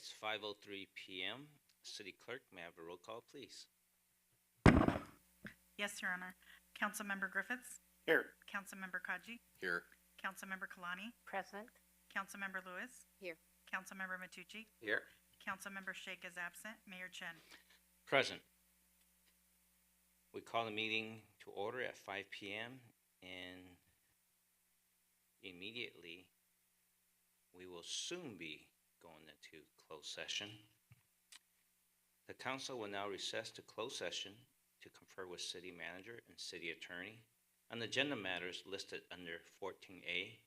It's 5:03 p.m. City Clerk, may I have a roll call, please? Yes, Your Honor. Councilmember Griffiths, Here. Councilmember Kaji, Here. Councilmember Kalani, Present. Councilmember Lewis, Here. Councilmember Matucci, Here. Councilmember Sheikh is absent, Mayor Chen. Present. We call the meeting to order at 5 p.m. and immediately we will soon be going into closed session. The council will now recess to closed session to confer with city manager and city attorney on agenda matters listed under 14A,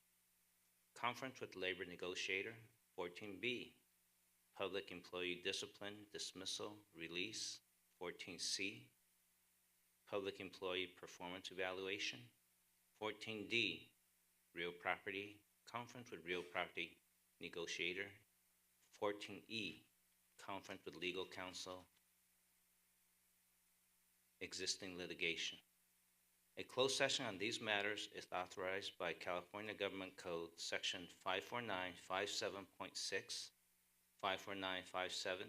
conference with labor negotiator, 14B, public employee discipline, dismissal, release, 14C, public employee performance evaluation, 14D, real property, conference with real property negotiator, 14E, conference with legal counsel, existing litigation. A closed session on these matters is authorized by California Government Code Section 54957.6, 54957,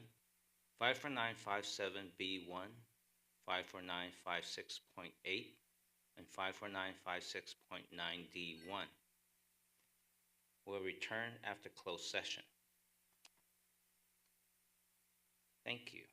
54957B1, 54956.8, and 54956.9D1. We'll return after closed session. Thank you.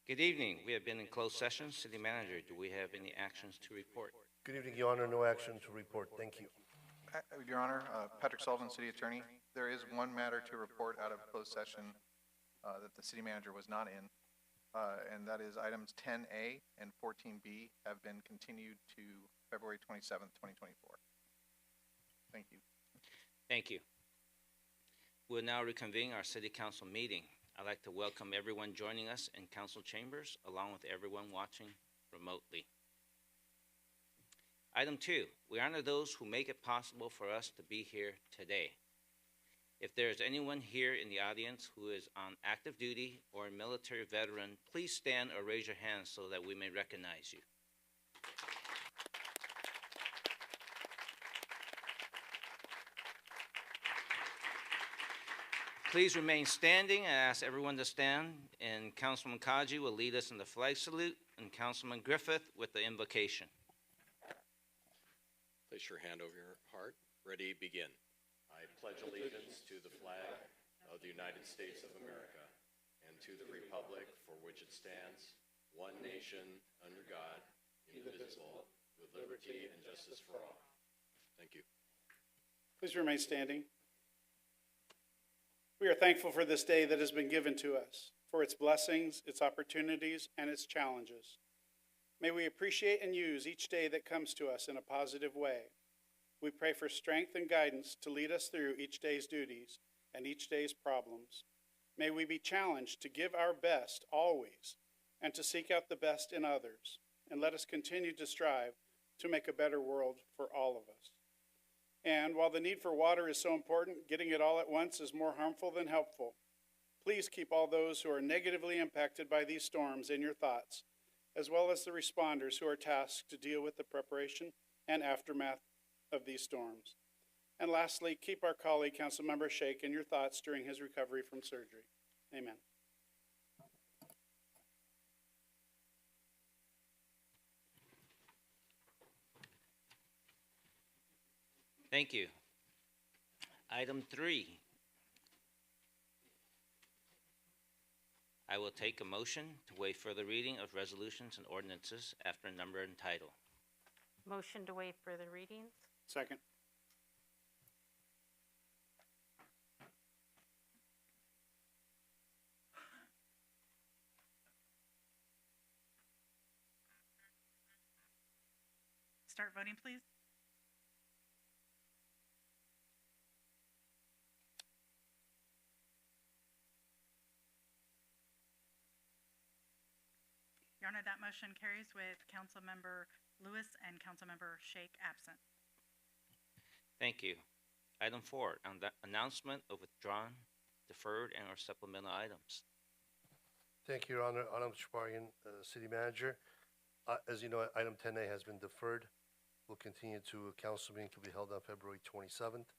Good evening. We have been in closed session. City Manager, do we have any actions to report? Good evening, Your Honor. No action to report. Thank you. Your Honor, Patrick Sullivan, City Attorney. There is one matter to report out of closed session that the City Manager was not in, and that is items 10A and 14B have been continued to February 27th, 2024. Thank you. Thank you. We'll now reconvene our City Council meeting. I'd like to welcome everyone joining us in council chambers, along with everyone watching remotely. Item 2, we honor those who make it possible for us to be here today. If there is anyone here in the audience who is on active duty or a military veteran, please stand or raise your hand so that we may recognize you. Please remain standing. I ask everyone to stand, and Councilman Kaji will lead us in the flag salute, and Councilman Griffith with the invocation. Place your hand over your heart. Ready, begin. I pledge allegiance to the flag of the United States of America and to the republic for which it stands, one nation, under God, indivisible, with liberty and justice for all. Thank you. Please remain standing. We are thankful for this day that has been given to us, for its blessings, its opportunities, and its challenges. May we appreciate and use each day that comes to us in a positive way. We pray for strength and guidance to lead us through each day's duties and each day's problems. May we be challenged to give our best always and to seek out the best in others. And let us continue to strive to make a better world for all of us. And while the need for water is so important, getting it all at once is more harmful than helpful. Please keep all those who are negatively impacted by these storms in your thoughts, as well as the responders who are tasked to deal with the preparation and aftermath of these storms. And lastly, keep our colleague, Councilmember Shake, in your thoughts during his recovery from surgery. Amen. Thank you. Item 3. I will take a motion to waive further reading of resolutions and ordinances after number and title. Motion to waive further readings. Second. Start voting, please. Your Honor, that motion carries with Councilmember Lewis and Councilmember Shake absent. Thank you. Item 4, on the announcement of withdrawn, deferred, and or supplemental items. Thank you, Your Honor. Adam Shaparian, City Manager. As you know, item 10A has been deferred. We'll continue to a council meeting to be held on February 27th.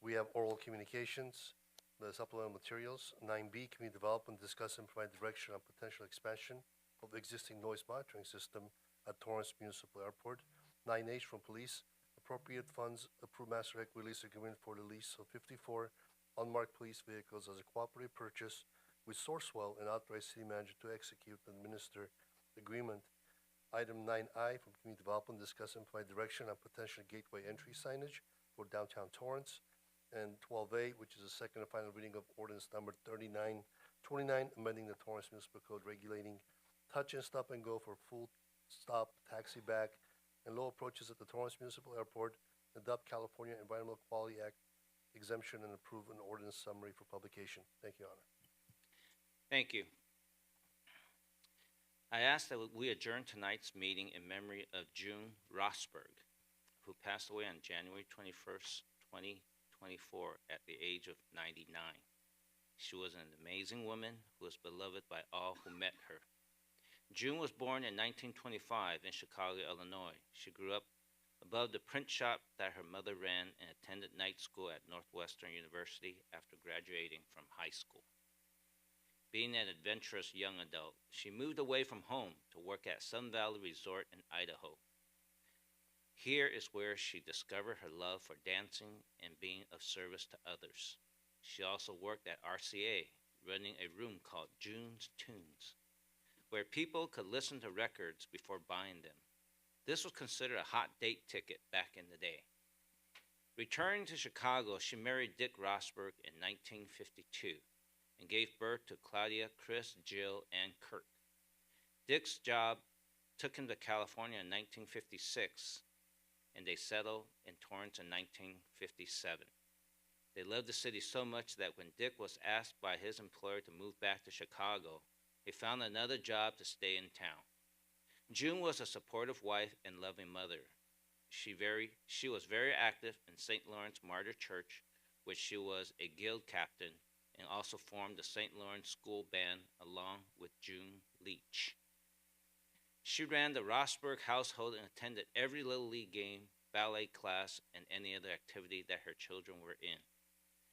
We have oral communications, the supplemental materials. 9B, community development, discuss and provide direction on potential expansion of the existing noise monitoring system at Torrance Municipal Airport. 9H from police, appropriate funds, approve master release agreement for the lease of 54 unmarked police vehicles as a cooperative purchase with Sourcewell and authorize city manager to execute and administer the agreement. Item 9I from community development, discuss and provide direction on potential gateway entry signage for downtown Torrance. And 12A, which is the second and final reading of ordinance number 3929, amending the Torrance Municipal Code regulating touch and stop and go for full stop, taxi back, and low approaches at the Torrance Municipal Airport, adopt California Environmental Quality Act exemption, and approve an ordinance summary for publication. Thank you, Your Honor. Thank you. I ask that we adjourn tonight's meeting in memory of June Rosberg, who passed away on January 21st, 2024 at the age of 99. She was an amazing woman who was beloved by all who met her. June was born in 1925 in Chicago, Illinois. She grew up above the print shop that her mother ran and attended night school at Northwestern University after graduating from high school. Being an adventurous young adult, she moved away from home to work at Sun Valley Resort in Idaho. Here is where she discovered her love for dancing and being of service to others. She also worked at RCA, running a room called June's Tunes, where people could listen to records before buying them. This was considered a hot date ticket back in the day. Returning to Chicago, she married Dick Rosberg in 1952 and gave birth to Claudia, Chris, Jill, and Kirk. Dick's job took him to California in 1956, and they settled in Torrance in 1957. They loved the city so much that when Dick was asked by his employer to move back to Chicago, he found another job to stay in town. June was a supportive wife and loving mother. She was very active in St. Lawrence Martyr Church, which she was a guild captain, and also formed the St. Lawrence School Band along with June Leach. She ran the Rosberg household and attended every Little League game, ballet class, and any other activity that her children were in.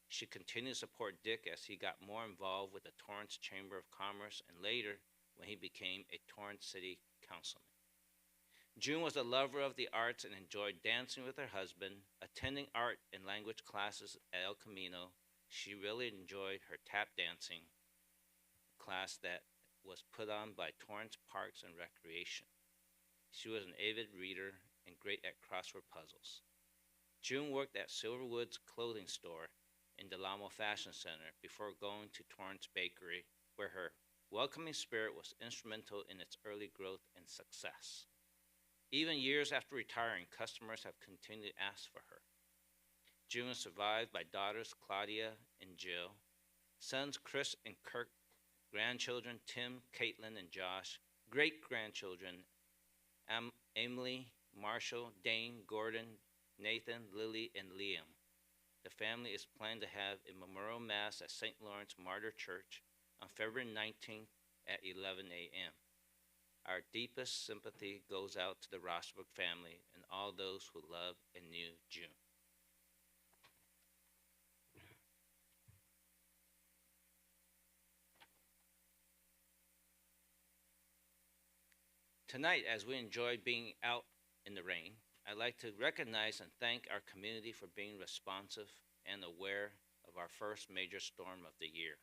She continued to support Dick as he got more involved with the Torrance Chamber of Commerce and later when he became a Torrance City Councilman. June was a lover of the arts and enjoyed dancing with her husband, attending art and language classes at El Camino. She really enjoyed her tap dancing class that was put on by Torrance Parks and Recreation. She was an avid reader and great at crossword puzzles. June worked at Silverwood's clothing store in Del Amo Fashion Center before going to Torrance Bakery, where her welcoming spirit was instrumental in its early growth and success. Even years after retiring, customers have continued to ask for her. June is survived by daughters Claudia and Jill, sons Chris and Kirk, grandchildren Tim, Caitlin, and Josh, great-grandchildren Emily, Marshall, Dane, Gordon, Nathan, Lily, and Liam. The family is planned to have a memorial mass at St. Lawrence Martyr Church on February 19th at 11 a.m. Our deepest sympathy goes out to the Rosberg family and all those who love and knew June. Tonight, as we enjoy being out in the rain, I'd like to recognize and thank our community for being responsive and aware of our first major storm of the year.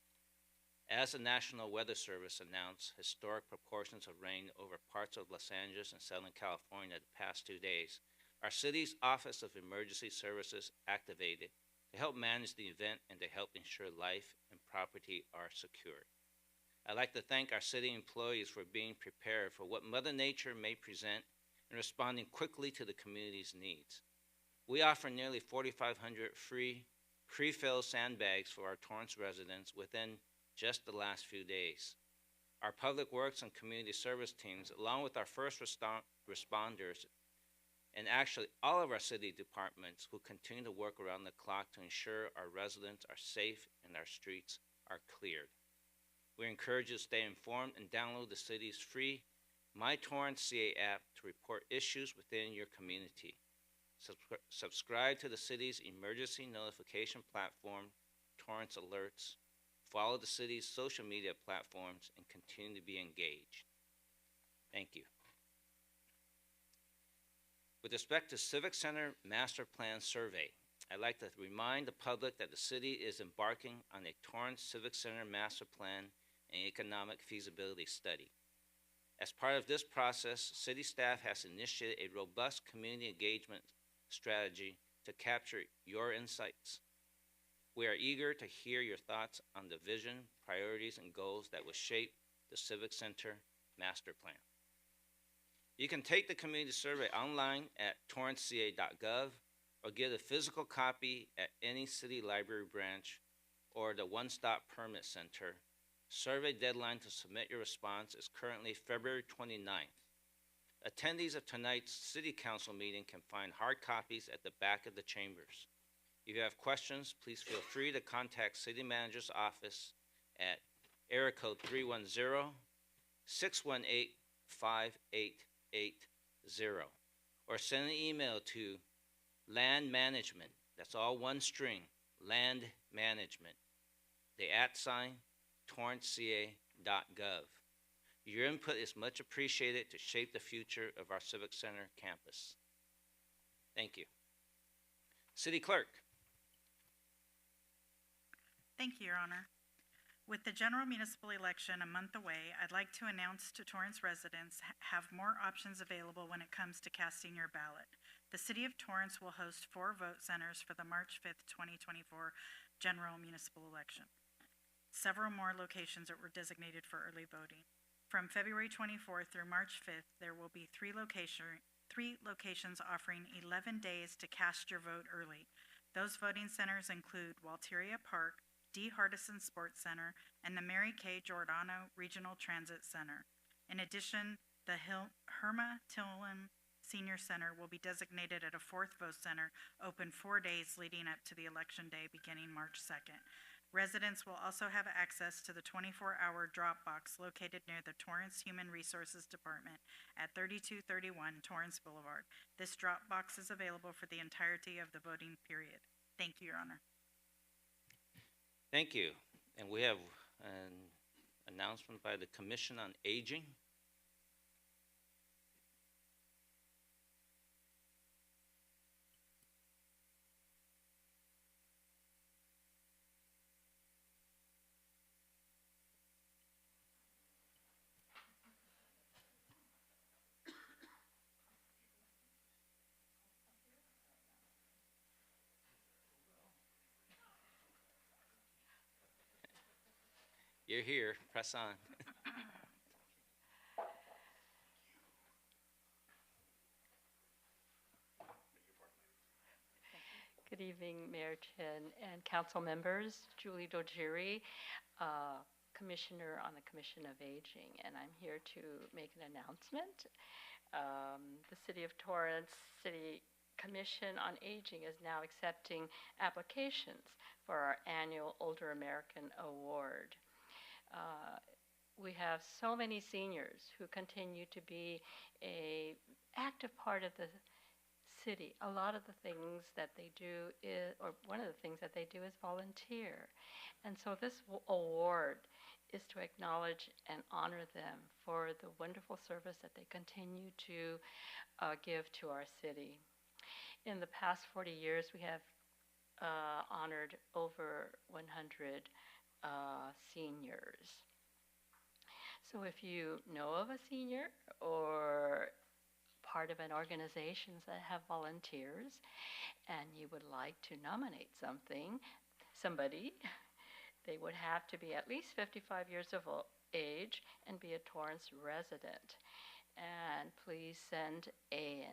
As the National Weather Service announced historic proportions of rain over parts of Los Angeles and Southern California the past 2 days, our city's Office of Emergency Services activated to help manage the event and to help ensure life and property are secured. I'd like to thank our city employees for being prepared for what Mother Nature may present and responding quickly to the community's needs. We offer nearly 4,500 free pre-filled sandbags for our Torrance residents within just the last few days. Our public works and community service teams, along with our first responders, and actually all of our city departments who continue to work around the clock to ensure our residents are safe and our streets are cleared. We encourage you to stay informed and download the city's free My Torrance CA app to report issues within your community. Subscribe to the city's emergency notification platform, Torrance Alerts. Follow the city's social media platforms and continue to be engaged. Thank you. With respect to Civic Center Master Plan Survey, I'd like to remind the public that the city is embarking on a Torrance Civic Center Master Plan and Economic Feasibility Study. As part of this process, city staff has initiated a robust community engagement strategy to capture your insights. We are eager to hear your thoughts on the vision, priorities, and goals that will shape the Civic Center Master Plan. You can take the community survey online at torranceca.gov or get a physical copy at any city library branch or the One Stop Permit Center. Survey deadline to submit your response is currently February 29th. Attendees of tonight's City Council meeting can find hard copies at the back of the chambers. If you have questions, please feel free to contact City Manager's office at area code 310-618-5880 or send an email to land management, that's all one string, land management, the @ torranceca.gov. Your input is much appreciated to shape the future of our Civic Center campus. Thank you. City Clerk. Thank you, Your Honor. With the general municipal election a month away, I'd like to announce to Torrance residents have more options available when it comes to casting your ballot. The City of Torrance will host 4 vote centers for the March 5th, 2024 general municipal election. Several more locations were designated for early voting. From February 24th through March 5th, there will be 3 locations offering 11 days to cast your vote early. Those voting centers include Walteria Park, D. Hardison Sports Center, and the Mary K. Giordano Regional Transit Center. In addition, the Herma Tillman Senior Center will be designated at a 4th vote center, open 4 days leading up to the election day beginning March 2nd. Residents will also have access to the 24-hour drop box located near the Torrance Human Resources Department at 3231 Torrance Boulevard. This drop box is available for the entirety of the voting period. Thank you, Your Honor. Thank you. And we have an announcement by the Commission on Aging. You're here. Press on. Good evening, Mayor Chen and council members. Julie Dojiri, Commissioner on the Commission of Aging, and I'm here to make an announcement. The City of Torrance City Commission on Aging is now accepting applications for our annual Older American Award. We have so many seniors who continue to be an active part of the city. A lot of the things that they do is, or one of the things that they do is volunteer. And so this award is to acknowledge and honor them for the wonderful service that they continue to give to our city. In the past 40 years, we have honored over 100 seniors. So if you know of a senior or part of an organization that have volunteers and you would like to nominate somebody, they would have to be at least 55 years of age and be a Torrance resident. And please send a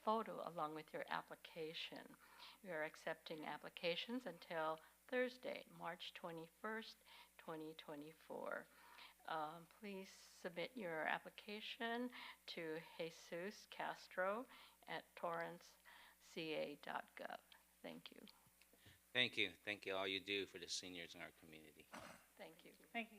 photo along with your application. We are accepting applications until Thursday, March 21st, 2024. Please submit your application to Jesus Castro at torranceca.gov. Thank you. Thank you. Thank you all you do for the seniors in our community. Thank you. Thank you.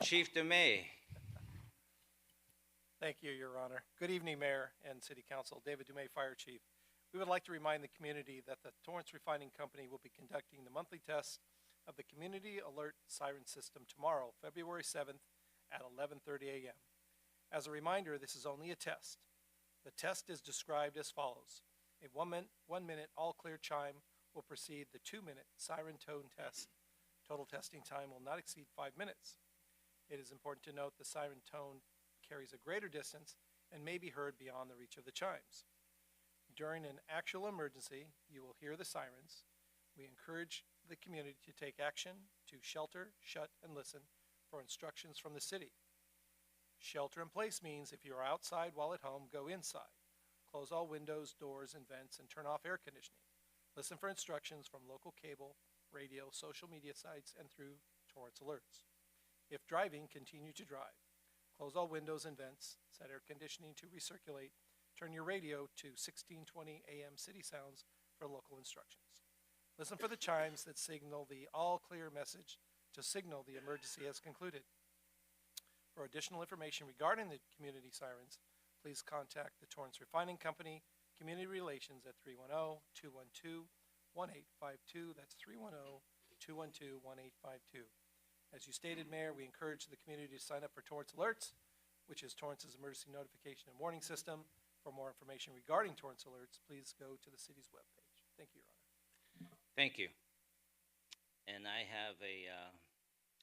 Chief DeMay. Thank you, Your Honor. Good evening, Mayor and City Council. David Dumais, Fire Chief. We would like to remind the community that the Torrance Refining Company will be conducting the monthly test of the Community Alert Siren System tomorrow, February 7th at 11:30 a.m. As a reminder, this is only a test. The test is described as follows. A 1 minute all clear chime will precede the 2-minute siren tone test. Total testing time will not exceed 5 minutes. It is important to note the siren tone carries a greater distance and may be heard beyond the reach of the chimes. During an actual emergency, you will hear the sirens. We encourage the community to take action to shelter, shut, and listen for instructions from the city. Shelter in place means if you are outside while at home, go inside. Close all windows, doors, and vents, and turn off air conditioning. Listen for instructions from local cable, radio, social media sites, and through Torrance alerts. If driving, continue to drive. Close all windows and vents, set air conditioning to recirculate, turn your radio to 1620 AM city sounds for local instructions. Listen for the chimes that signal the all clear message to signal the emergency has concluded. For additional information regarding the community sirens, please contact the Torrance Refining Company, Community Relations at 310-212-1852. That's 310-212-1852. As you stated, Mayor, we encourage the community to sign up for Torrance Alerts, which is Torrance's emergency notification and warning system. For more information regarding Torrance alerts, please go to the city's webpage. Thank you, Your Honor. Thank you. And I have a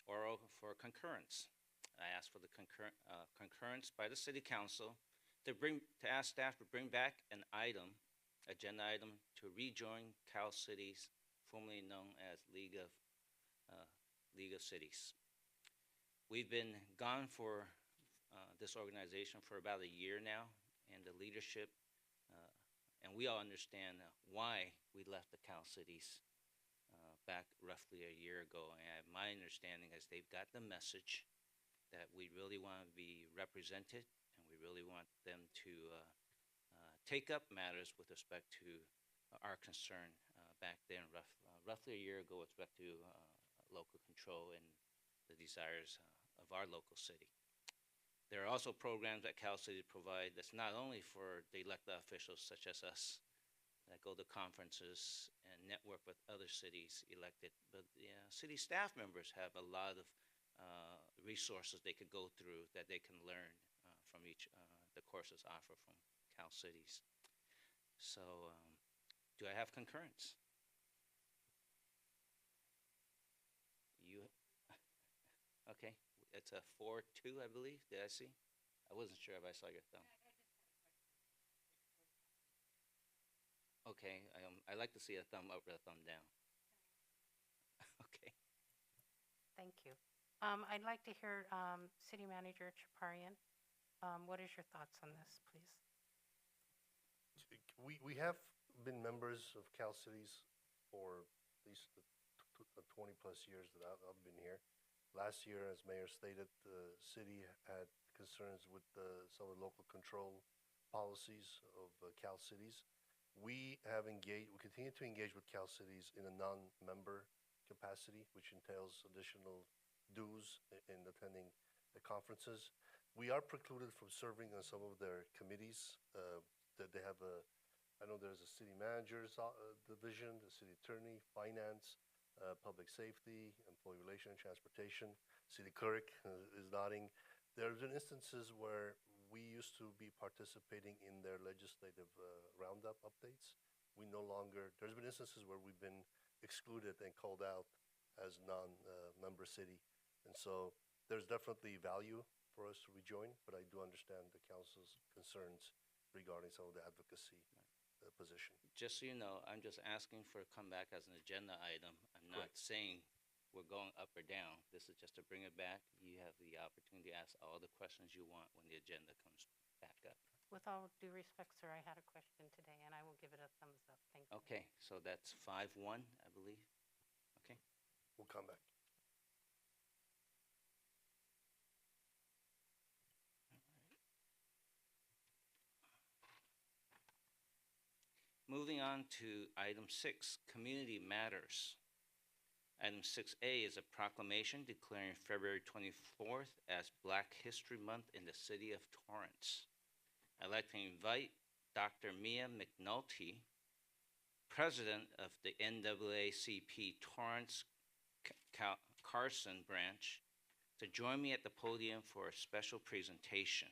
oral for concurrence. I ask for the concurrence by the city council to ask staff to bring back an agenda item to rejoin Cal Cities, formerly known as League of Cities. We've been gone for this organization for about a year now, and the leadership, and we all understand why we left the Cal Cities back roughly a year ago. And my understanding is they've got the message that we really want to be represented, and we really want them to take up matters with respect to our concern back then, roughly a year ago, with respect to local control and the desires of our local city. There are also programs that Cal City provide that's not only for the elected officials such as us that go to conferences and network with other cities elected, but city staff members have a lot of resources they could go through that they can learn from the courses offered from Cal Cities. So do I have concurrence? Okay, it's a 4-2, I believe. Did I see? I wasn't sure if I saw your thumb. Okay, I like to see a thumb up or a thumb down. Okay. Thank you. I'd like to hear City Manager Chaparian. What is your thoughts on this, please? We have been members of Cal Cities for at least the 20 plus years that I've been here. Last year, as Mayor stated, the city had concerns with some of the local control policies of Cal Cities. We continue to engage with Cal Cities in a non-member capacity, which entails additional dues in attending the conferences. We are precluded from serving on some of their committees. That they have I know there's a city manager's division, the city attorney, finance, public safety, employee relations, transportation. City clerk is nodding. There have been instances where we used to be participating in their legislative roundup updates. There's been instances where we've been excluded and called out as non-member city. And so there's definitely value for us to rejoin, but I do understand the council's concerns regarding some of the advocacy position. Just so you know, I'm just asking for a comeback as an agenda item. I'm not saying we're going up or down. This is just to bring it back. You have the opportunity to ask all the questions you want when the agenda comes back up. With all due respect, sir, I had a question today, and I will give it a thumbs up. Thank you. Okay, so that's 5-1, I believe. Okay. We'll come back. Moving on to item 6, Community Matters. Item 6A is a proclamation declaring February 24th as Black History Month in the city of Torrance. I'd like to invite Dr. Mia McNulty, President of the NAACP Torrance Carson branch, to join me at the podium for a special presentation.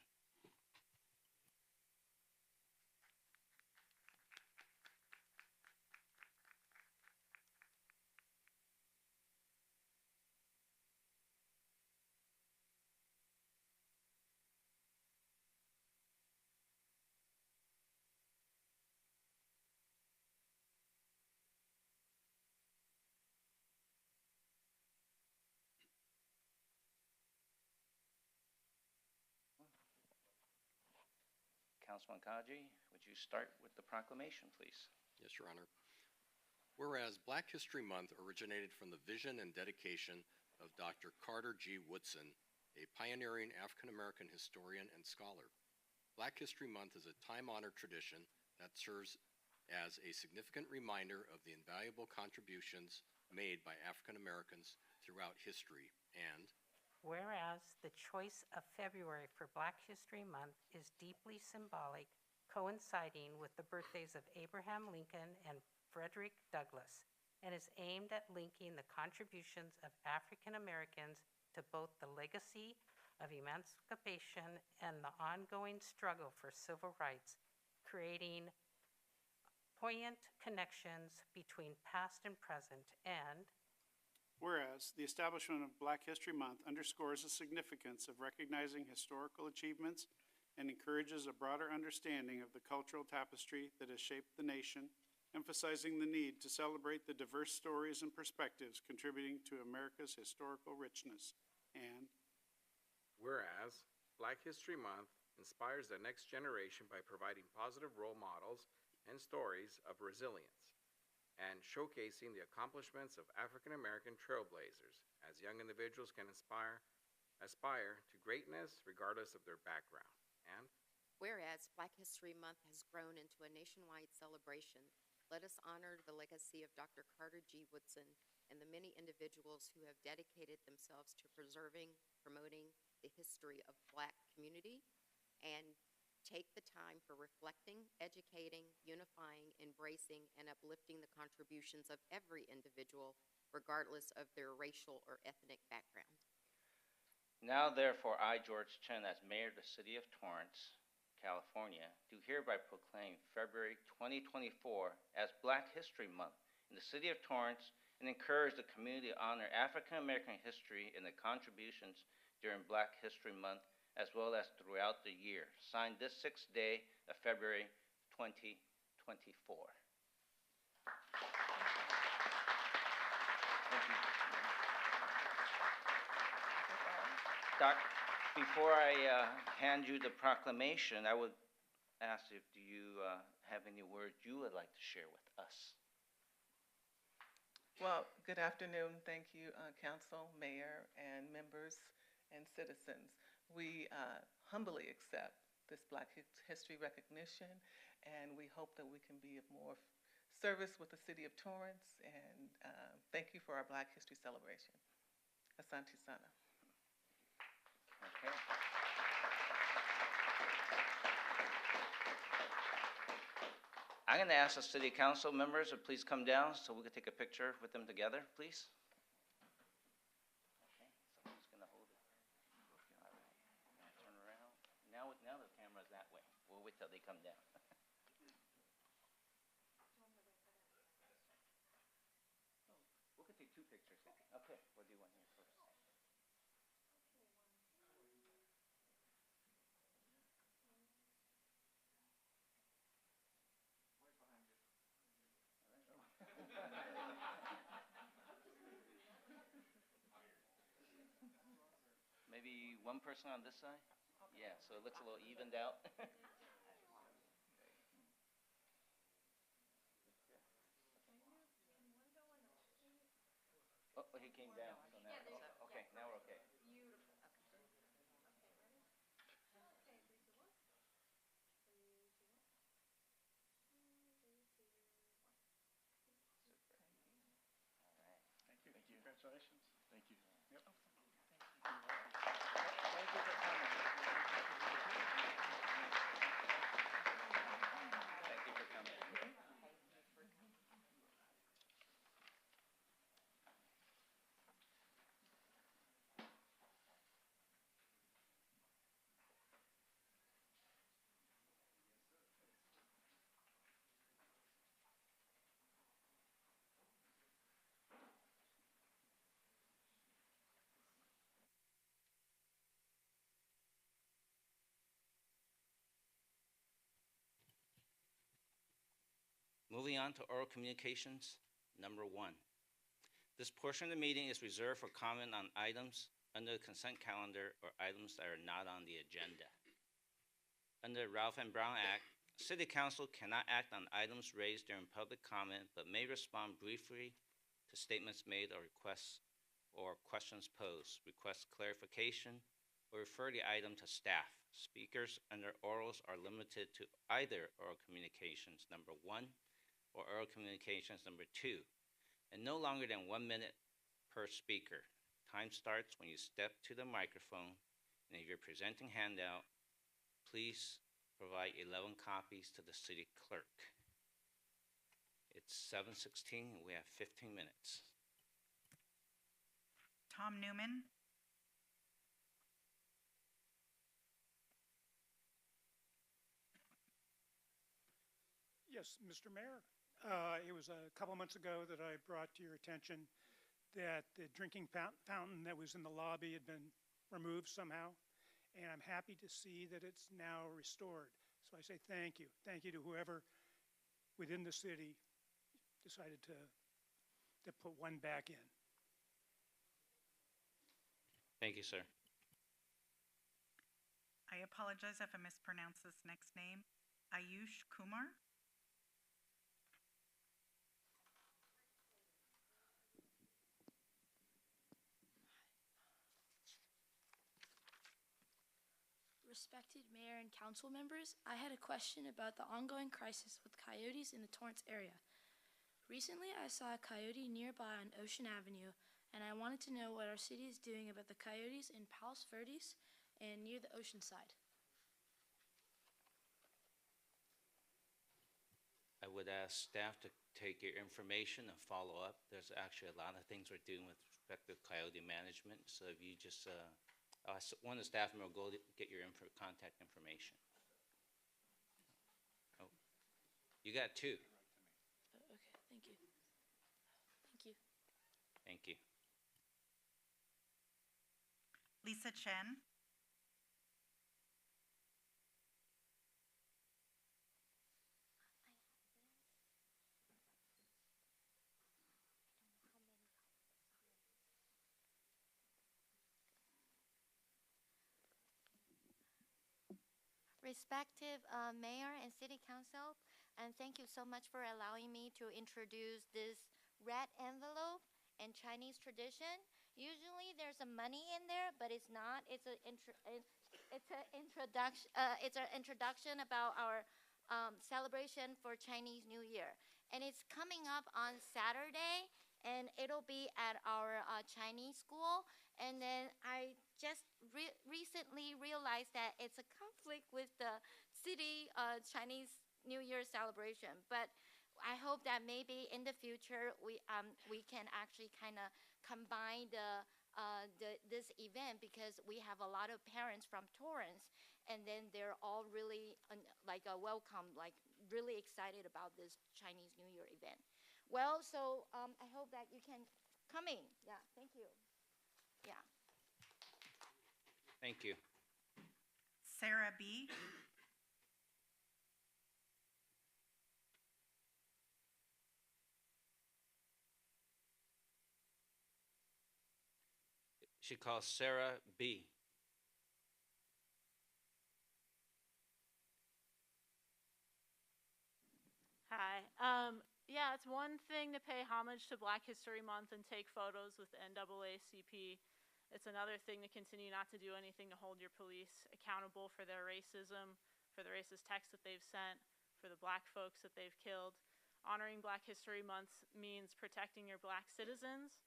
Councilman Kaji, would you start with the proclamation, please? Yes, Your Honor. Whereas Black History Month originated from the vision and dedication of Dr. Carter G. Woodson, a pioneering African-American historian and scholar. Black History Month is a time-honored tradition that serves as a significant reminder of the invaluable contributions made by African-Americans throughout history, and whereas the choice of February for Black History Month is deeply symbolic, coinciding with the birthdays of Abraham Lincoln and Frederick Douglass, and is aimed at linking the contributions of African Americans to both the legacy of emancipation and the ongoing struggle for civil rights, creating poignant connections between past and present, and whereas the establishment of Black History Month underscores the significance of recognizing historical achievements and encourages a broader understanding of the cultural tapestry that has shaped the nation, emphasizing the need to celebrate the diverse stories and perspectives contributing to America's historical richness, and whereas Black History Month inspires the next generation by providing positive role models and stories of resilience, and showcasing the accomplishments of African American trailblazers, as young individuals can aspire to greatness regardless of their background. And whereas Black History Month has grown into a nationwide celebration, let us honor the legacy of Dr. Carter G. Woodson and the many individuals who have dedicated themselves to preserving, promoting the history of Black community, and take the time for reflecting, educating, unifying, embracing, and uplifting the contributions of every individual, regardless of their racial or ethnic background. Now, therefore, I, George Chen, as Mayor of the City of Torrance, California, do hereby proclaim February 2024 as Black History Month in the City of Torrance and encourage the community to honor African American history and the contributions during Black History Month, as well as throughout the year. Signed this 6th day of February 2024. Thank you. Doc, before I hand you the proclamation, I would ask if do you have any words you would like to share with us? Well, good afternoon. Thank you, Council, Mayor, and members and citizens. We humbly accept this Black History recognition, and we hope that we can be of more service with the City of Torrance, and thank you for our Black History celebration. Asante Sana. Okay. I'm going to ask the City Council members to please come down so we can take a picture with them together, please. Now the camera's that way. We'll wait till they come down. We could take 2 pictures. Okay, we'll do one here first. Maybe one person on this side? Yeah, so it looks a little evened out. Oh, he came down. So now, okay, now we're okay. thank you. Congratulations. Thank you. Yep. Thank you for coming. Thank you for coming. Moving on to oral communications, number 1. This portion of the meeting is reserved for comment on items under the consent calendar or items that are not on the agenda. Under the Ralph M. Brown Act, City Council cannot act on items raised during public comment, but may respond briefly to statements made or requests or questions posed, request clarification, or refer the item to staff. Speakers under orals are limited to either oral communications number 1 or oral communications number 2, and no longer than 1 minute per speaker. Time starts when you step to the microphone, and if you're presenting handout, please provide 11 copies to the city clerk. It's 7:16, and we have 15 minutes. Tom Newman. Yes, Mr. Mayor. It was a couple months ago that I brought to your attention that the drinking fountain that was in the lobby had been removed somehow, and I'm happy to see that it's now restored. So I say thank you. Thank you to whoever within the city decided to put one back in. Thank you, sir. I apologize if I mispronounce this next name. Ayush Kumar? Respected Mayor and Council members, I had a question about the ongoing crisis with coyotes in the Torrance area. Recently, I saw a coyote nearby on Ocean Avenue, and I wanted to know what our city is doing about the coyotes in Palos Verdes and near the ocean side. I would ask staff to take your information and follow up. There's actually a lot of things we're doing with respect to coyote management, so if you just, one of the staff members will go get your contact information. Oh, you got two. Okay, thank you. Thank you. Thank you. Lisa Chen? Respective Mayor and City Council, and thank you so much for allowing me to introduce this red envelope in Chinese tradition. Usually there's a money in there, but it's not. It's an introduction. It's an introduction about our celebration for Chinese New Year, and it's coming up on Saturday, and it'll be at our Chinese school. And then I just recently realized that it's a conflict with the city Chinese New Year celebration. But I hope that maybe in the future we can actually kind of combine this event, because we have a lot of parents from Torrance, and then they're all really welcome, like really excited about this Chinese New Year event. Well, so I hope that you can come in. Yeah, thank you. Yeah. Thank you. Sarah B? She calls Sarah B. Hi. Yeah, it's one thing to pay homage to Black History Month and take photos with the NAACP. It's another thing to continue not to do anything to hold your police accountable for their racism, for the racist texts that they've sent, for the black folks that they've killed. Honoring Black History Month means protecting your black citizens,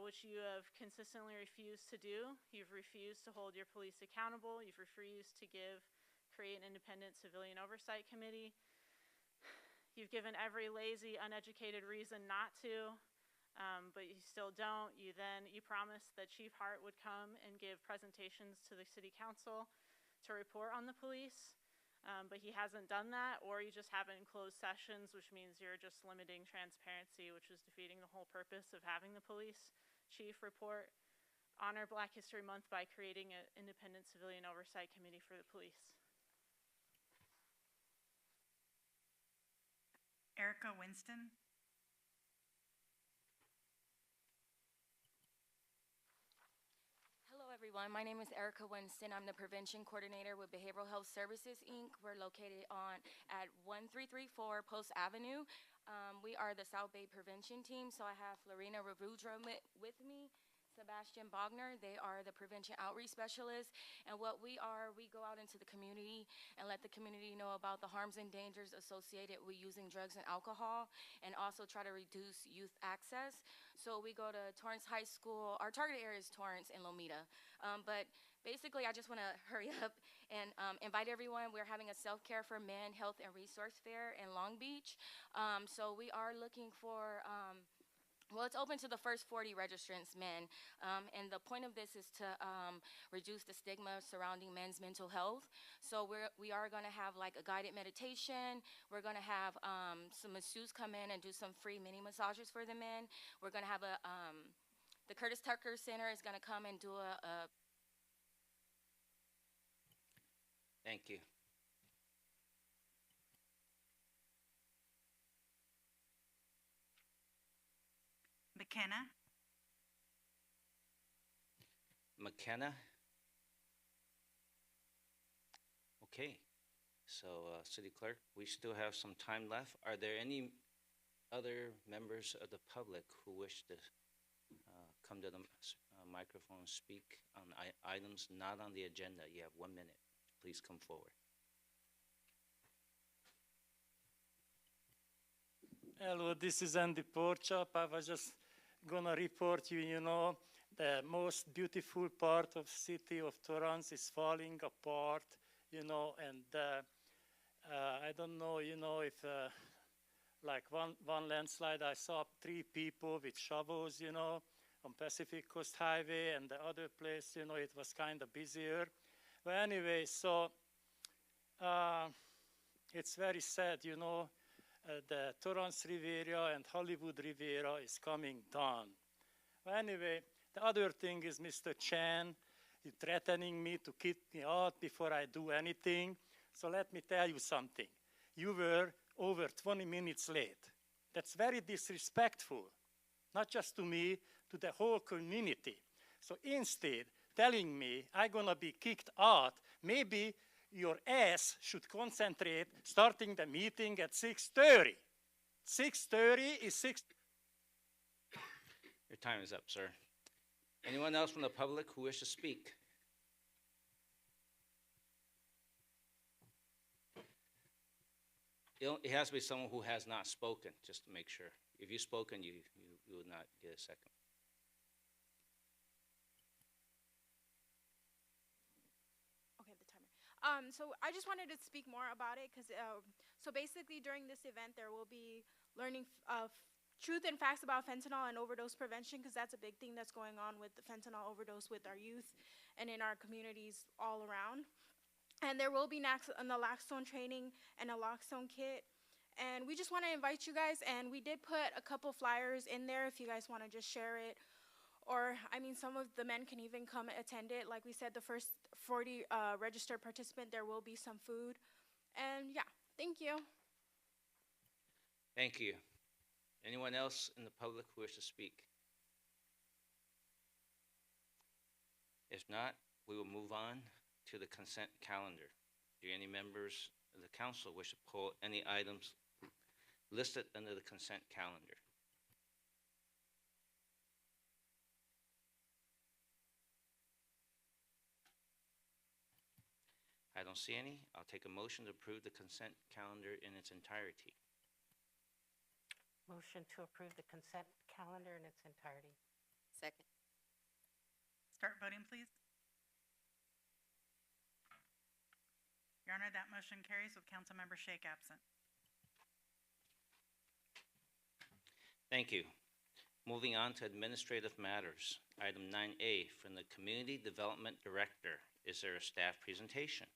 which you have consistently refused to do. You've refused to hold your police accountable. You've refused to create an independent civilian oversight committee. You've given every lazy, uneducated reason not to, but you still don't. You promised that Chief Hart would come and give presentations to the City Council to report on the police, but he hasn't done that, or you just haven't closed sessions, which means you're just limiting transparency, which is defeating the whole purpose of having the police chief report. Honor Black History Month by creating an independent civilian oversight committee for the police. Erica Winston? Hello, everyone. My name is Erica Winston. I'm the Prevention Coordinator with Behavioral Health Services, Inc. We're located at 1334 Post Avenue. We are the South Bay Prevention Team, so I have Florina Ravudra with me, Sebastian Bogner. They are the Prevention Outreach Specialists. And what we are, we go out into the community and let the community know about the harms and dangers associated with using drugs and alcohol, and also try to reduce youth access. So we go to Torrance High School. Our target area is Torrance and Lomita. But basically, I just want to hurry up and invite everyone. We're having a Self-Care for Men Health and Resource Fair in Long Beach. So we are looking for Well, it's open to the first 40 registrants men, and the point of this is to reduce the stigma surrounding men's mental health. So we are going to have like a guided meditation. We're going to have some masseuses come in and do some free mini massages for the men. We're going to have the Curtis Tucker Center is going to come and do a Thank you. McKenna, McKenna? Okay, so City Clerk, we still have some time left. Are there any other members of the public who wish to come to the microphone and speak on items not on the agenda? You have 1 minute. Please come forward. Hello, this is Andy Porchop. I was just gonna report you, the most beautiful part of city of Torrance is falling apart, and I don't know, if like one landslide, I saw 3 people with shovels, on Pacific Coast Highway, and the other place, it was kind of busier. But anyway, so it's very sad, the Torrance Riviera and Hollywood Riviera is coming down. Well, anyway, the other thing is Mr. Chan is threatening me to kick me out before I do anything. So let me tell you something. You were over 20 minutes late. That's very disrespectful, not just to me, to the whole community. So instead, telling me I'm gonna be kicked out, maybe your ass should concentrate starting the meeting at 6:30. 6:30 is 6. Your time is up, sir. Anyone else from the public who wish to speak? It has to be someone who has not spoken, just to make sure. If you've spoken, you would not get a second. So I just wanted to speak more about it because, so basically during this event there will be learning truth and facts about fentanyl and overdose prevention, because that's a big thing that's going on with the fentanyl overdose with our youth and in our communities all around. And there will be naloxone training and a naloxone kit. And we just want to invite you guys, and we did put a couple flyers in there if you guys want to just share it. Or, I mean, some of the men can even come attend it. Like we said, the first 40 registered participant, there will be some food. And yeah, thank you. Thank you. Anyone else in the public who wishes to speak? If not, we will move on to the consent calendar. Do any members of the council wish to pull any items listed under the consent calendar? I don't see any. I'll take a motion to approve the consent calendar in its entirety. Motion to approve the consent calendar in its entirety. Second. start voting, please. Your Honor, that motion carries with Councilmember Shake absent. Thank you. Moving on to administrative matters. Item 9A from the Community Development Director. Is there a staff presentation?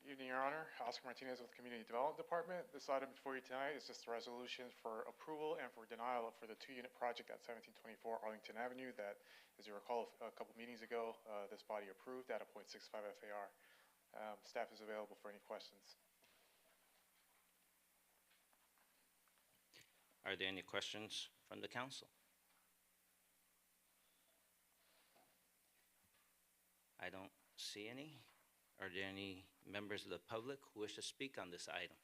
Evening, Your Honor. Oscar Martinez with Community Development Department. This item before you tonight is just a resolution for approval and for denial for the 2-unit project at 1724 Arlington Avenue that, as you recall, a couple meetings ago, this body approved at a .65 FAR. Staff is available for any questions. Are there any questions from the council? I don't see any. Are there any members of the public who wish to speak on this item?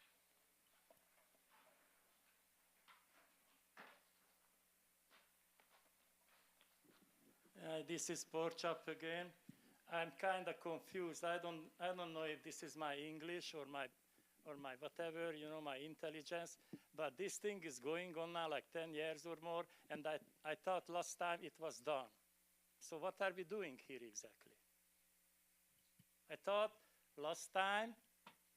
This is Porchop again. I'm kind of confused. I don't know if this is my English or my whatever, my intelligence, but this thing is going on now like 10 years or more, and I thought last time it was done. So what are we doing here exactly? I thought last time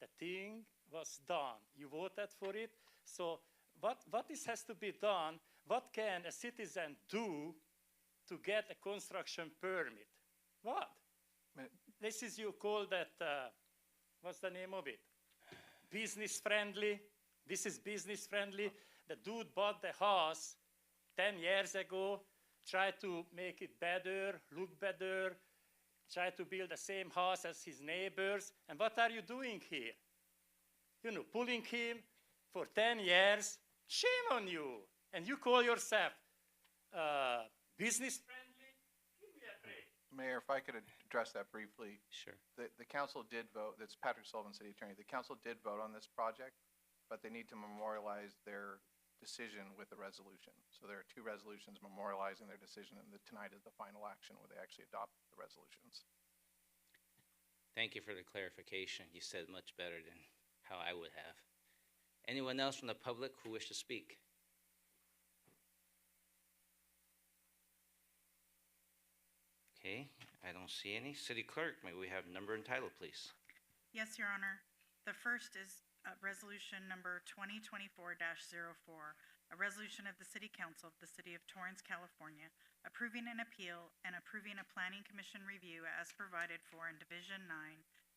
the thing was done. You voted for it, So what this has to be done, what can a citizen do to get a construction permit? What? This is, you call that, what's the name of it? Business friendly. This is business friendly. The dude bought the house 10 years ago, tried to make it better, look better, tried to build the same house as his neighbors. And what are you doing here? You know, pulling him for 10 years. Shame on you. And you call yourself business friendly? Give me a break. Mayor, if I could address that briefly. Sure. The council did vote, that's Patrick Sullivan, City Attorney. The council did vote on this project, but they need to memorialize their decision with a resolution. So there are two resolutions memorializing their decision, and tonight is the final action where they actually adopt the resolutions. Thank you for the clarification. You said much better than how I would have. Anyone else from the public who wish to speak? Okay, I don't see any. City Clerk, may we have number and title, please? Yes, Your Honor. The first is Resolution Number 2024-04, a resolution of the City Council of the City of Torrance, California, approving an appeal and approving a Planning Commission review as provided for in Division 9,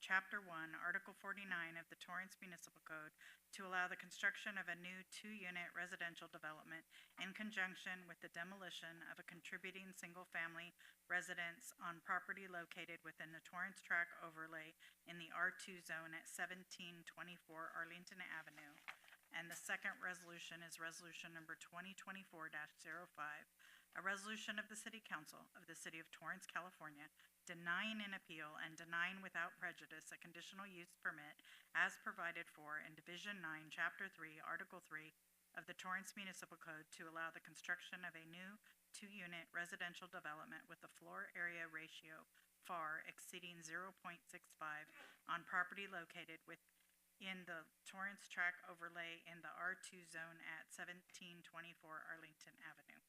Chapter 1, Article 49 of the Torrance Municipal Code to allow the construction of a new 2-unit residential development in conjunction with the demolition of a contributing single-family residence on property located within the Torrance Track overlay in the R2 zone at 1724 Arlington Avenue. And the second resolution is Resolution Number 2024-05, a resolution of the City Council of the City of Torrance, California, denying an appeal and denying without prejudice a conditional use permit as provided for in Division 9, Chapter 3, Article 3 of the Torrance Municipal Code to allow the construction of a new 2-unit residential development with a floor area ratio FAR exceeding 0.65 on property located within the Torrance Track overlay in the R2 zone at 1724 Arlington Avenue.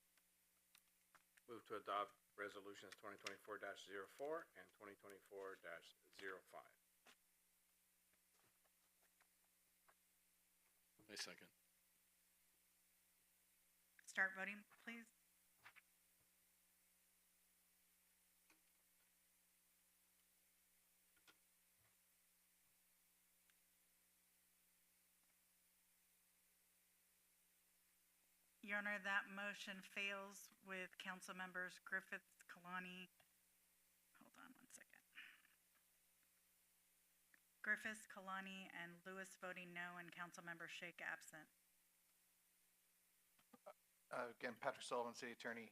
Move to adopt resolutions 2024-04 and 2024-05. I second. Start voting, please. Your Honor, that motion fails with council members Griffith, Kalani, hold on one second. Griffiths, Kalani, and Lewis voting no, and council member Shake absent. Again, Patrick Sullivan, City Attorney.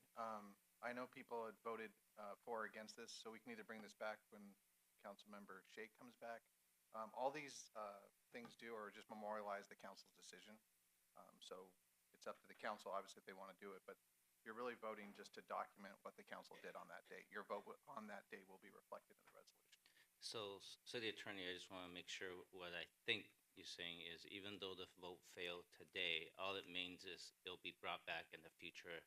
I know people had voted for or against this, so we can either bring this back when Councilmember Shake comes back. All these things do are just memorialize the council's decision. So it's up to the council, obviously, if they want to do it, but you're really voting just to document what the council did on that date. Your vote on that date will be reflected in the resolution. So, City Attorney, I just want to make sure what I think you're saying is even though the vote failed today, all it means is it'll be brought back in the future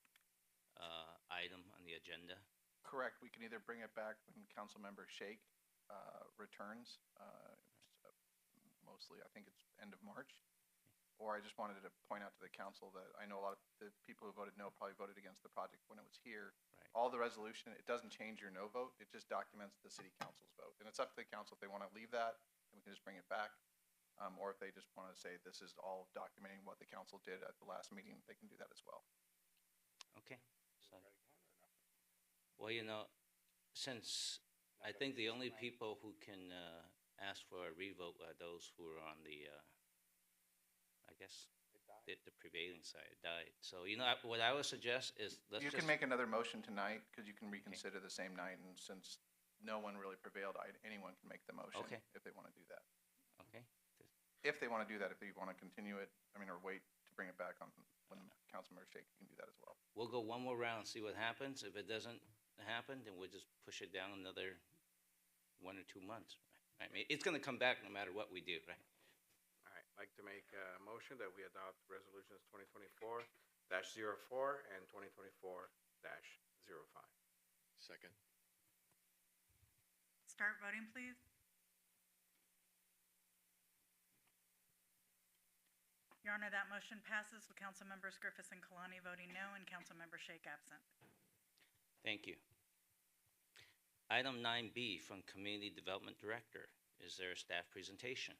item on the agenda? Correct. We can either bring it back when Councilmember Shake returns, mostly I think it's end of March. Or I just wanted to point out to the council that I know a lot of the people who voted no probably voted against the project when it was here. Right. All the resolution, it doesn't change your no vote. It just documents the city council's vote. And it's up to the council if they want to leave that, then we can just bring it back. Or if they just want to say this is all documenting what the council did at the last meeting, they can do that as well. Okay. So, well, you know, since I think the only people who can ask for a revote are those who are on the I guess the prevailing side died. So, you know, what I would suggest is You can make another motion tonight because you can reconsider the same night, and since no one really prevailed, anyone can make the motion if they want to do that. Okay. If they want to do that, if they want to continue it, or wait to bring it back on when Councilmember Shake can do that as well. We'll go one more round and see what happens. If it doesn't happen, then we'll just push it down another 1 or 2 months. I mean, it's going to come back no matter what we do, right? I'd like to make a motion that we adopt resolutions 2024-04 and 2024-05. Second. Start voting, please. Your Honor, that motion passes with Council Members Griffiths and Kalani voting no and Councilmember Shake absent. Thank you. Item 9B from Community Development Director. Is there a staff presentation?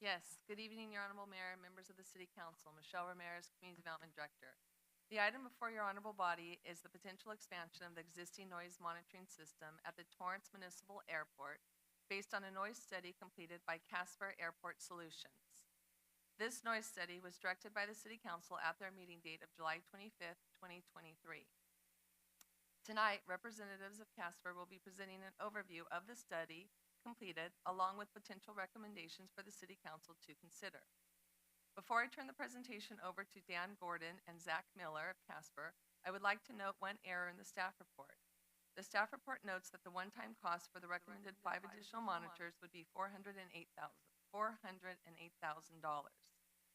Yes. Good evening, Your Honorable Mayor and members of the City Council. Michelle Ramirez, Community Development Director. The item before your honorable body is the potential expansion of the existing noise monitoring system at the Torrance Municipal Airport based on a noise study completed by Casper Airport Solutions. This noise study was directed by the City Council at their meeting date of July 25th, 2023. Tonight, representatives of Casper will be presenting an overview of the study completed, along with potential recommendations for the City Council to consider. Before I turn the presentation over to Dan Gordon and Zach Miller of Casper, I would like to note one error in the staff report. The staff report notes that the one-time cost for the recommended 5 additional monitors would be $408,000.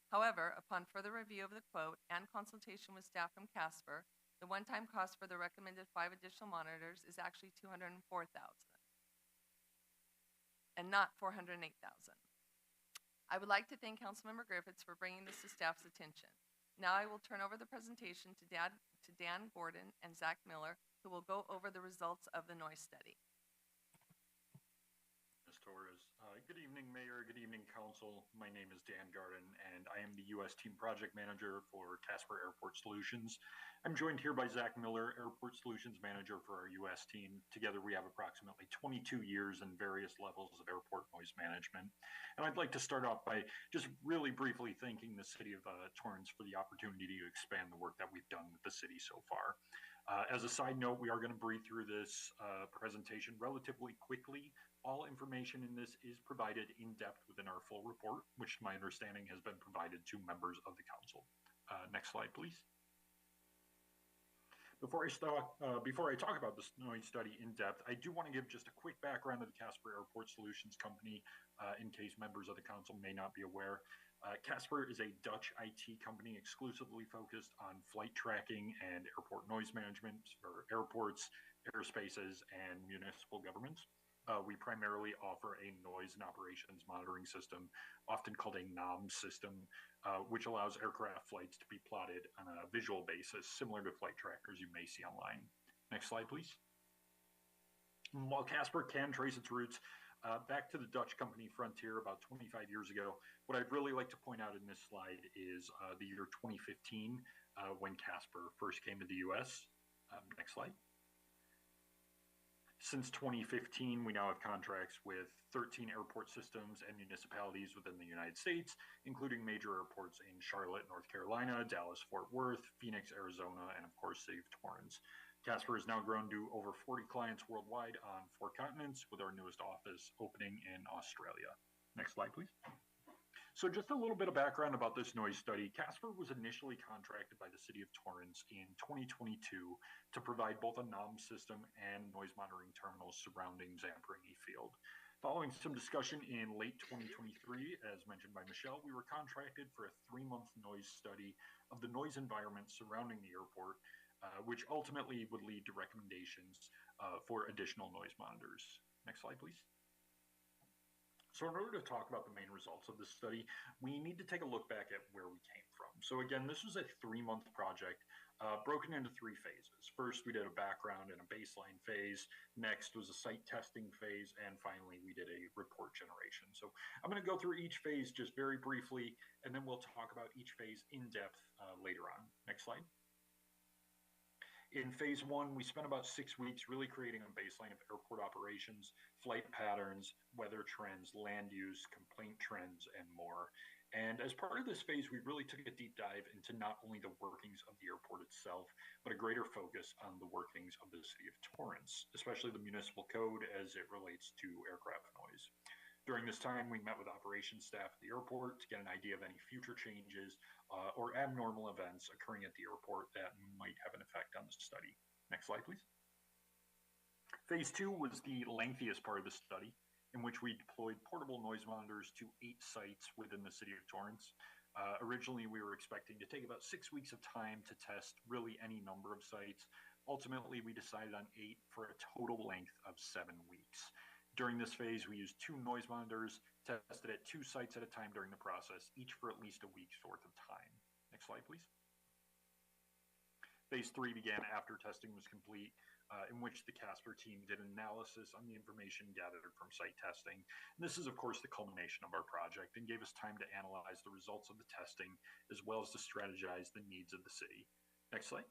However, upon further review of the quote and consultation with staff from Casper, the one-time cost for the recommended 5 additional monitors is actually $204,000 and not $408,000. I would like to thank Councilmember Griffiths for bringing this to staff's attention. Now I will turn over the presentation to Dan Gordon and Zach Miller, who will go over the results of the noise study. Ms. Torres. Good evening, Mayor. Good evening, Council. My name is Dan Garden, and I am the U.S. Team Project Manager for Casper Airport Solutions. I'm joined here by Zach Miller, Airport Solutions Manager for our U.S. team. Together, we have approximately 22 years in various levels of airport noise management. And I'd like to start off by just really briefly thanking the City of Torrance for the opportunity to expand the work that we've done with the city so far. As a side note, we are going to breeze through this presentation relatively quickly. All information in this is provided in depth within our full report, which to my understanding has been provided to members of the council. Next slide, please. Before I talk about this noise study in depth, I do want to give just a quick background of the Casper Airport Solutions Company in case members of the council may not be aware. Casper is a Dutch IT company exclusively focused on flight tracking and airport noise management for airports, airspaces, and municipal governments. We primarily offer a noise and operations monitoring system, often called a NOM system, which allows aircraft flights to be plotted on a visual basis, similar to flight trackers you may see online. Next slide, please. While Casper can trace its roots back to the Dutch company Frontier about 25 years ago, what I'd really like to point out in this slide is the year 2015, when Casper first came to the U.S. Next slide. Since 2015, we now have contracts with 13 airport systems and municipalities within the United States, including major airports in Charlotte, North Carolina, Dallas, Fort Worth, Phoenix, Arizona, and of course, City of Torrance. Casper has now grown to over 40 clients worldwide on 4 continents, with our newest office opening in Australia. Next slide, please. So just a little bit of background about this noise study. Casper was initially contracted by the City of Torrance in 2022 to provide both a NOM system and noise monitoring terminals surrounding Zamperini Field. Following some discussion in late 2023, as mentioned by Michelle, we were contracted for a 3-month noise study of the noise environment surrounding the airport, which ultimately would lead to recommendations for additional noise monitors. Next slide, please. So in order to talk about the main results of this study, we need to take a look back at where we came from. So again, this was a 3-month project broken into 3 phases. First, we did a background and a baseline phase. Next was a site testing phase. And finally, we did a report generation. So I'm going to go through each phase just very briefly, and then we'll talk about each phase in depth later on. Next slide. In phase 1, we spent about 6 weeks really creating a baseline of airport operations, flight patterns, weather trends, land use, complaint trends, and more. And as part of this phase, we really took a deep dive into not only the workings of the airport itself, but a greater focus on the workings of the City of Torrance, especially the municipal code as it relates to aircraft noise. During this time, we met with operations staff at the airport to get an idea of any future changes or abnormal events occurring at the airport that might have an effect on the study. Next slide, please. Phase 2 was the lengthiest part of the study, in which we deployed portable noise monitors to 8 sites within the City of Torrance. Originally, we were expecting to take about 6 weeks of time to test really any number of sites. Ultimately, we decided on 8 for a total length of 7 weeks. During this phase, we used 2 noise monitors, tested at 2 sites at a time during the process, each for at least a week's worth of time. Next slide, please. Phase 3 began after testing was complete, in which the Casper team did analysis on the information gathered from site testing. And this is, of course, the culmination of our project and gave us time to analyze the results of the testing as well as to strategize the needs of the city. Next slide.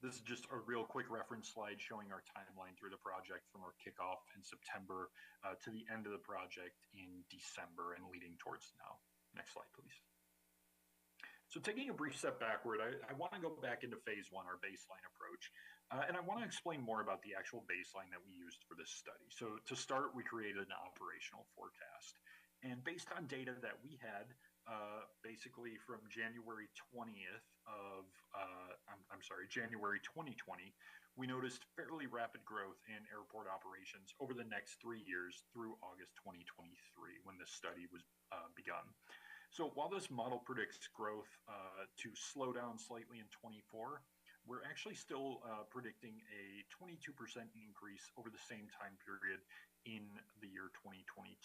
This is just a real quick reference slide showing our timeline through the project from our kickoff in September to the end of the project in December and leading towards now. Next slide, please. So taking a brief step backward, I want to go back into phase 1, our baseline approach, and I want to explain more about the actual baseline that we used for this study. So to start, we created an operational forecast, and based on data that we had, basically from January 20th of, January 2020, we noticed fairly rapid growth in airport operations over the next 3 years through August 2023 when this study was begun. So while this model predicts growth to slow down slightly in 24, we're actually still predicting a 22% increase over the same time period in the year 2022.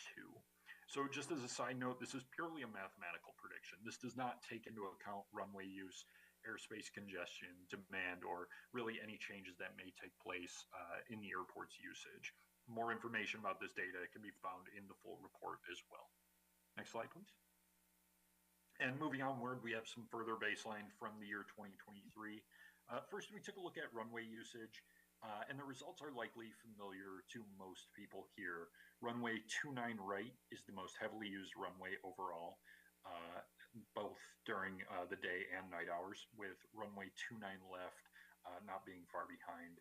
So just as a side note, this is purely a mathematical prediction. This does not take into account runway use, airspace congestion, demand, or really any changes that may take place in the airport's usage. More information about this data can be found in the full report as well. Next slide, please. And moving onward, we have some further baseline from the year 2023. First, we took a look at runway usage, and the results are likely familiar to most people here. Runway 29 right is the most heavily used runway overall, both during the day and night hours, with runway 29 left not being far behind.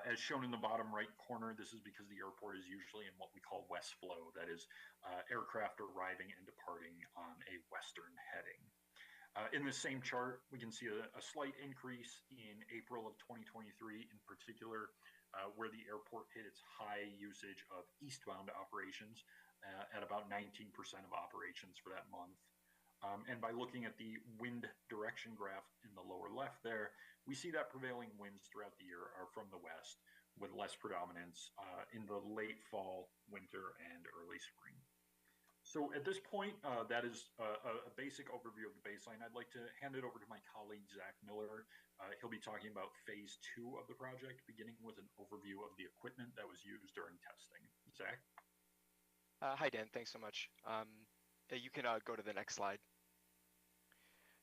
As shown in the bottom right corner, this is because the airport is usually in what we call west flow, that is aircraft arriving and departing on a western heading. In the same chart, we can see a slight increase in April of 2023 in particular, where the airport hit its high usage of eastbound operations at about 19% of operations for that month. And by looking at the wind direction graph in the lower left there, we see that prevailing winds throughout the year are from the west, with less predominance in the late fall, winter, and early spring. So at this point, that is a basic overview of the baseline. I'd like to hand it over to my colleague, Zach Miller. He'll be talking about phase 2 of the project, beginning with an overview of the equipment that was used during testing. Zach? Hi, Dan. Thanks so much. You can go to the next slide.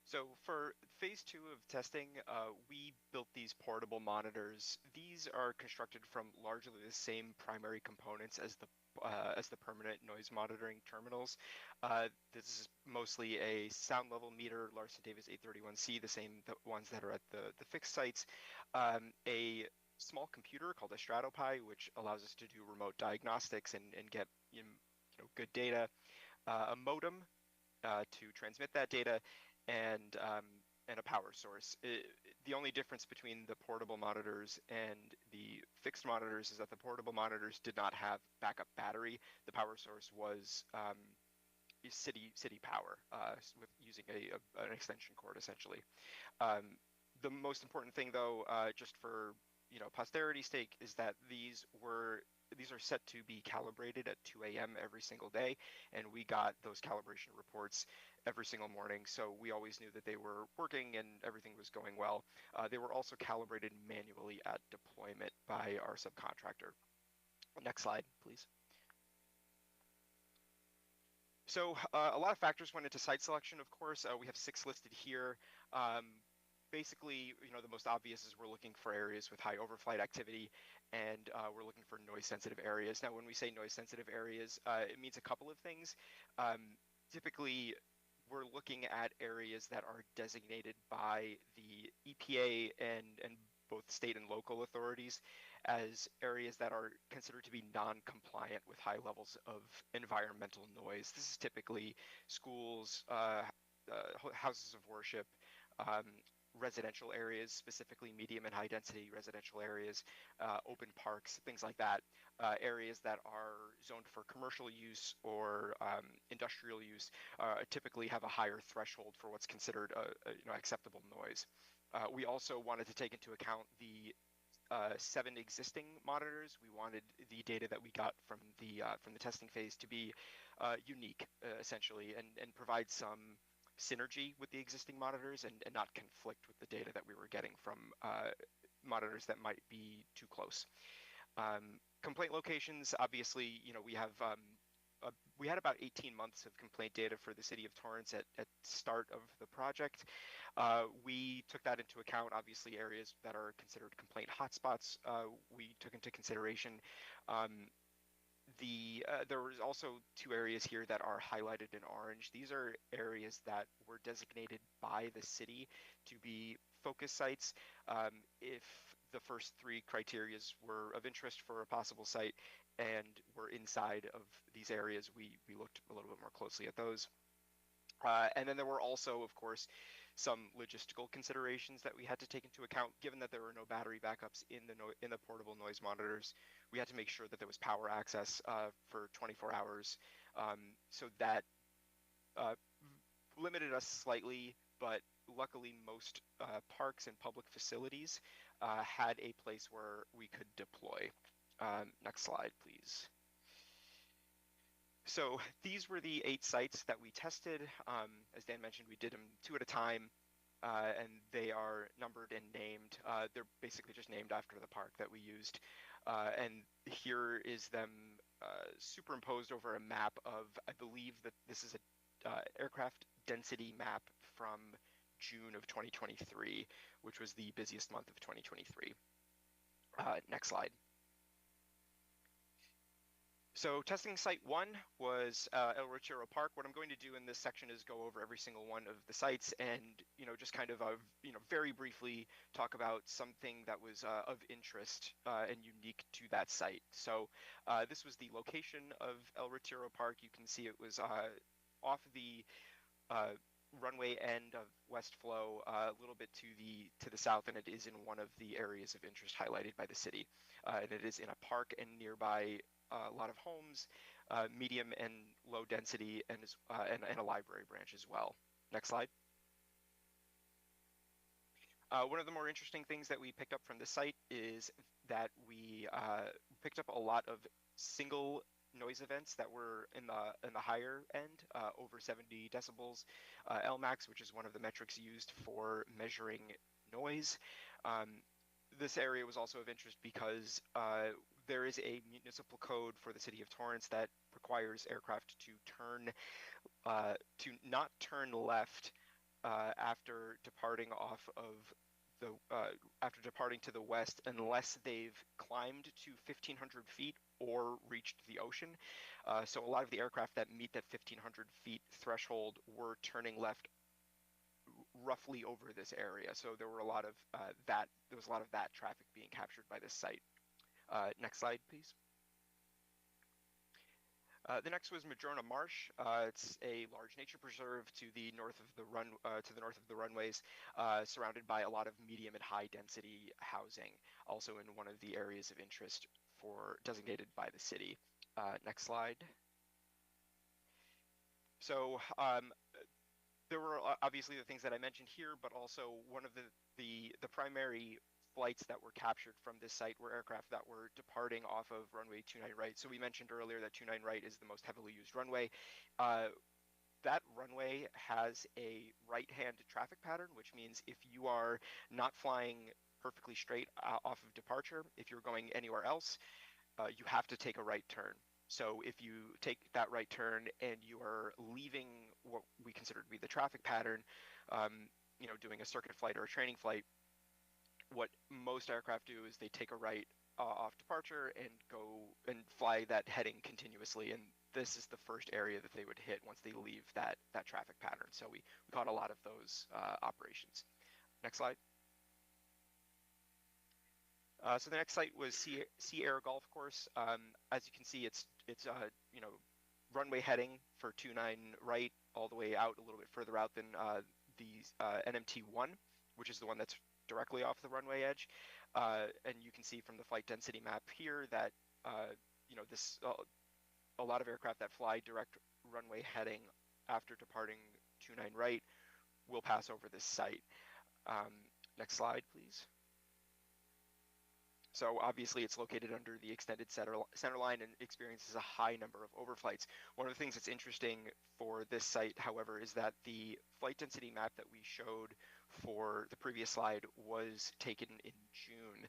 So for phase 2 of testing, we built these portable monitors. These are constructed from largely the same primary components as the permanent noise monitoring terminals. This is mostly a sound level meter, Larson Davis 831C, the same ones that are at the fixed sites. A small computer called a StratoPi, which allows us to do remote diagnostics and get good data. A modem to transmit that data, and a power source. The only difference between the portable monitors and the fixed monitors is that the portable monitors did not have backup battery. The power source was city power with using an extension cord essentially. The most important thing though, just for posterity's sake, is that these are set to be calibrated at 2 a.m. every single day, and we got those calibration reports every single morning, so we always knew that they were working and everything was going well. They were also calibrated manually at deployment by our subcontractor. Next slide, please. So a lot of factors went into site selection, of course. We have 6 listed here. Basically, the most obvious is we're looking for areas with high overflight activity, and we're looking for noise-sensitive areas. Now, when we say noise-sensitive areas, it means a couple of things. Typically, we're looking at areas that are designated by the EPA and both state and local authorities as areas that are considered to be non-compliant with high levels of environmental noise. This is typically schools, houses of worship, residential areas, specifically medium and high density residential areas, open parks, things like that, areas that are zoned for commercial use or industrial use typically have a higher threshold for what's considered acceptable noise. We also wanted to take into account the 7 existing monitors. We wanted the data that we got from the testing phase to be unique, essentially, and provide some synergy with the existing monitors and not conflict with the data that we were getting from monitors that might be too close. Complaint locations, obviously, we had about 18 months of complaint data for the city of Torrance at start of the project. We took that into account. Obviously, areas that are considered complaint hotspots, we took into consideration. There was also 2 areas here that are highlighted in orange. These are areas that were designated by the city to be focus sites. If the first 3 criterias were of interest for a possible site and were inside of these areas, we looked a little bit more closely at those. And then there were also, of course, some logistical considerations that we had to take into account. Given that there were no battery backups in the portable noise monitors, we had to make sure that there was power access for 24 hours. So that limited us slightly, but luckily most parks and public facilities had a place where we could deploy. Next slide, please. So these were the 8 sites that we tested. As Dan mentioned, we did them 2 at a time, and they are numbered and named. They're basically just named after the park that we used. And here is them superimposed over a map of, I believe that this is a aircraft density map from June of 2023, which was the busiest month of 2023. Next slide. So testing site 1 was El Retiro Park. What I'm going to do in this section is go over every single one of the sites and, just kind of, very briefly talk about something that was of interest and unique to that site. So this was the location of El Retiro Park. You can see it was off the runway end of West Flow, a little bit to the south, and it is in one of the areas of interest highlighted by the city. And it is in a park and nearby a lot of homes, medium and low density, and a library branch as well. Next slide. One of the more interesting things that we picked up from the site is that we picked up a lot of single noise events that were in the higher end, over 70 decibels, LMAX, which is one of the metrics used for measuring noise. This area was also of interest because there is a municipal code for the city of Torrance that requires aircraft to not turn left after departing to the west unless they've climbed to 1,500 feet or reached the ocean. So a lot of the aircraft that meet that 1,500 feet threshold were turning left roughly over this area. So there was a lot of that traffic being captured by this site. Next slide, please. The next was Madrona Marsh. It's a large nature preserve to the north of the runways, surrounded by a lot of medium and high density housing, also in one of the areas of interest designated by the city. Next slide. So there were obviously the things that I mentioned here, but also one of the primary flights that were captured from this site were aircraft that were departing off of runway 29 right. So we mentioned earlier that 29 right is the most heavily used runway. That runway has a right-hand traffic pattern, which means if you are not flying perfectly straight off of departure, if you're going anywhere else, you have to take a right turn. So if you take that right turn and you are leaving what we consider to be the traffic pattern, doing a circuit flight or a training flight, what most aircraft do is they take a right off departure and go and fly that heading continuously. And this is the first area that they would hit once they leave that traffic pattern. So we caught a lot of those operations. Next slide. So the next site was Sea Air Golf Course. As you can see, it's runway heading for 29 right all the way out, a little bit further out than the NMT-1, which is the one that's directly off the runway edge. And you can see from the flight density map here that a lot of aircraft that fly direct runway heading after departing 29 right will pass over this site. Next slide, please. So obviously it's located under the extended center line and experiences a high number of overflights. One of the things that's interesting for this site, however, is that the flight density map that we showed for the previous slide was taken in June.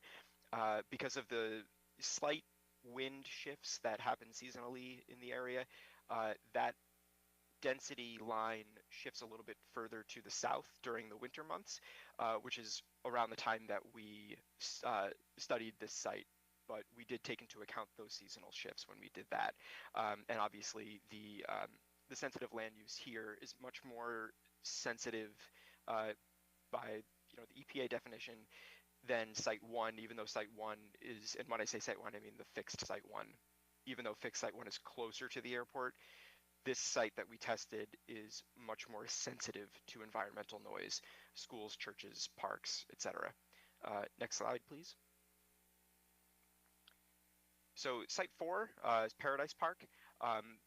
Because of the slight wind shifts that happen seasonally in the area, that density line shifts a little bit further to the south during the winter months, which is around the time that we studied this site. But we did take into account those seasonal shifts when we did that. And obviously the sensitive land use here is much more sensitive by the EPA definition than Site 1, even though Site 1 is, and when I say Site 1, I mean the fixed Site 1. Even though fixed Site 1 is closer to the airport, this site that we tested is much more sensitive to environmental noise, schools, churches, parks, etc. Next slide, please. So Site 4 is Paradise Park.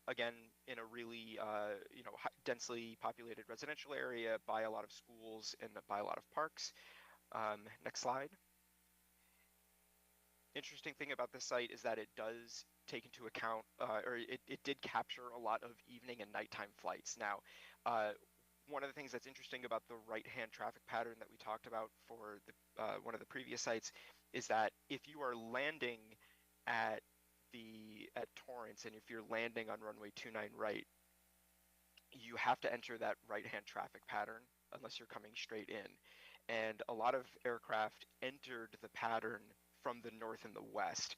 Again, in a really densely populated residential area by a lot of schools and by a lot of parks. Next slide. Interesting thing about this site is that it does take into account, or it did capture a lot of evening and nighttime flights. Now, one of the things that's interesting about the right-hand traffic pattern that we talked about for one of the previous sites is that if you are landing at Torrance and if you're landing on runway 29 right, you have to enter that right-hand traffic pattern unless you're coming straight in. And a lot of aircraft entered the pattern from the north and the west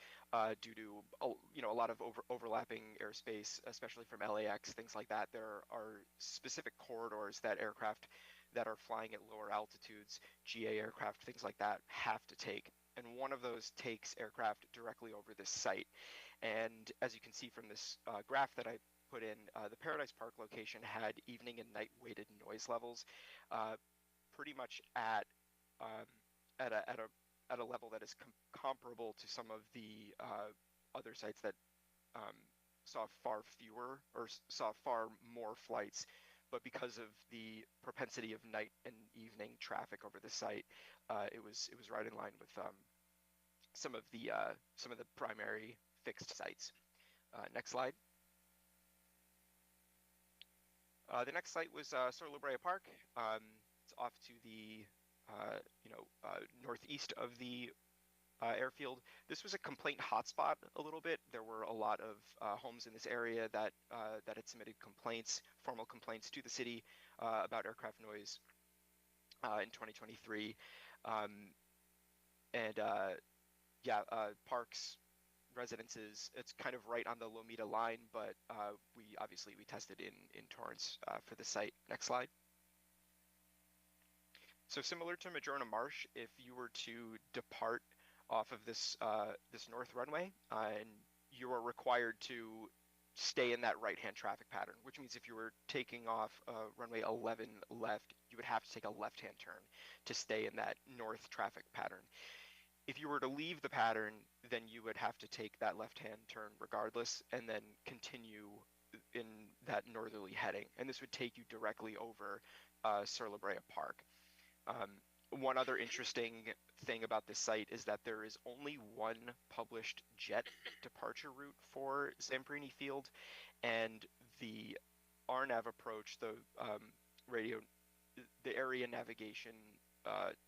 due to a lot of overlapping airspace, especially from LAX, things like that. There are specific corridors that aircraft that are flying at lower altitudes, GA aircraft, things like that, have to take. And one of those takes aircraft directly over this site. And as you can see from this graph that I put in, the Paradise Park location had evening and night weighted noise levels pretty much at a level that is comparable to some of the other sites that saw far fewer or saw far more flights. But because of the propensity of night and evening traffic over the site, it was right in line with some of the primary fixed sites. Next slide. The next site was Sur La Brea Park. It's off to the northeast of the airfield. This was a complaint hotspot a little bit. There were a lot of homes in this area that had submitted complaints, formal complaints to the city about aircraft noise in 2023. Parks, residences, it's kind of right on the Lomita line, but we tested in Torrance for the site. Next slide. So similar to Madrona Marsh, if you were to depart off of this north runway, and you are required to stay in that right-hand traffic pattern, which means if you were taking off runway 11 left, you would have to take a left-hand turn to stay in that north traffic pattern. If you were to leave the pattern, then you would have to take that left-hand turn regardless, and then continue in that northerly heading. And this would take you directly over Sur La Brea Park. One other interesting thing about this site is that there is only one published jet departure route for Zambrini Field, and the RNAV approach, the area navigation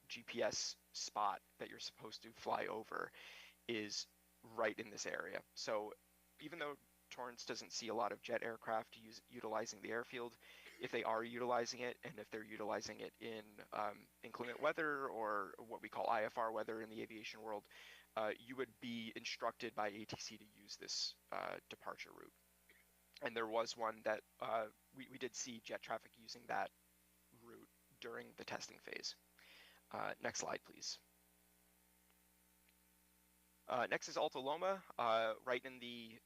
GPS spot that you're supposed to fly over, is right in this area. So even though Torrance doesn't see a lot of jet aircraft utilizing the airfield, if they are utilizing it, and if they're utilizing it in inclement weather or what we call IFR weather in the aviation world, you would be instructed by ATC to use this departure route. And there was one that we did see jet traffic using that route during the testing phase. Next slide, please. Next is Alta Loma, right in the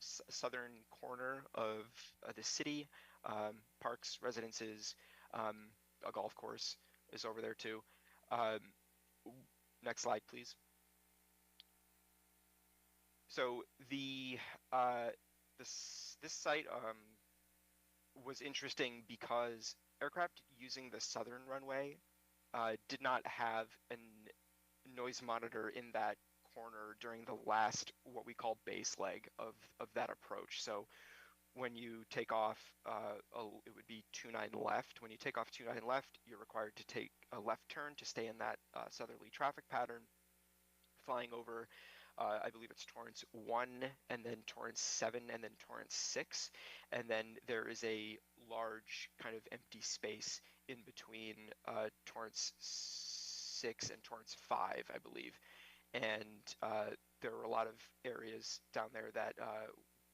southern corner of the city. Parks, residences, a golf course is over there too. Next slide, please. So this site was interesting because aircraft using the southern runway did not have a noise monitor in that corner during the last, what we call base leg of that approach. So when you take off, it would be 29 left. When you take off 29 left, you're required to take a left turn to stay in that southerly traffic pattern, flying over, I believe it's Torrance 1, and then Torrance 7, and then Torrance 6. And then there is a large kind of empty space in between Torrance 6 and Torrance 5, I believe. And there were a lot of areas down there that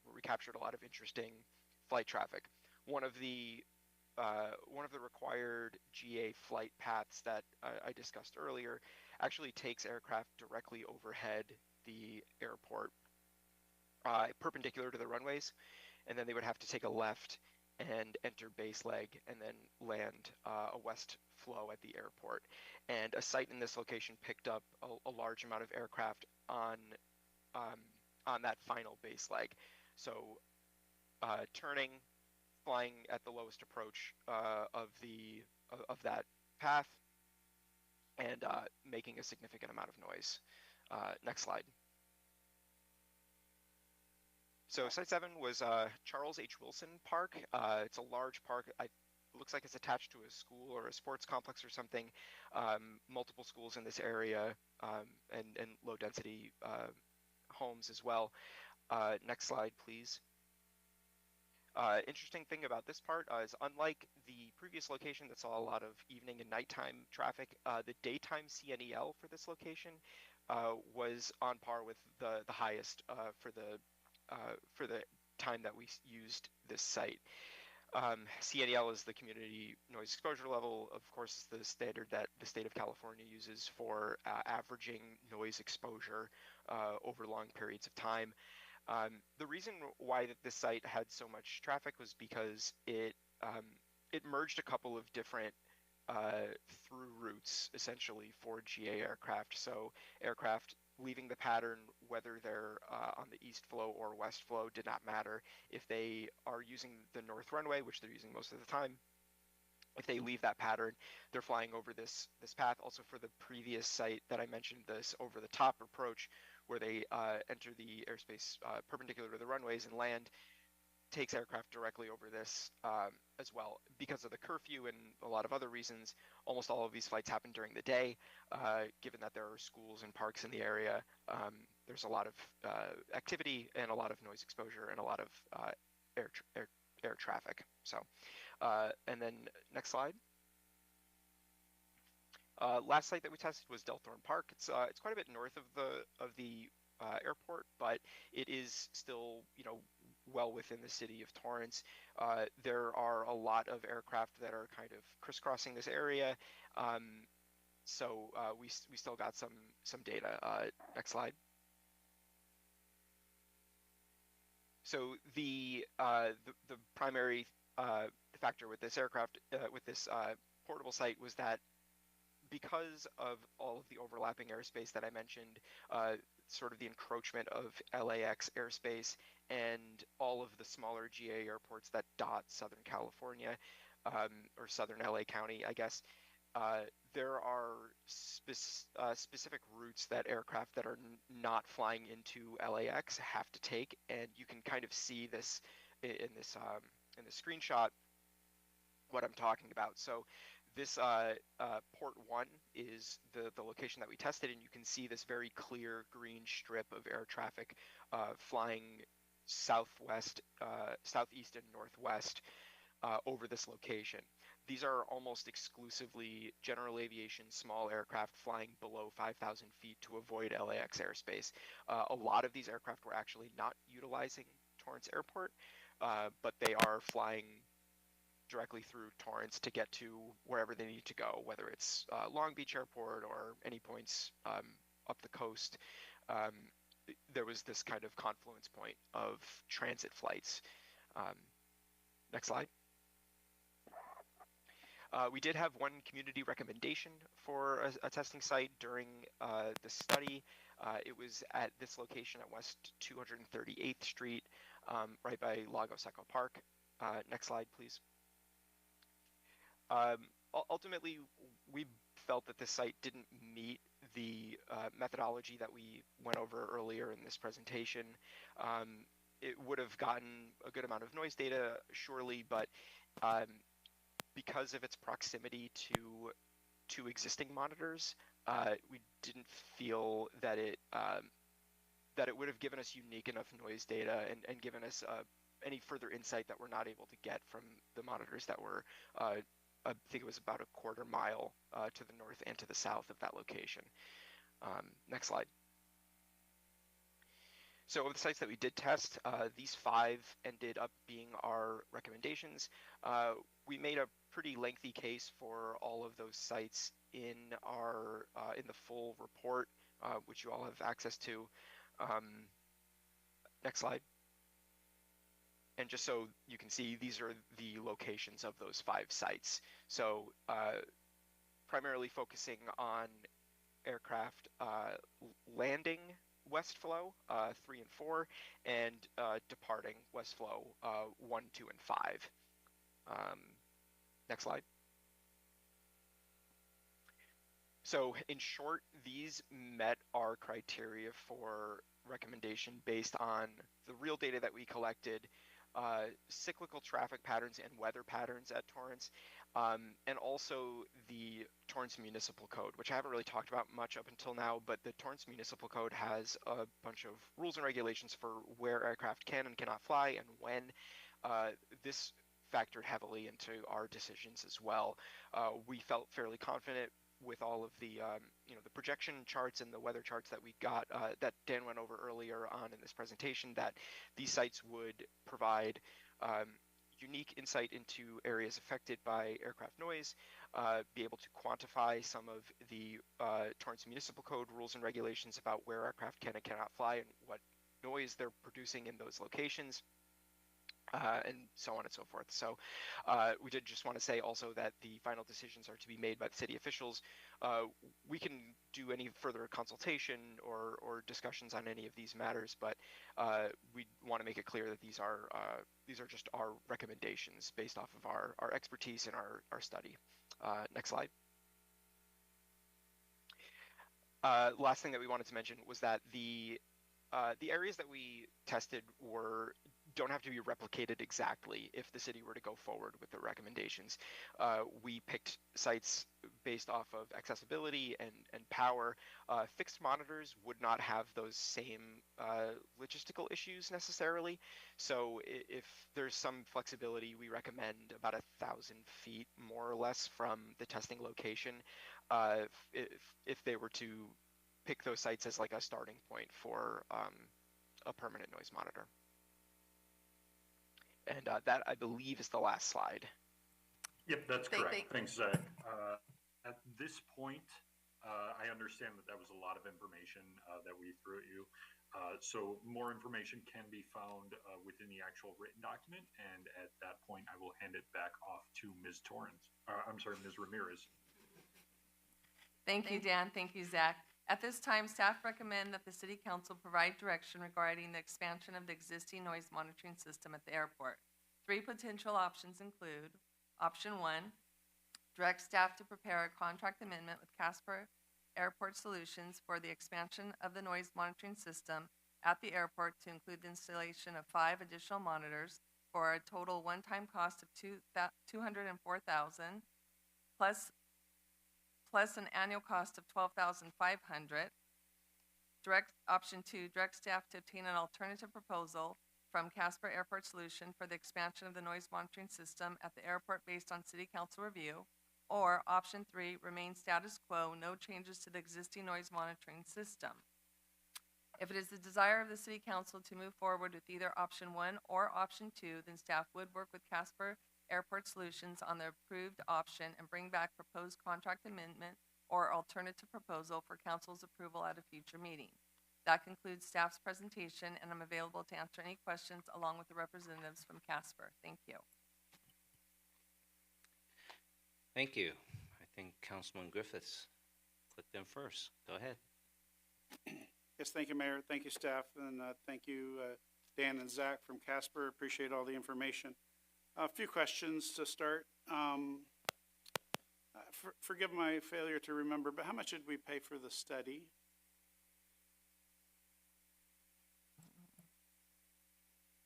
where we captured a lot of interesting flight traffic. One of the required GA flight paths that I discussed earlier actually takes aircraft directly overhead the airport, perpendicular to the runways, and then they would have to take a left and enter base leg and then land a west flow at the airport. And a site in this location picked up a large amount of aircraft on that final base leg. So turning, flying at the lowest approach of that path, and making a significant amount of noise. Next slide. So Site 7 was Charles H. Wilson Park. It's a large park. It looks like it's attached to a school or a sports complex or something. Multiple schools in this area, and low density homes as well. Next slide, please. Interesting thing about this part is, unlike the previous location that saw a lot of evening and nighttime traffic, the daytime CNEL for this location was on par with the highest for the time that we used this site. CNEL is the community noise exposure level. Of course, the standard that the state of California uses for averaging noise exposure over long periods of time. The reason why this site had so much traffic was because it merged a couple of different through routes, essentially, for GA aircraft. So aircraft leaving the pattern, whether they're on the east flow or west flow, did not matter. If they are using the north runway, which they're using most of the time, if they leave that pattern, they're flying over this path. Also, for the previous site that I mentioned, this over the top approach, where they enter the airspace perpendicular to the runways and land, takes aircraft directly over this as well. Because of the curfew and a lot of other reasons, almost all of these flights happen during the day. Given that there are schools and parks in the area, there's a lot of activity and a lot of noise exposure and a lot of air traffic. So, and then next slide. Last site that we tested was Delthorne Park. It's quite a bit north of the airport, but it is still, well within the city of Torrance. There are a lot of aircraft that are kind of crisscrossing this area, so we still got some data. Next slide. So the primary factor with this aircraft, with this portable site, was that because of all of the overlapping airspace that I mentioned, sort of the encroachment of LAX airspace and all of the smaller GA airports that dot Southern California, or Southern LA County, I guess, there are specific routes that aircraft that are not flying into LAX have to take, and you can kind of see this in this screenshot, what I'm talking about. So this port 1 is the location that we tested, and you can see this very clear green strip of air traffic flying southwest, southeast, and northwest over this location. These are almost exclusively general aviation small aircraft flying below 5,000 feet to avoid LAX airspace. A lot of these aircraft were actually not utilizing Torrance Airport, but they are flying directly through Torrance to get to wherever they need to go, whether it's Long Beach Airport or any points up the coast. There was this kind of confluence point of transit flights. Next slide. We did have one community recommendation for a testing site during the study. It was at this location at West 238th Street, right by Lagos Echo Park. Next slide, please. Ultimately, we felt that this site didn't meet the methodology that we went over earlier in this presentation. It would have gotten a good amount of noise data, surely, but because of its proximity to existing monitors, we didn't feel that it would have given us unique enough noise data and given us any further insight that we're not able to get from the monitors that were, I think it was about a quarter mile to the north and to the south of that location. Next slide. So of the sites that we did test, these 5 ended up being our recommendations. We made a pretty lengthy case for all of those sites in our in the full report, which you all have access to. Next slide. And just so you can see, these are the locations of those 5 sites. So primarily focusing on aircraft landing west flow 3 and 4, and departing west flow 1, 2, and 5. Next slide. So in short, these met our criteria for recommendation based on the real data that we collected, cyclical traffic patterns and weather patterns at Torrance, and also the Torrance Municipal Code, which I haven't really talked about much up until now, but the Torrance Municipal Code has a bunch of rules and regulations for where aircraft can and cannot fly and when. This factored heavily into our decisions as well. We felt fairly confident with all of the the projection charts and the weather charts that we got that Dan went over earlier on in this presentation, that these sites would provide unique insight into areas affected by aircraft noise, be able to quantify some of the Torrance Municipal Code rules and regulations about where aircraft can and cannot fly and what noise they're producing in those locations. And so on and so forth. So we did just want to say also that the final decisions are to be made by the city officials. We can do any further consultation or discussions on any of these matters, but we want to make it clear that these are just our recommendations based off of our expertise and our study. Next slide. Last thing that we wanted to mention was that the areas that we tested don't have to be replicated exactly if the city were to go forward with the recommendations. We picked sites based off of accessibility and power. Fixed monitors would not have those same logistical issues necessarily. So if there's some flexibility, we recommend about 1,000 feet more or less from the testing location if they were to pick those sites as like a starting point for a permanent noise monitor. And that, I believe, is the last slide. Yep, that's correct. Thanks, Zach. At this point, I understand that was a lot of information that we threw at you. So more information can be found within the actual written document. And at that point, I will hand it back off to Ms. Torrance. Ms. Ramirez. Thank you, Dan. Thank you, Zach. At this time, staff recommend that the City Council provide direction regarding the expansion of the existing noise monitoring system at the airport. 3 potential options include: Option 1, direct staff to prepare a contract amendment with Casper Airport Solutions for the expansion of the noise monitoring system at the airport to include the installation of 5 additional monitors for a total one-time cost of $204,000 plus an annual cost of $12,500. Option 2, direct staff to obtain an alternative proposal from Casper Airport Solution for the expansion of the noise monitoring system at the airport based on City Council review. Or Option 3, remain status quo, no changes to the existing noise monitoring system. If it is the desire of the City Council to move forward with either Option 1 or Option 2, then staff would work with Casper Airport Solutions on the approved option and bring back proposed contract amendment or alternative proposal for council's approval at a future meeting. That concludes staff's presentation, and I'm available to answer any questions along with the representatives from Casper. Thank you. Thank you. I think Councilman Griffiths clicked in first. Go ahead. Yes, thank you, Mayor. Thank you, staff, and thank you, Dan and Zach from Casper. Appreciate all the information. A few questions to start. forgive my failure to remember, but how much did we pay for the study?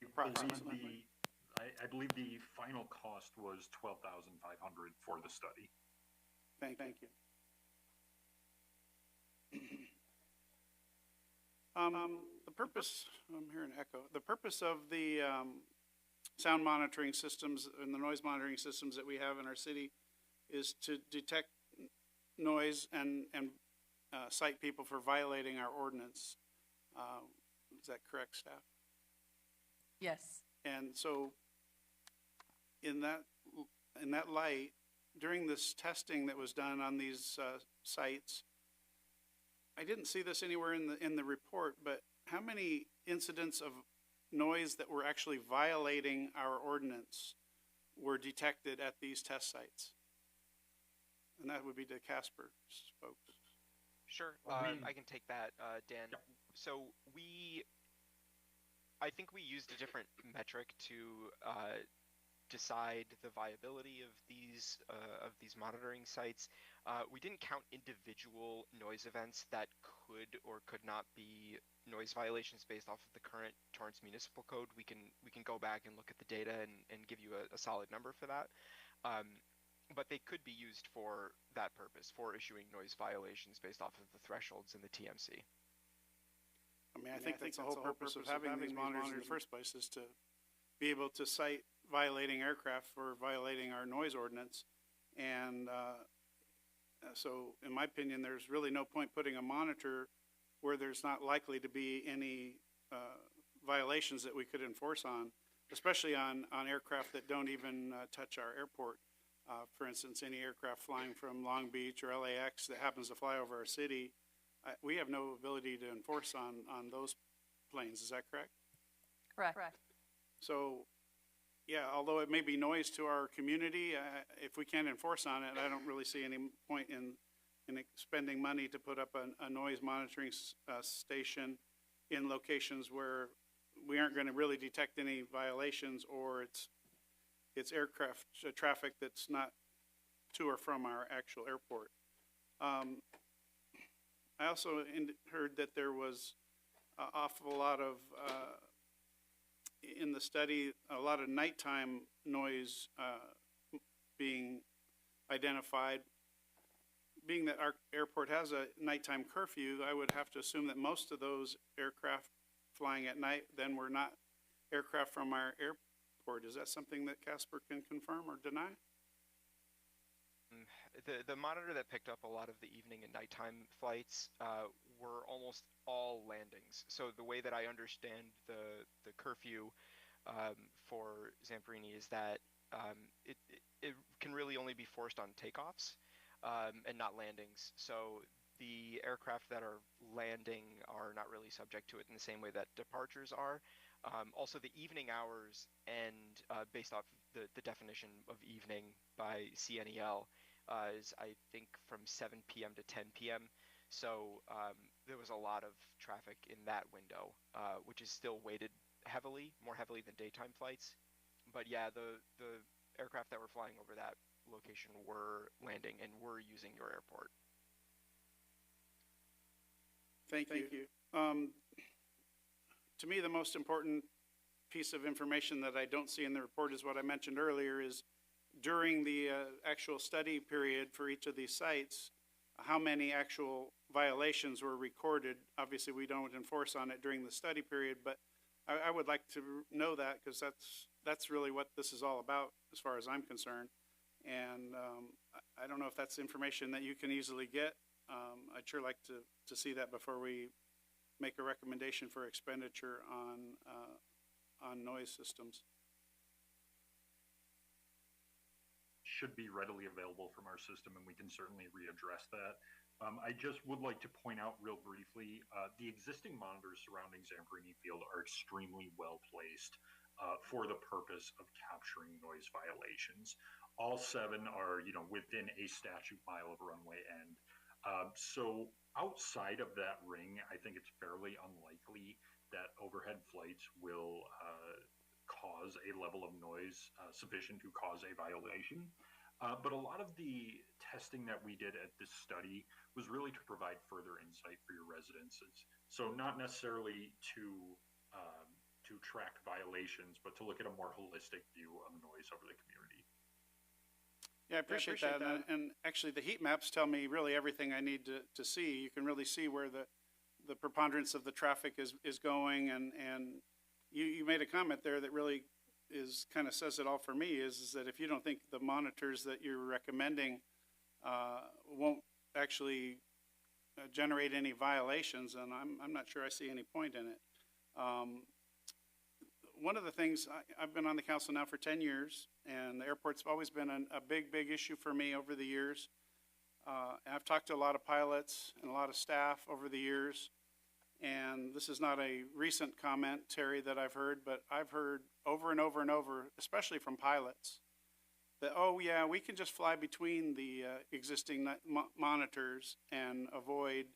Approximately. I believe the final cost was $12,500 for the study. Thank you. The purpose, I'm hearing echo, the purpose of the sound monitoring systems and the noise monitoring systems that we have in our city is to detect noise and cite people for violating our ordinance. Is that correct, staff? Yes. And so in that light, during this testing that was done on these sites, I didn't see this anywhere in the report, but how many incidents of noise that were actually violating our ordinance were detected at these test sites? And that would be the Casper folks. Sure, I can take that, Dan. Yep. So I think we used a different metric to decide the viability of these monitoring sites. We didn't count individual noise events that could or could not be noise violations based off of the current Torrance Municipal Code. We can go back and look at the data and give you a solid number for that. But they could be used for that purpose, for issuing noise violations based off of the thresholds in the TMC. I mean, I think that's the whole purpose of having these monitors in the first place, is to be able to cite violating aircraft for violating our noise ordinance. And so in my opinion, there's really no point putting a monitor where there's not likely to be any violations that we could enforce on, especially on aircraft that don't even touch our airport. For instance, any aircraft flying from Long Beach or LAX that happens to fly over our city, we have no ability to enforce on those planes. Is that correct? Correct. So, yeah, although it may be noise to our community, if we can't enforce on it, I don't really see any point in spending money to put up a noise monitoring station in locations where we aren't going to really detect any violations, or it's aircraft traffic that's not to or from our actual airport. I also heard that there was an awful lot of, in the study, a lot of nighttime noise being identified. Being that our airport has a nighttime curfew, I would have to assume that most of those aircraft flying at night then were not aircraft from our airport. Is that something that Casper can confirm or deny? The monitor that picked up a lot of the evening and nighttime flights were almost all landings. So the way that I understand the curfew for Zamperini is that it can really only be forced on takeoffs and not landings. So the aircraft that are landing are not really subject to it in the same way that departures are. Also, the evening hours end based off the definition of evening by CNEL is, I think, from 7 p.m. to 10 p.m. So there was a lot of traffic in that window, which is still weighted more heavily than daytime flights. But yeah, the aircraft that were flying over that location were landing and were using your airport. Thank you. To me, the most important piece of information that I don't see in the report is what I mentioned earlier, is during the actual study period for each of these sites, how many actual violations were recorded. Obviously, we don't enforce on it during the study period, but I would like to know that, because that's really what this is all about as far as I'm concerned. And I don't know if that's information that you can easily get. I'd sure like to see that before we make a recommendation for expenditure on noise systems. Should be readily available from our system, and we can certainly readdress that. I just would like to point out real briefly, the existing monitors surrounding Zamperini Field are extremely well placed for the purpose of capturing noise violations. All 7 are, within a statute mile of runway end. So outside of that ring, I think it's fairly unlikely that overhead flights will cause a level of noise sufficient to cause a violation. But a lot of the testing that we did at this study was really to provide further insight for your residences. So not necessarily to track violations, but to look at a more holistic view of noise over the community. Yeah, I appreciate that. And actually, the heat maps tell me really everything I need to see. You can really see where the preponderance of the traffic is going. And you made a comment there that really kind of says it all for me, is that if you don't think the monitors that you're recommending won't actually generate any violations, then I'm not sure I see any point in it. One of the things, I've been on the council now for 10 years, and the airport's always been a big issue for me over the years. I've talked to a lot of pilots and a lot of staff over the years, and this is not a recent comment, Terry, that I've heard, but I've heard over and over and over, especially from pilots, that, oh yeah, we can just fly between the existing monitors and avoid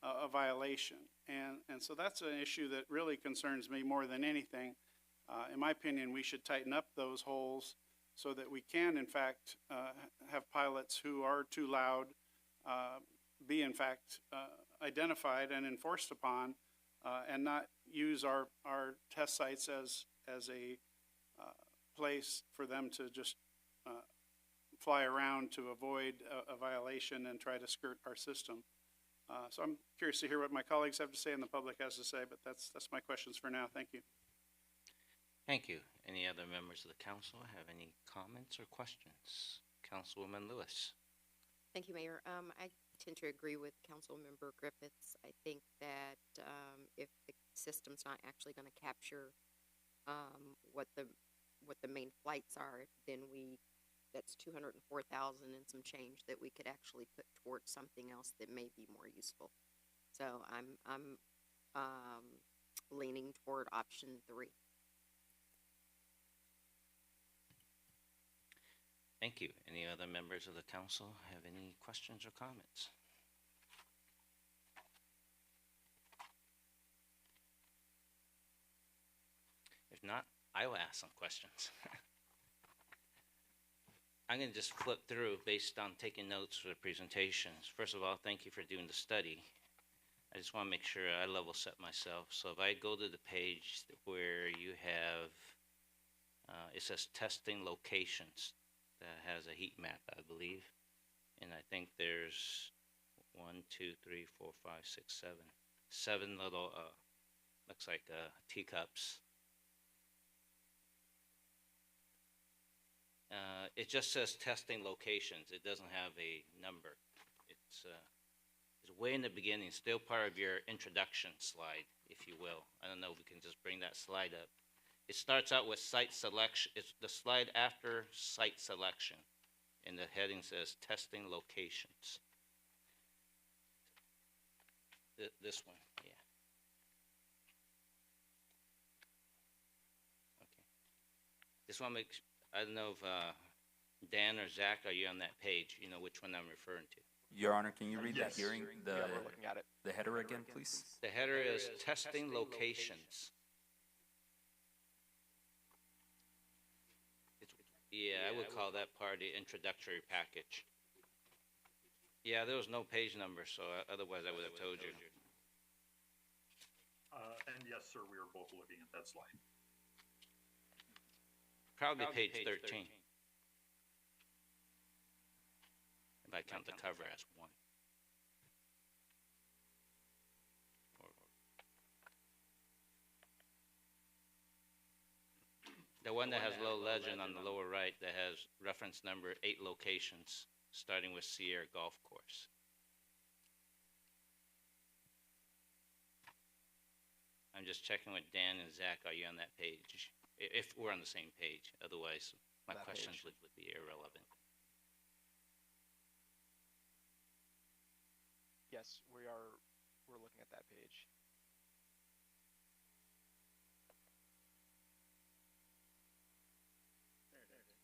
a violation. And so that's an issue that really concerns me more than anything. In my opinion, we should tighten up those holes so that we can, in fact, have pilots who are too loud be, in fact, identified and enforced upon, and not use our test sites as a place for them to just fly around to avoid a violation and try to skirt our system. So I'm curious to hear what my colleagues have to say and the public has to say, but that's my questions for now. Thank you. Thank you. Any other members of the council have any comments or questions? Councilwoman Lewis. Thank you, Mayor. I tend to agree with Councilmember Griffiths. I think that if the system's not actually going to capture what the main flights are, then that's 204,000 and some change that we could actually put towards something else that may be more useful. So I'm leaning toward option 3. Thank you. Any other members of the council have any questions or comments? If not, I will ask some questions. I'm going to just flip through based on taking notes for the presentations. First of all, thank you for doing the study. I just want to make sure I level set myself. So if I go to the page where you have, it says testing locations, that has a heat map, I believe. And I think there's 1, 2, 3, 4, 5, 6, 7 little, looks like teacups. It just says testing locations. It doesn't have a number. It's way in the beginning, still part of your introduction slide, if you will. I don't know if we can just bring that slide up. It starts out with site selection. It's the slide after site selection, and the heading says testing locations. This one, yeah. Okay. Just want to make. I don't know if Dan or Zach, are you on that page? You know which one I'm referring to. Your Honor, can you read Yes. the hearing, Yeah, we're looking at it. the header again, please? The header is testing locations. Yeah, I would call that part of the introductory package. Yeah, there was no page number, so otherwise I would have told you. And yes, sir, we were both looking at that slide. Probably page 13. If I count the cover as one. The one that has a little legend on the lower right that has reference number 8 locations, starting with Sierra Golf Course. I'm just checking with Dan and Zach. Are you on that page? If we're on the same page, otherwise my questions would be irrelevant. Yes, we're looking at that page.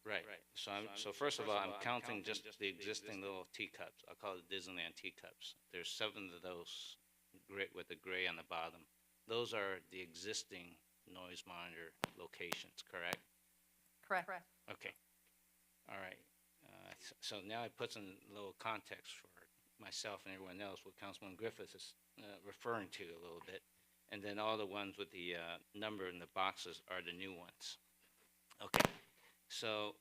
Right. So first of all, I'm counting just the existing little teacups. I'll call it Disneyland teacups. There's 7 of those with the gray on the bottom. Those are the existing noise monitor locations, correct? Correct. Okay. All right. I So now I put some little context for myself and everyone else what Councilman Griffiths is referring to a little bit. And then all the ones with the number in the boxes are the new ones. Okay, so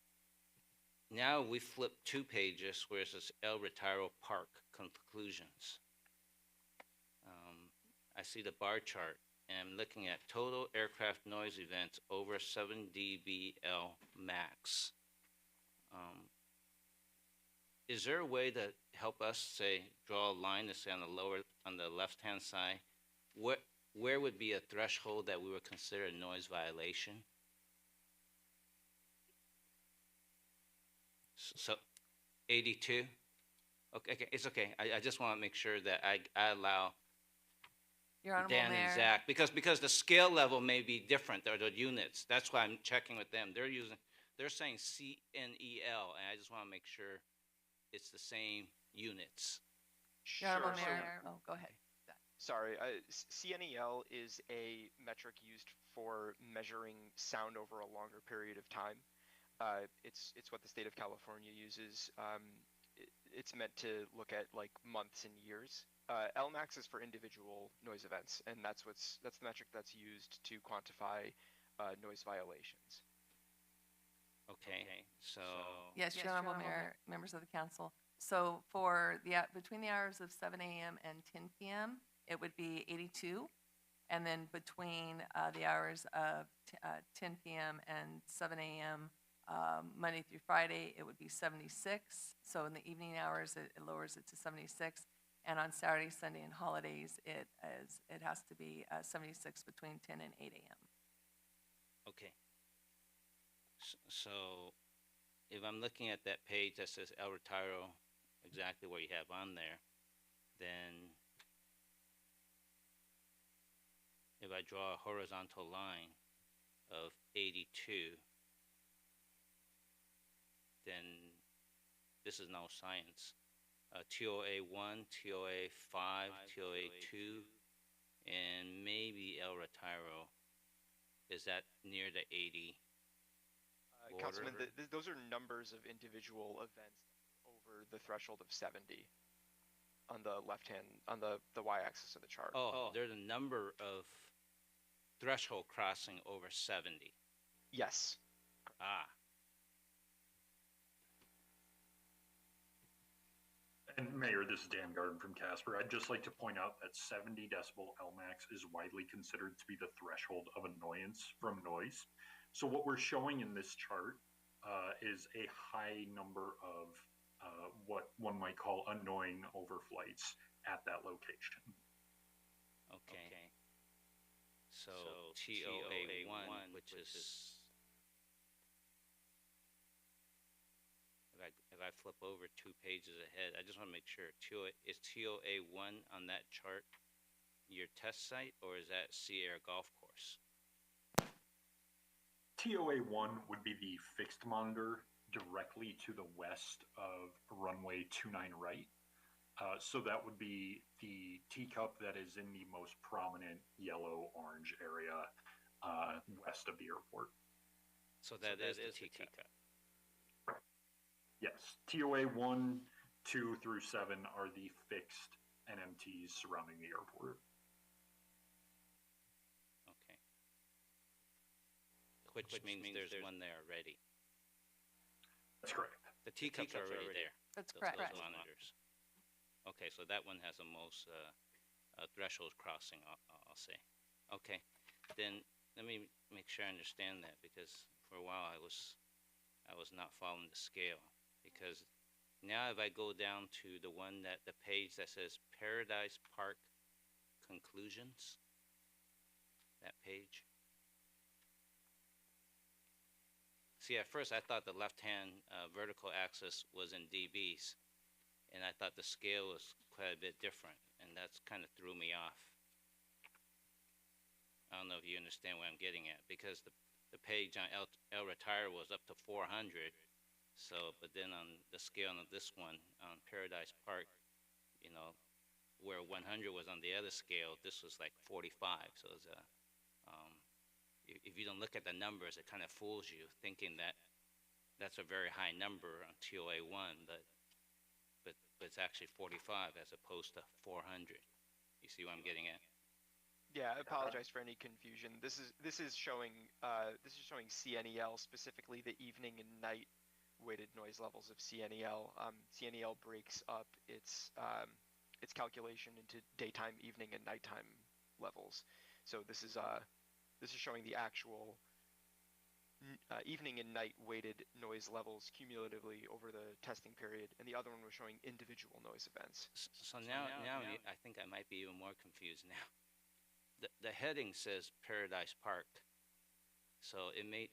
now we flip 2 pages where it says El Retiro Park conclusions. I see the bar chart, and I'm looking at total aircraft noise events over 7 dBl max. Is there a way to help us, say, draw a line to say on the left-hand side, where would be a threshold that we would consider a noise violation? So, 82? Okay, it's okay. I just want to make sure that I allow Your Honorable Dan Mayor. and Zach, because the scale level may be different, or the units. That's why I'm checking with them. They're saying CNEL, and I just want to make sure it's the same units. Your Honorable Sure. Mayor. Oh, go ahead. Sorry, CNEL is a metric used for measuring sound over a longer period of time. It's what the state of California uses. It's meant to look at like months and years. LMAX is for individual noise events, and that's the metric that's used to quantify noise violations. Okay, so. Yes, Your Honorable Mayor, members of the council. So for between the hours of 7 a.m. and 10 p.m., it would be 82. And then between the hours of 10 p.m. and 7 a.m., Monday through Friday, it would be 76. So in the evening hours, it lowers it to 76. And on Saturday, Sunday, and holidays, it has to be 76 between 10 and 8 a.m. Okay. So if I'm looking at that page that says El Retiro, exactly what you have on there, then if I draw a horizontal line of 82, then this is no science. TOA 1, TOA 5, TOA 2, and maybe El Retiro. Is that near the 80? Councilman, those are numbers of individual events over the threshold of 70 on the left hand, on the y-axis of the chart. Oh, there's a number of threshold crossing over 70. Yes. Ah. And Mayor, this is Dan Garden from Casper. I'd just like to point out that 70 decibel LMAX is widely considered to be the threshold of annoyance from noise. So what we're showing in this chart is a high number of what one might call annoying overflights at that location. Okay. So TOA 1, which is, if I flip over 2 pages ahead, I just want to make sure, is TOA 1 on that chart your test site, or is that Sea Air Golf Course? TOA 1 would be the fixed monitor directly to the west of runway 29 right. So that would be the teacup that is in the most prominent yellow-orange area west of the airport. So that is the teacup. Yes, TOA 1, 2 through 7 are the fixed NMTs surrounding the airport. Okay. Which means there's one there already. That's correct. The teacups are already there. That's correct. Those monitors. Okay, so that one has the most threshold crossing, I'll say. Okay, then let me make sure I understand that, because for a while I was not following the scale. Because now if I go down to the page that says Paradise Park Conclusions, that page. See, at first I thought the left-hand vertical axis was in dBs, and I thought the scale was quite a bit different, and that's kind of threw me off. I don't know if you understand what I'm getting at, because the page on El Retiro was up to 400, so, but then on the scale of this one, on Paradise Park, you know, where 100 was on the other scale, this was like 45, so it's if you don't look at the numbers, it kind of fools you, thinking that that's a very high number on TOA 1, but it's actually 45 as opposed to 400. You see what I'm getting at? Yeah, I apologize for any confusion. This is showing CNEL, specifically the evening and night weighted noise levels of CNEL. CNEL breaks up its calculation into daytime, evening, and nighttime levels. So this is showing the actual evening and night weighted noise levels cumulatively over the testing period, and the other one was showing individual noise events. So now I think I might be even more confused now. The heading says Paradise Park, so it made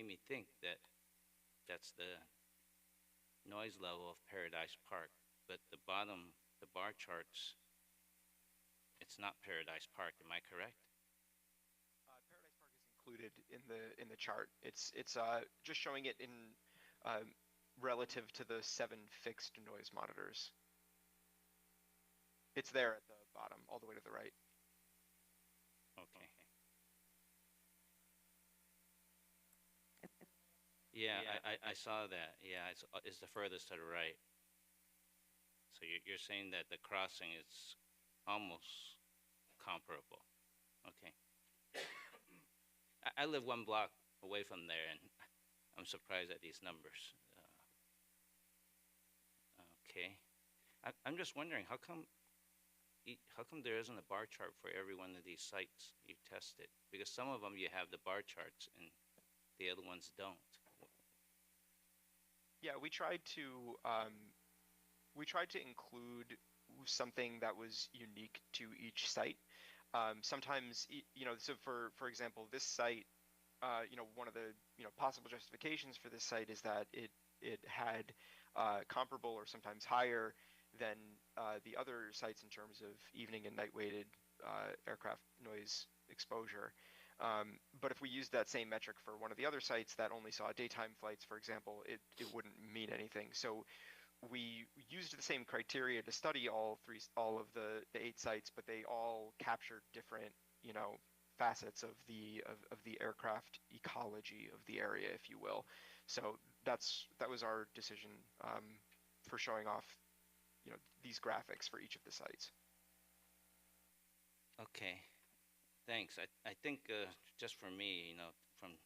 me think that that's the noise level of Paradise Park, but the bar charts, it's not Paradise Park. Am I correct? Paradise Park is included in the chart. It's just showing it in relative to the 7 fixed noise monitors. It's there at the bottom, all the way to the right. Okay. Yeah, I saw that. Yeah, it's the furthest to the right. So you're saying that the crossing is almost comparable. Okay. I live 1 block away from there, and I'm surprised at these numbers. Okay. I'm just wondering, how come there isn't a bar chart for every one of these sites you tested? Because some of them you have the bar charts and the other ones don't. Yeah, we tried to include something that was unique to each site. Sometimes, so for example, this site, one of the possible justifications for this site is that it had comparable or sometimes higher than the other sites in terms of evening and night weighted aircraft noise exposure. But if we used that same metric for one of the other sites that only saw daytime flights, for example, it wouldn't mean anything. So we used the same criteria to study all of the 8 sites, but they all captured different, facets of the aircraft ecology of the area, if you will. So that was our decision for showing off, these graphics for each of the sites. Okay, thanks. I think just for me, from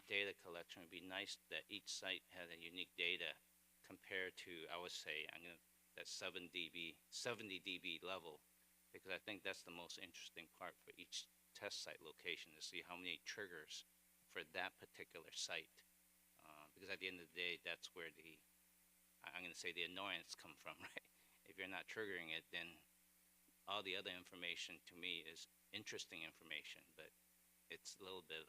data collection, it'd be nice that each site had a unique data compared to, I would say, that 70 dB level, because I think that's the most interesting part for each test site location, to see how many triggers for that particular site. Because at the end of the day, that's where I'm going to say the annoyance come from, right? If you're not triggering it, then all the other information to me is interesting information, but it's a little bit of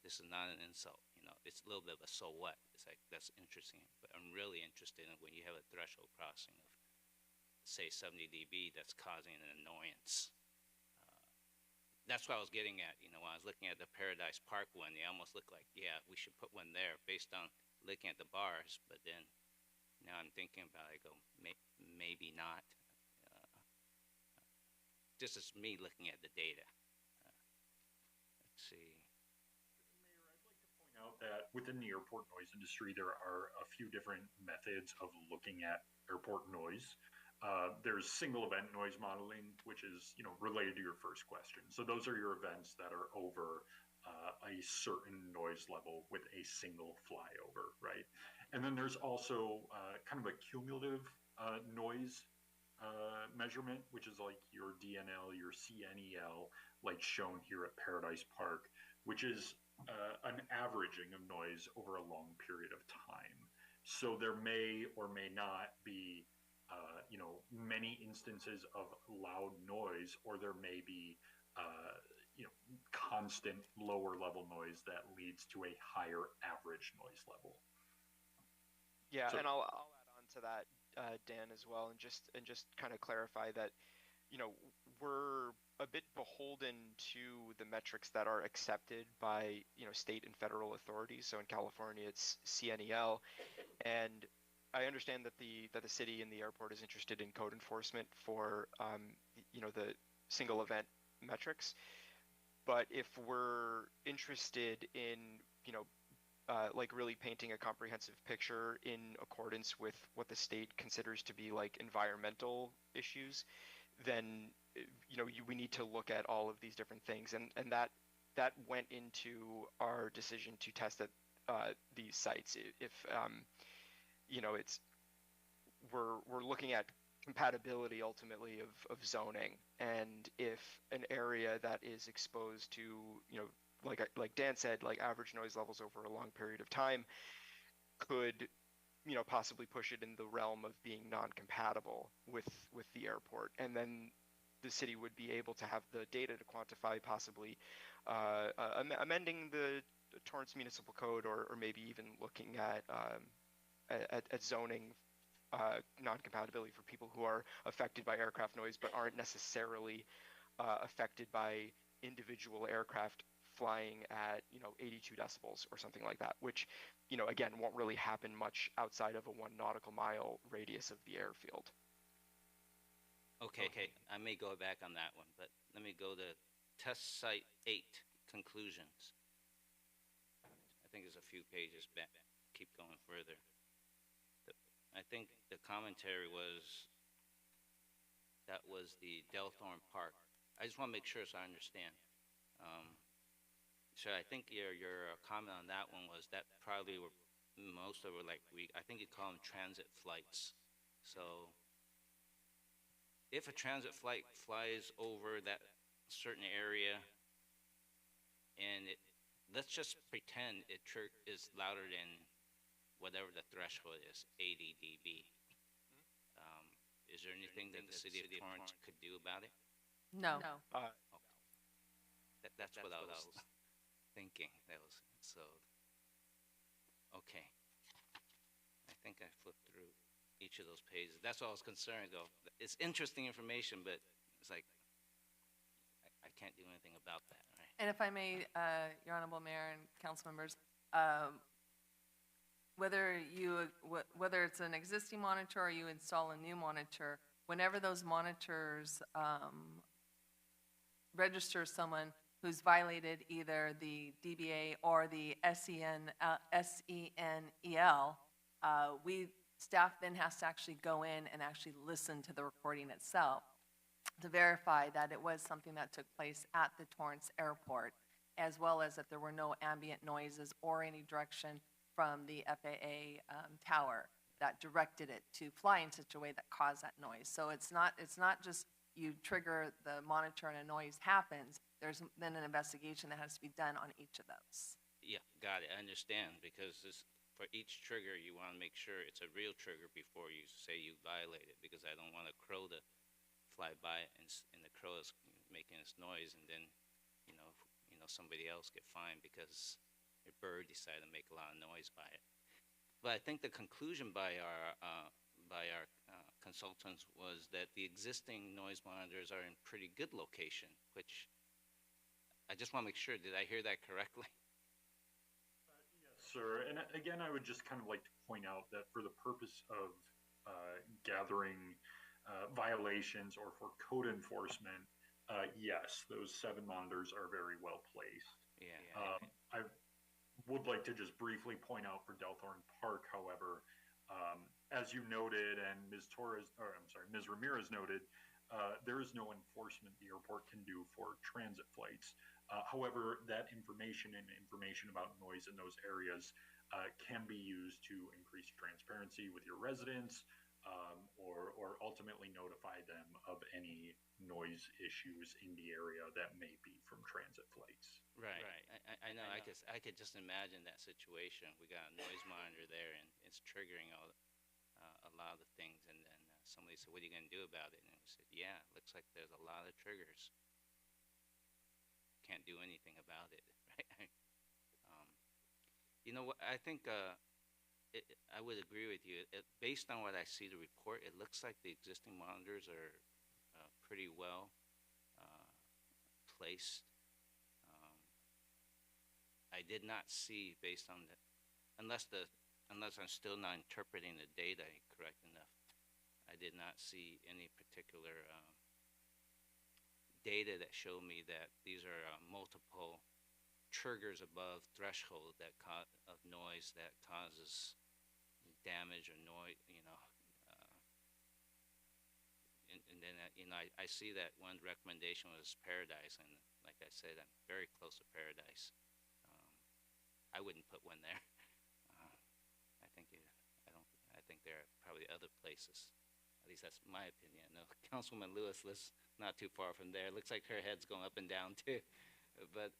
this is not an insult, it's a little bit of a so what. It's like, that's interesting, but I'm really interested in when you have a threshold crossing of, say, 70 dB that's causing an annoyance. That's what I was getting at, when I was looking at the Paradise Park one, they almost look like, yeah, we should put one there based on looking at the bars, but then now I'm thinking about it, I go, maybe not. This is me looking at the data. Let's see. Point out that within the airport noise industry, there are a few different methods of looking at airport noise. There's single event noise modeling, which is related to your first question. So those are your events that are over a certain noise level with a single flyover, right? And then there's also kind of a cumulative noise measurement, which is like your DNL, your CNEL, like shown here at Paradise Park, which is an averaging of noise over a long period of time. So there may or may not be, many instances of loud noise, or there may be, constant lower level noise that leads to a higher average noise level. Yeah, so, and I'll add on to that, Dan, as well, and just kind of clarify that, we're a bit beholden to the metrics that are accepted by, state and federal authorities. So in California, it's CNEL, and I understand that the city and the airport is interested in code enforcement for, the single event metrics. But if we're interested in, like really painting a comprehensive picture in accordance with what the state considers to be like environmental issues, then we need to look at all of these different things, and that went into our decision to test at these sites. If it's we're looking at compatibility ultimately of zoning, and if an area that is exposed to like Dan said, like average noise levels over a long period of time could possibly push it in the realm of being non-compatible with the airport, and then the city would be able to have the data to quantify possibly amending the Torrance Municipal Code, or maybe even looking at zoning non-compatibility for people who are affected by aircraft noise but aren't necessarily affected by individual aircraft flying at 82 decibels or something like that, which again won't really happen much outside of a 1 nautical mile radius of the airfield. Okay, I may go back on that one, but let me go to test site 8 conclusions. I think it's a few pages back. Keep going further. I think the commentary was that was the Delthorne Park. I just want to make sure so I understand. So I think your comment on that one was that probably were most of it like I think you call them transit flights. So if a transit flight flies over that certain area and let's just pretend it is louder than whatever the threshold is, 80 dB. Is there anything that the city of Torrance could do about it? No. Okay. That's what I was thinking. That was so. Okay. I think I flipped through each of those pages. That's all I was concerned though. It's interesting information, but it's like I can't do anything about that, right? And if I may, Your Honorable Mayor and council members, whether it's an existing monitor or you install a new monitor, whenever those monitors register someone who's violated either the DBA or the SENEL, staff then has to actually go in and actually listen to the recording itself to verify that it was something that took place at the Torrance Airport, as well as that there were no ambient noises or any direction from the FAA tower that directed it to fly in such a way that caused that noise. So it's not just you trigger the monitor and a noise happens. There's then an investigation that has to be done on each of those. Yeah, got it. I understand, because for each trigger, you want to make sure it's a real trigger before you say you violate it, because I don't want a crow to fly by and the crow is making its noise, and then somebody else get fined because a bird decided to make a lot of noise by it. But I think the conclusion by our consultants was that the existing noise monitors are in pretty good location, which I just want to make sure. Did I hear that correctly? Yes, sir. And again, I would just kind of like to point out that for the purpose of gathering violations or for code enforcement, yes, those 7 monitors are very well placed. Yeah. I would like to just briefly point out for Delthorne Park, however, as you noted, and Ms. Ramirez noted, there is no enforcement the airport can do for transit flights. However, that information and information about noise in those areas can be used to increase transparency with your residents, or ultimately notify them of any noise issues in the area that may be from transit flights. Right. I know. I could just imagine that situation. We got a noise monitor there, and it's triggering a lot of the things. And then somebody said, "What are you going to do about it?" And we said, "Yeah, looks like there's a lot of triggers. Can't do anything about it." Right. You know what? I think I would agree with you. Based on what I see the report, it looks like the existing monitors are pretty well placed. I did not see, based on the, unless I'm still not interpreting the data correct enough, I did not see any particular data that showed me that these are multiple triggers above threshold of noise that causes damage or noise, and then, I see that one recommendation was Paradise, and like I said, I'm very close to Paradise. I wouldn't put one there. I think I think there are probably other places. At least that's my opinion. I know Councilwoman Lewis lives not too far from there. It looks like her head's going up and down too. But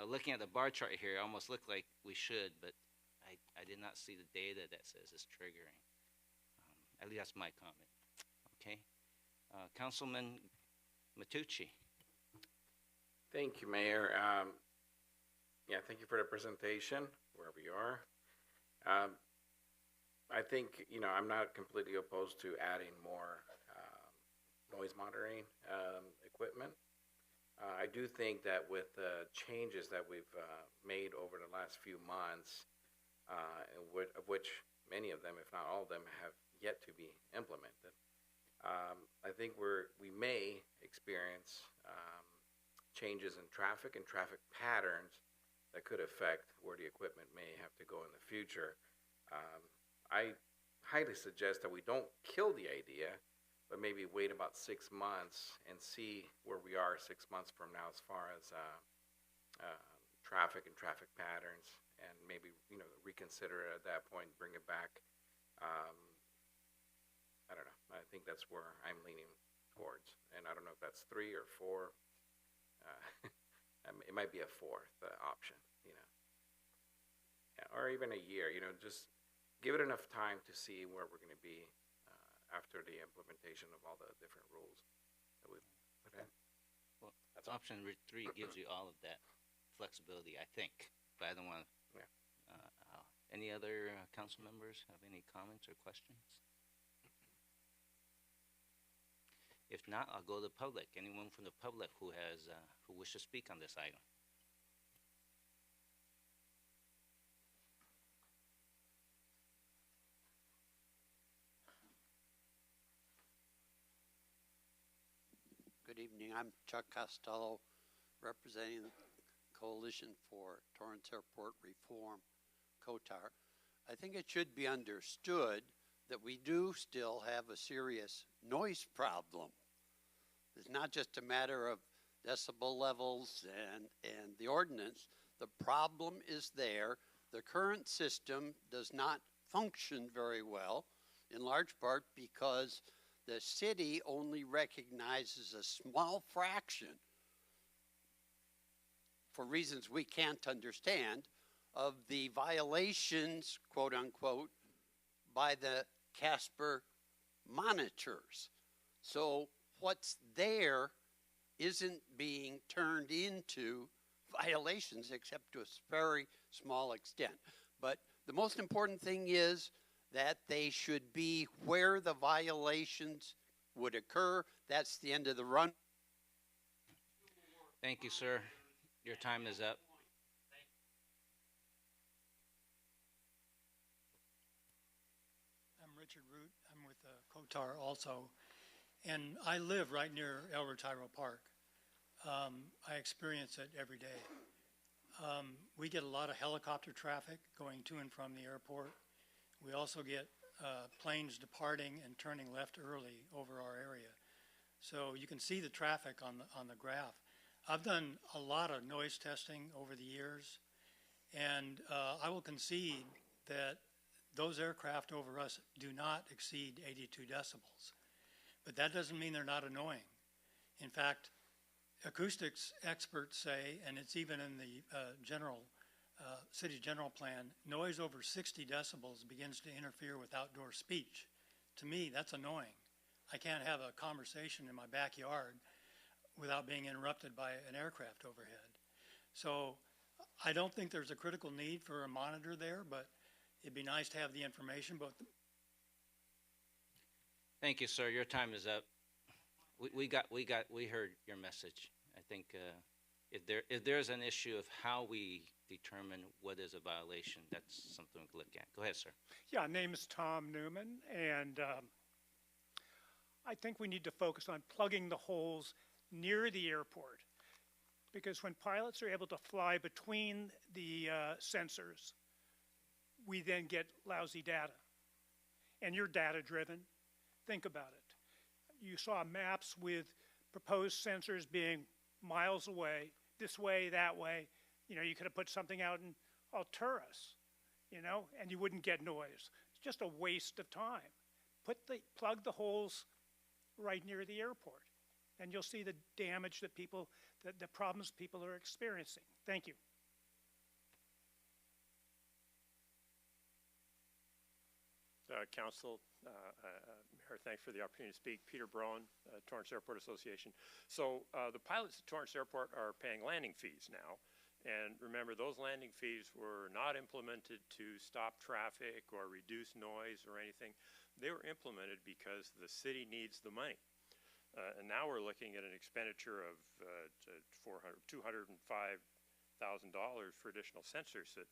looking at the bar chart here, it almost looked like we should, but I did not see the data that says it's triggering. At least that's my comment. Okay. Councilman Matucci. Thank you, Mayor. Yeah, thank you for the presentation, wherever you are. I think, I'm not completely opposed to adding more noise monitoring equipment. I do think that with the changes that we've made over the last few months, of which many of them, if not all of them, have yet to be implemented, I think we may experience changes in traffic and traffic patterns that could affect where the equipment may have to go in the future. I highly suggest that we don't kill the idea, but maybe wait about 6 months and see where we are 6 months from now as far as traffic and traffic patterns, and maybe reconsider it at that point, bring it back. I don't know. I think that's where I'm leaning towards, and I don't know if that's 3 or 4. It might be a fourth option, yeah, or even a year. Just give it enough time to see where we're going to be after the implementation of all the different rules that we've put in. Well, that's option 3 gives you all of that flexibility, I think. But I don't want to. Yeah. Any other council members have any comments or questions? If not, I'll go to the public. Anyone from the public who wishes to speak on this item? Good evening. I'm Chuck Costello, representing the Coalition for Torrance Airport Reform, COTAR. I think it should be understood that we do still have a serious noise problem. It's not just a matter of decibel levels and the ordinance. The problem is there. The current system does not function very well, in large part because the city only recognizes a small fraction, for reasons we can't understand, of the violations, quote unquote, by the Casper monitors. So what's there isn't being turned into violations except to a very small extent. But the most important thing is that they should be where the violations would occur. That's the end of the run. Thank you, sir. Your time is up. I'm Richard Root. I'm with COTAR also. And I live right near El Retiro Park. I experience it every day. We get a lot of helicopter traffic going to and from the airport. We also get planes departing and turning left early over our area. So you can see the traffic on the graph. I've done a lot of noise testing over the years, and I will concede that those aircraft over us do not exceed 82 decibels. But that doesn't mean they're not annoying. In fact, acoustics experts say, and it's even in the city general plan, noise over 60 decibels begins to interfere with outdoor speech. To me, that's annoying. I can't have a conversation in my backyard without being interrupted by an aircraft overhead. So I don't think there's a critical need for a monitor there, but it'd be nice to have the information. But Thank you, sir. Your time is up. We heard your message. I think if there's an issue of how we determine what is a violation, that's something we can look at. Go ahead, sir. Yeah, name is Tom Newman, and I think we need to focus on plugging the holes near the airport. Because when pilots are able to fly between the sensors, we then get lousy data. And you're data-driven. Think about it. You saw maps with proposed sensors being miles away, this way, that way. You know, you could have put something out in Alturas, you know, and you wouldn't get noise. It's just a waste of time. Plug the holes right near the airport, and you'll see the damage that people, the problems people are experiencing. Thank you. Council, Mayor, thanks for the opportunity to speak. Peter Brown, Torrance Airport Association. So the pilots at Torrance Airport are paying landing fees now. And remember, those landing fees were not implemented to stop traffic or reduce noise or anything. They were implemented because the city needs the money. And now we're looking at an expenditure of $205,000 for additional sensors that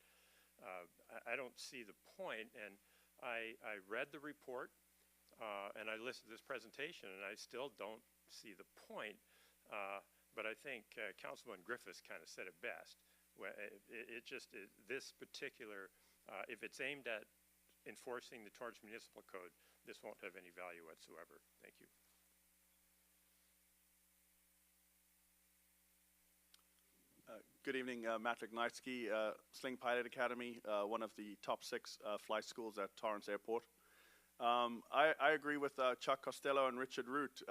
I don't see the point. And I read the report and I listened to this presentation, and I still don't see the point. But I think Councilman Griffiths kind of said it best. This particular, if it's aimed at enforcing the Torrance Municipal Code, this won't have any value whatsoever. Thank you. Good evening, Matt Vignaitsky, Sling Pilot Academy, one of the top 6 flight schools at Torrance Airport. I agree with Chuck Costello and Richard Root.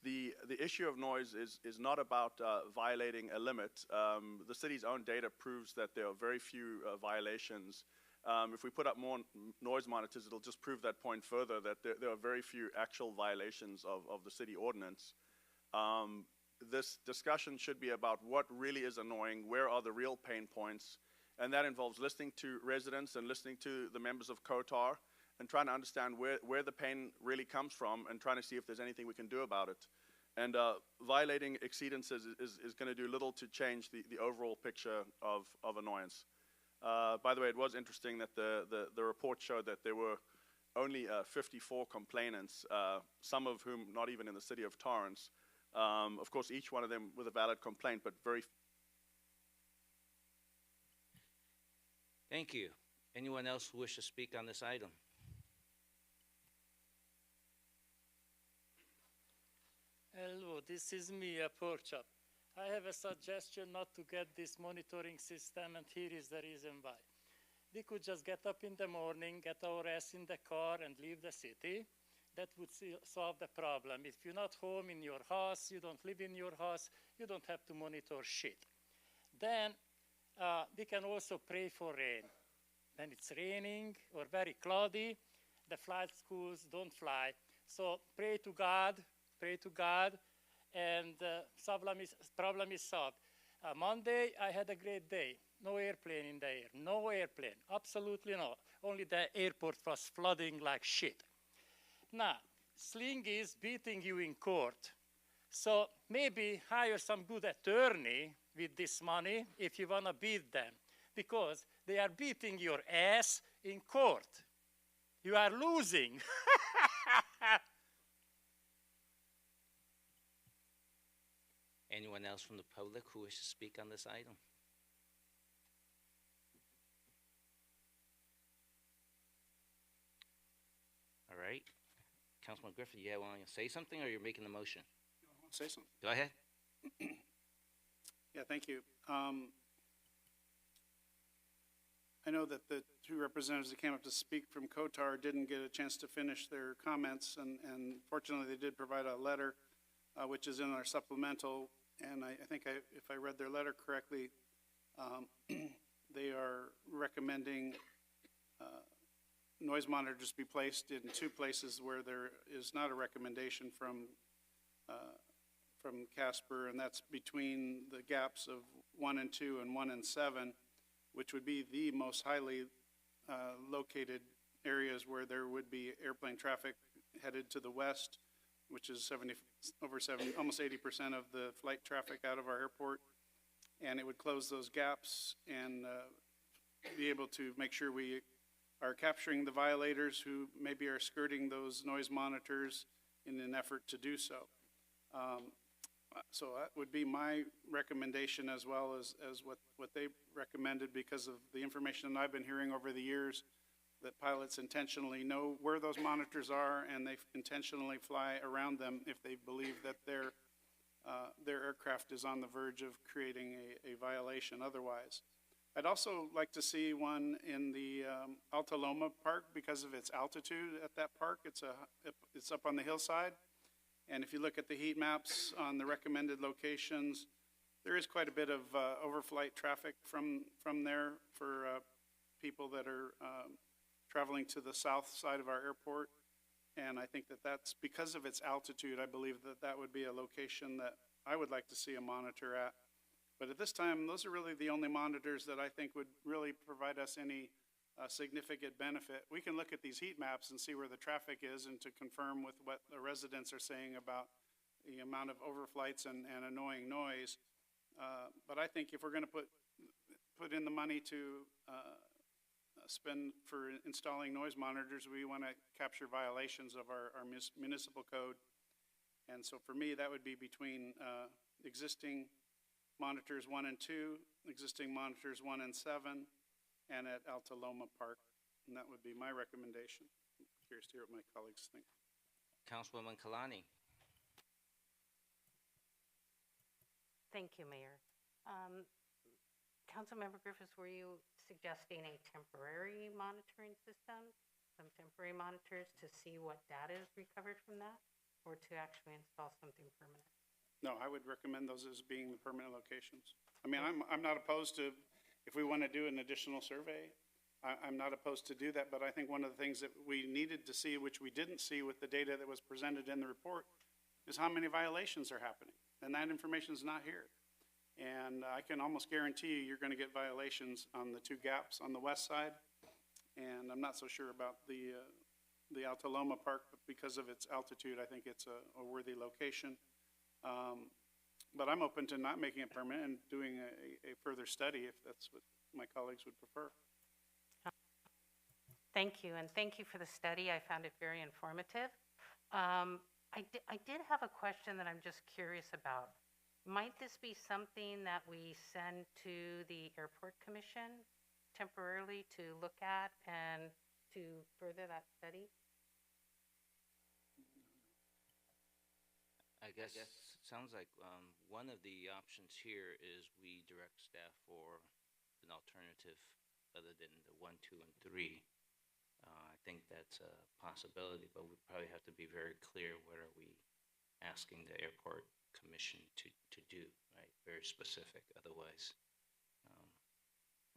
The issue of noise is not about violating a limit. The city's own data proves that there are very few violations. If we put up more noise monitors, it'll just prove that point further, that there are very few actual violations of the city ordinance. This discussion should be about what really is annoying, where are the real pain points, and that involves listening to residents and listening to the members of COTAR and trying to understand where the pain really comes from and trying to see if there's anything we can do about it. And violating exceedances is going to do little to change the overall picture of annoyance. By the way, it was interesting that the report showed that there were only 54 complainants, some of whom not even in the city of Torrance. Of course, each one of them with a valid complaint, but very. Thank you. Anyone else who wish to speak on this item? Hello, this is me, a pork chop. I have a suggestion not to get this monitoring system, and here is the reason why. We could just get up in the morning, get our ass in the car, and leave the city. That would solve the problem. If you're not home in your house, you don't live in your house, you don't have to monitor shit. Then we can also pray for rain. When it's raining or very cloudy, the flight schools don't fly. So pray to God, and problem is solved. Monday, I had a great day. No airplane in the air, no airplane, absolutely no. Only the airport was flooding like shit. Now, Sling is beating you in court. So maybe hire some good attorney with this money if you want to beat them, because they are beating your ass in court. You are losing. Anyone else from the public who wishes to speak on this item? All right. Councilman Griffin, you want to say something, or you're making the motion? I want to say something. Go ahead. Yeah, thank you. I know that the 2 representatives that came up to speak from COTAR didn't get a chance to finish their comments, and fortunately they did provide a letter, which is in our supplemental, and I think if I read their letter correctly, they are recommending noise monitors be placed in 2 places where there is not a recommendation from Casper, and that's between the gaps of 1 and 2 and 1 and 7, which would be the most highly located areas where there would be airplane traffic headed to the west, which is almost 80% of the flight traffic out of our airport, and it would close those gaps and be able to make sure we are capturing the violators who maybe are skirting those noise monitors in an effort to do so. So that would be my recommendation as well as what they recommended because of the information that I've been hearing over the years, that pilots intentionally know where those monitors are and they intentionally fly around them if they believe that their aircraft is on the verge of creating a violation otherwise. I'd also like to see one in the Alta Loma Park because of its altitude at that park. It's up on the hillside. And if you look at the heat maps on the recommended locations, there is quite a bit of overflight traffic from there for people that are traveling to the south side of our airport. And I think that that's because of its altitude, I believe that that would be a location that I would like to see a monitor at. But at this time, those are really the only monitors that I think would really provide us any significant benefit. We can look at these heat maps and see where the traffic is and to confirm with what the residents are saying about the amount of overflights and annoying noise. But I think if we're going to put in the money to spend for installing noise monitors, we want to capture violations of our municipal code. And so for me, that would be between existing monitors 1 and 2, existing monitors 1 and 7, and at Alta Loma Park. And that would be my recommendation. I'm curious to hear what my colleagues think. Councilwoman Kalani. Thank you, Mayor. Councilmember Griffiths, were you suggesting a temporary monitoring system, some temporary monitors to see what data is recovered from that, or to actually install something permanent? No, I would recommend those as being the permanent locations. I mean, I'm not opposed to, if we want to do an additional survey, I'm not opposed to do that, but I think one of the things that we needed to see, which we didn't see with the data that was presented in the report, is how many violations are happening. And that information is not here. And I can almost guarantee you're going to get violations on the 2 gaps on the west side. And I'm not so sure about the Alta Loma Park, but because of its altitude, I think it's a worthy location. But I'm open to not making it permanent and doing a further study if that's what my colleagues would prefer. Thank you, and thank you for the study. I found it very informative. I did have a question that I'm just curious about. Might this be something that we send to the Airport Commission temporarily to look at and to further that study? I guess it sounds like one of the options here is we direct staff for an alternative other than the 1, 2, and 3. I think that's a possibility, but we probably have to be very clear what are we asking the Airport Commission to do, right? Very specific, otherwise.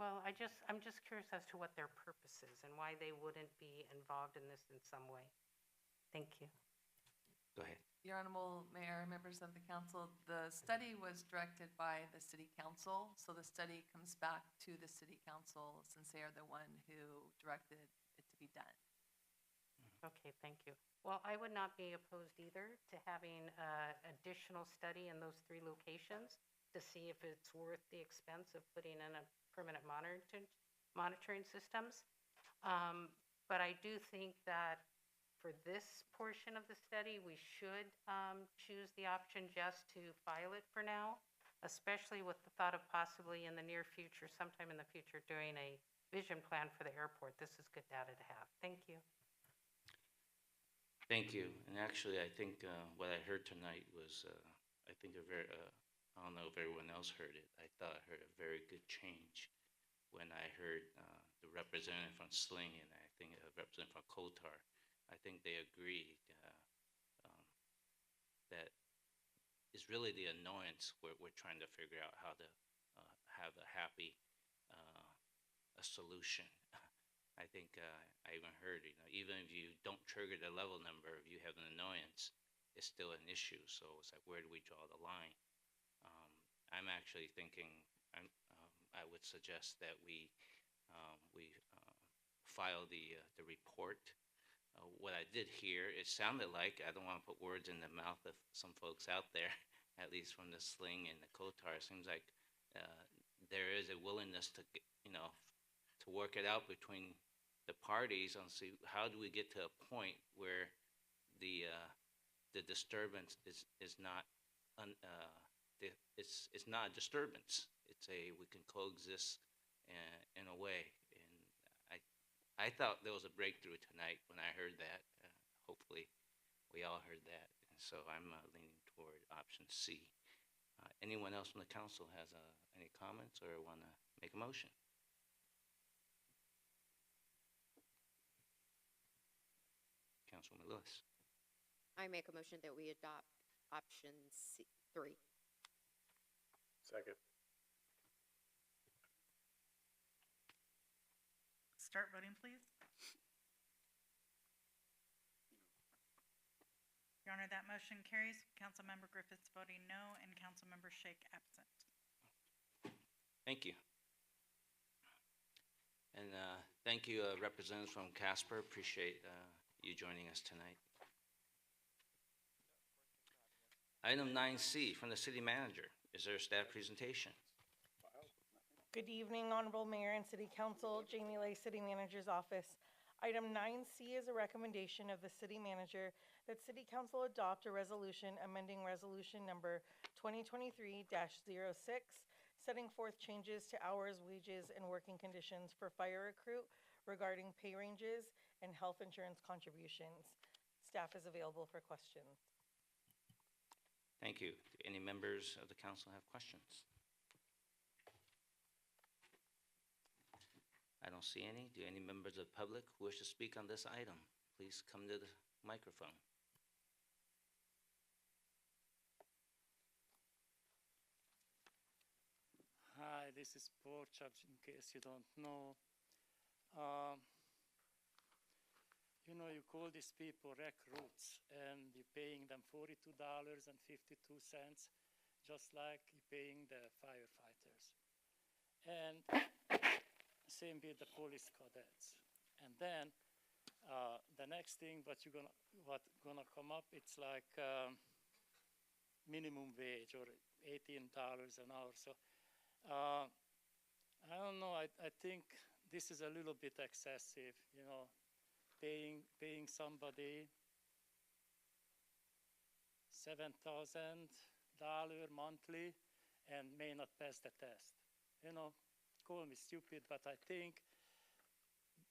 Well, I'm just curious as to what their purpose is and why they wouldn't be involved in this in some way. Thank you. Go ahead. Your Honorable Mayor, members of the council, the study was directed by the City Council, so the study comes back to the City Council since they are the one who directed it to be done. Okay, thank you. Well, I would not be opposed either to having additional study in those 3 locations to see if it's worth the expense of putting in a permanent monitoring systems. But I do think that for this portion of the study, we should choose the option just to file it for now, especially with the thought of possibly in the near future, sometime in the future, doing a vision plan for the airport. This is good data to have. Thank you. Thank you. And actually, I think what I heard tonight was, I think a very, I don't know if everyone else heard it. I thought I heard a very good change when I heard the representative from Sling and I think a representative from Kotar. I think they agreed that it's really the annoyance we're trying to figure out how to have a happy a solution. I think I even heard, even if you don't trigger the level number, if you have an annoyance, it's still an issue. So it's like, where do we draw the line? I'm actually thinking I would suggest that we file the report. What I did hear, it sounded like, I don't want to put words in the mouth of some folks out there, at least from the Sling and the Kotar, it seems like there is a willingness to, to work it out between the parties and see how do we get to a point where the disturbance is not it's not a disturbance. We can coexist in a way. And I thought there was a breakthrough tonight when I heard that. Hopefully, we all heard that. And so I'm leaning toward option C. Anyone else from the council has any comments or want to make a motion? Councilwoman Lewis. I make a motion that we adopt option 3. Second. Start voting, please. Your Honor, that motion carries. Councilmember Griffiths voting no and Councilmember Shake absent. Thank you. And thank you, representatives from Casper. Appreciate you joining us tonight. Item 9C from the city manager. Is there a staff presentation? Good evening, Honorable Mayor and City Council. Jamie Lay, City Manager's Office. Item 9C is a recommendation of the City Manager that City Council adopt a resolution amending Resolution Number 2023-06, setting forth changes to hours, wages, and working conditions for fire recruit regarding pay ranges and health insurance contributions. Staff is available for questions. Thank you. Do any members of the council have questions? I don't see any. Do any members of the public who wish to speak on this item? Please come to the microphone. Hi, this is Porchard, in case you don't know. You call these people recruits, and you're paying them $42.52, just like you're paying the firefighters. And same with the police cadets. And then the next thing what's gonna come up, it's like minimum wage or $18 an hour. So I don't know. I think this is a little bit excessive. Paying somebody $7,000 monthly and may not pass the test. Call me stupid, but I think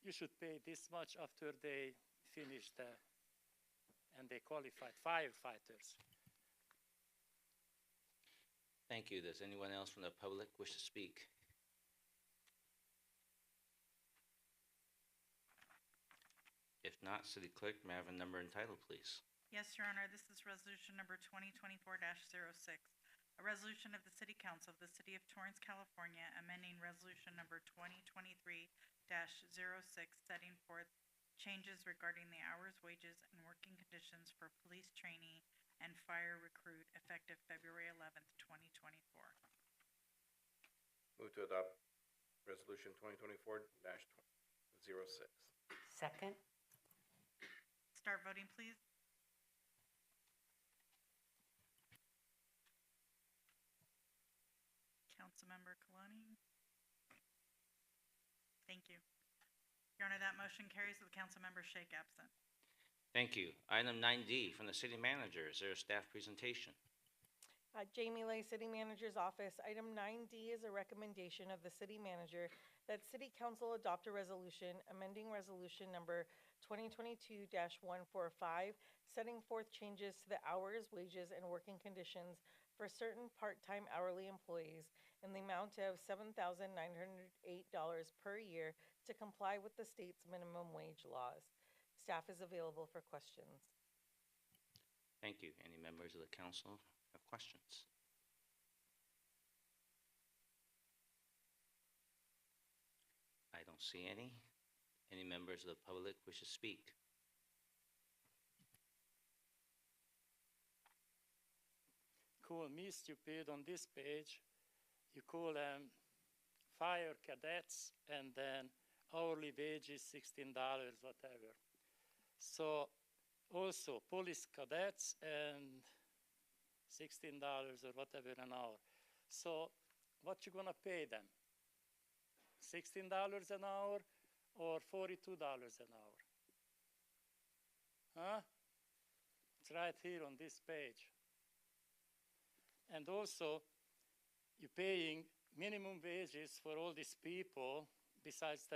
you should pay this much after they finish and they qualified firefighters. Thank you. Does anyone else from the public wish to speak? If not, City Clerk, may I have a number and title, please? Yes, Your Honor, this is resolution number 2024-06, a resolution of the City Council of the City of Torrance, California, amending resolution number 2023-06, setting forth changes regarding the hours, wages, and working conditions for police trainee and fire recruit effective February 11th, 2024. Move to adopt resolution 2024-06. Second. Start voting, please. Councilmember Kalani. Thank you. Your Honor, that motion carries with Councilmember Shake absent. Thank you. Item 9D from the city manager. Is there a staff presentation? Jamie Lay, City Manager's Office. Item 9D is a recommendation of the City Manager that City Council adopt a resolution amending Resolution Number 2022-145, setting forth changes to the hours, wages, and working conditions for certain part-time hourly employees in the amount of $7,908 per year to comply with the state's minimum wage laws. Staff is available for questions. Thank you. Any members of the council have questions? I don't see any. Any members of the public wish to speak? Call me stupid. On this page, you call them fire cadets, and then hourly wage is $16, whatever. So also police cadets and $16 or whatever an hour. So what you gonna pay them? $16 an hour or $42 an hour? Huh? It's right here on this page. And also, you're paying minimum wages for all these people, besides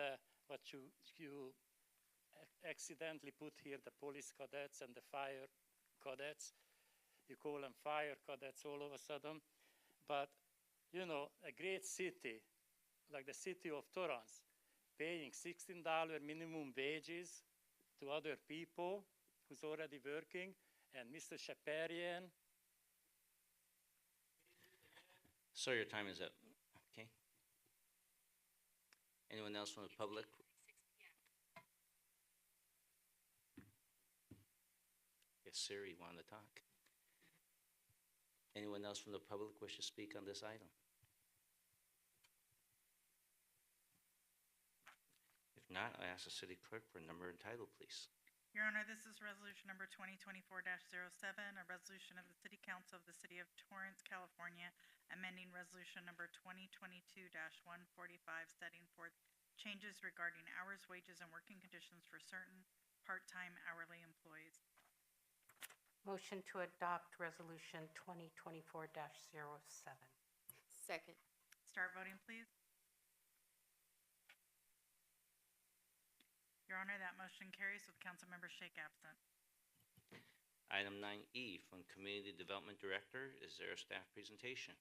what you accidentally put here, the police cadets and the fire cadets. You call them fire cadets all of a sudden. But, you know, a great city, like the city of Torrance, paying $16 minimum wages to other people who's already working, and Mr. Shaparian. Sir, your time is up. Okay. Anyone else from the public? Yes, sir, you wanted to talk. Anyone else from the public wish to speak on this item? If not, I ask the city clerk for a number and title, please. Your Honor, this is resolution number 2024-07, a resolution of the City Council of the City of Torrance, California, amending resolution number 2022-145, setting forth changes regarding hours, wages, and working conditions for certain part-time hourly employees. Motion to adopt resolution 2024-07. Second. Start voting, please. Your Honor, that motion carries with Councilmember Shake absent. Item 9E from Community Development Director. Is there a staff presentation?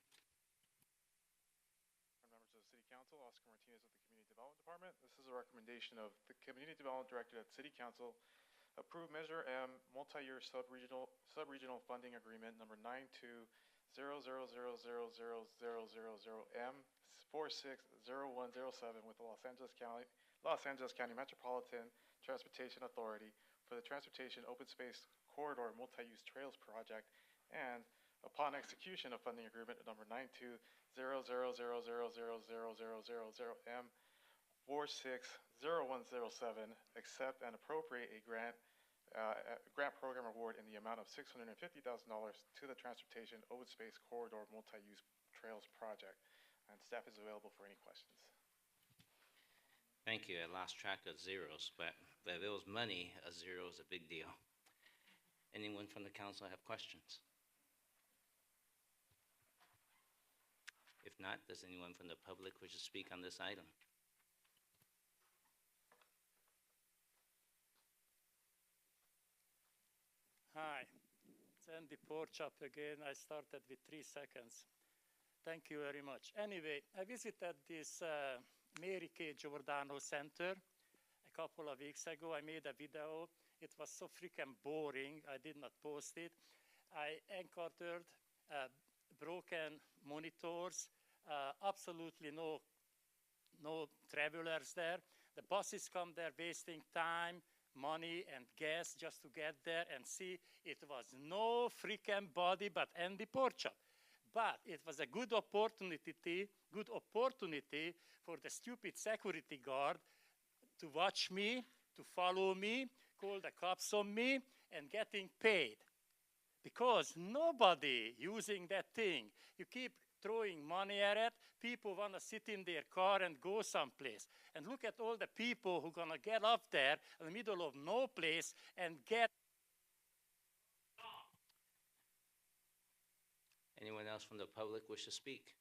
Members of the City Council, Oscar Martinez with the Community Development Department. This is a recommendation of the Community Development Director at City Council. Approve Measure M, multi-year sub-regional funding agreement number 9200000000M 460107 with the Los Angeles County Metropolitan Transportation Authority for the Transportation Open Space Corridor Multi-Use Trails Project, and upon execution of funding agreement number 9200000000M 460107, accept and appropriate a grant program award in the amount of $650,000 to the Transportation Open Space Corridor Multi-Use Trails Project. And staff is available for any questions. Thank you. I lost track of zeros, but if it was money, a zero is a big deal. Anyone from the council have questions? If not, does anyone from the public wish to speak on this item? Hi, it's Andy Porchop again. I started with 3 seconds. Thank you very much. Anyway, I visited this Mary Kay Giordano Center a couple of weeks ago. I made a video. It was so freaking boring, I did not post it. I encountered broken monitors, absolutely no travelers there. The buses come there wasting time, money, and gas just to get there and see. It was no freaking body but Andy Porchop. But it was a good opportunity for the stupid security guard to watch me, to follow me, call the cops on me, and getting paid. Because nobody using that thing. You keep throwing money at it, people want to sit in their car and go someplace. And look at all the people who are going to get up there in the middle of no place and get. Anyone else from the public wish to speak?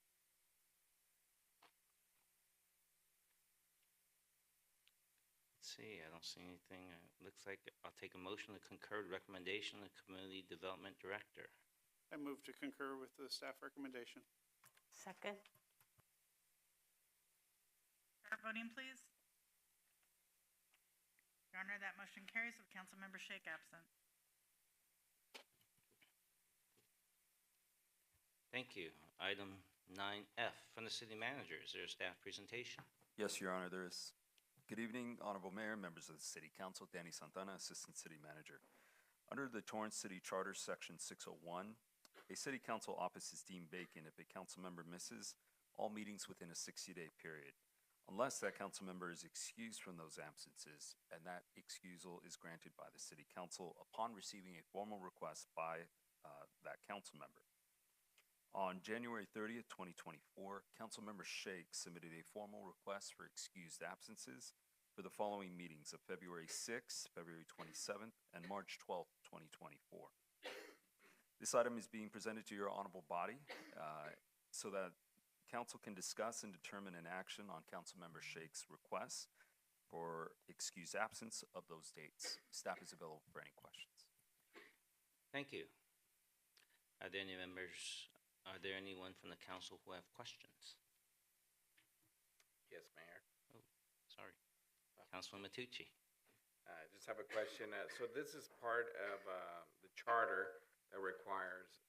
Let's see, I don't see anything. Looks like I'll take a motion to concur with recommendation of the Community Development Director. I move to concur with the staff recommendation. Second. Start voting, please. Your Honor, that motion carries with Councilmember Shake absent. Thank you. Item 9F from the City Manager. Is there a staff presentation? Yes, Your Honor, there is. Good evening, Honorable Mayor, members of the City Council. Danny Santana, Assistant City Manager. Under the Torrance City Charter, Section 601, a City Council office is deemed vacant if a council member misses all meetings within a 60-day period, unless that council member is excused from those absences, and that excusal is granted by the City Council upon receiving a formal request by that council member. On January 30th, 2024, Councilmember Shake submitted a formal request for excused absences for the following meetings of February 6th, February 27th, and March 12th, 2024. This item is being presented to your honorable body so that council can discuss and determine an action on Councilmember Shake's request for excused absence of those dates. Staff is available for any questions. Thank you. Are there anyone from the council who have questions? Yes, Mayor. Oh, sorry. Councilman Matucci. I just have a question. So this is part of the charter that requires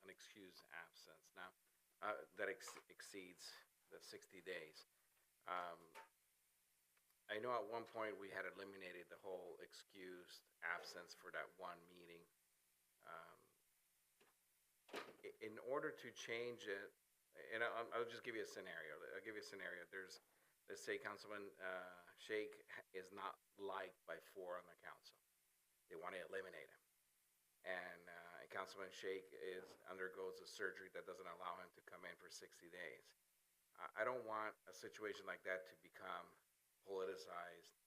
an excused absence. Now, that exceeds the 60 days. I know at one point we had eliminated the whole excused absence for that one meeting. In order to change it, and I'll just give you a scenario. I'll give you a scenario. Let's say Councilman Shake is not liked by 4 on the council. They want to eliminate him. And Councilman Shake undergoes a surgery that doesn't allow him to come in for 60 days. I don't want a situation like that to become politicized.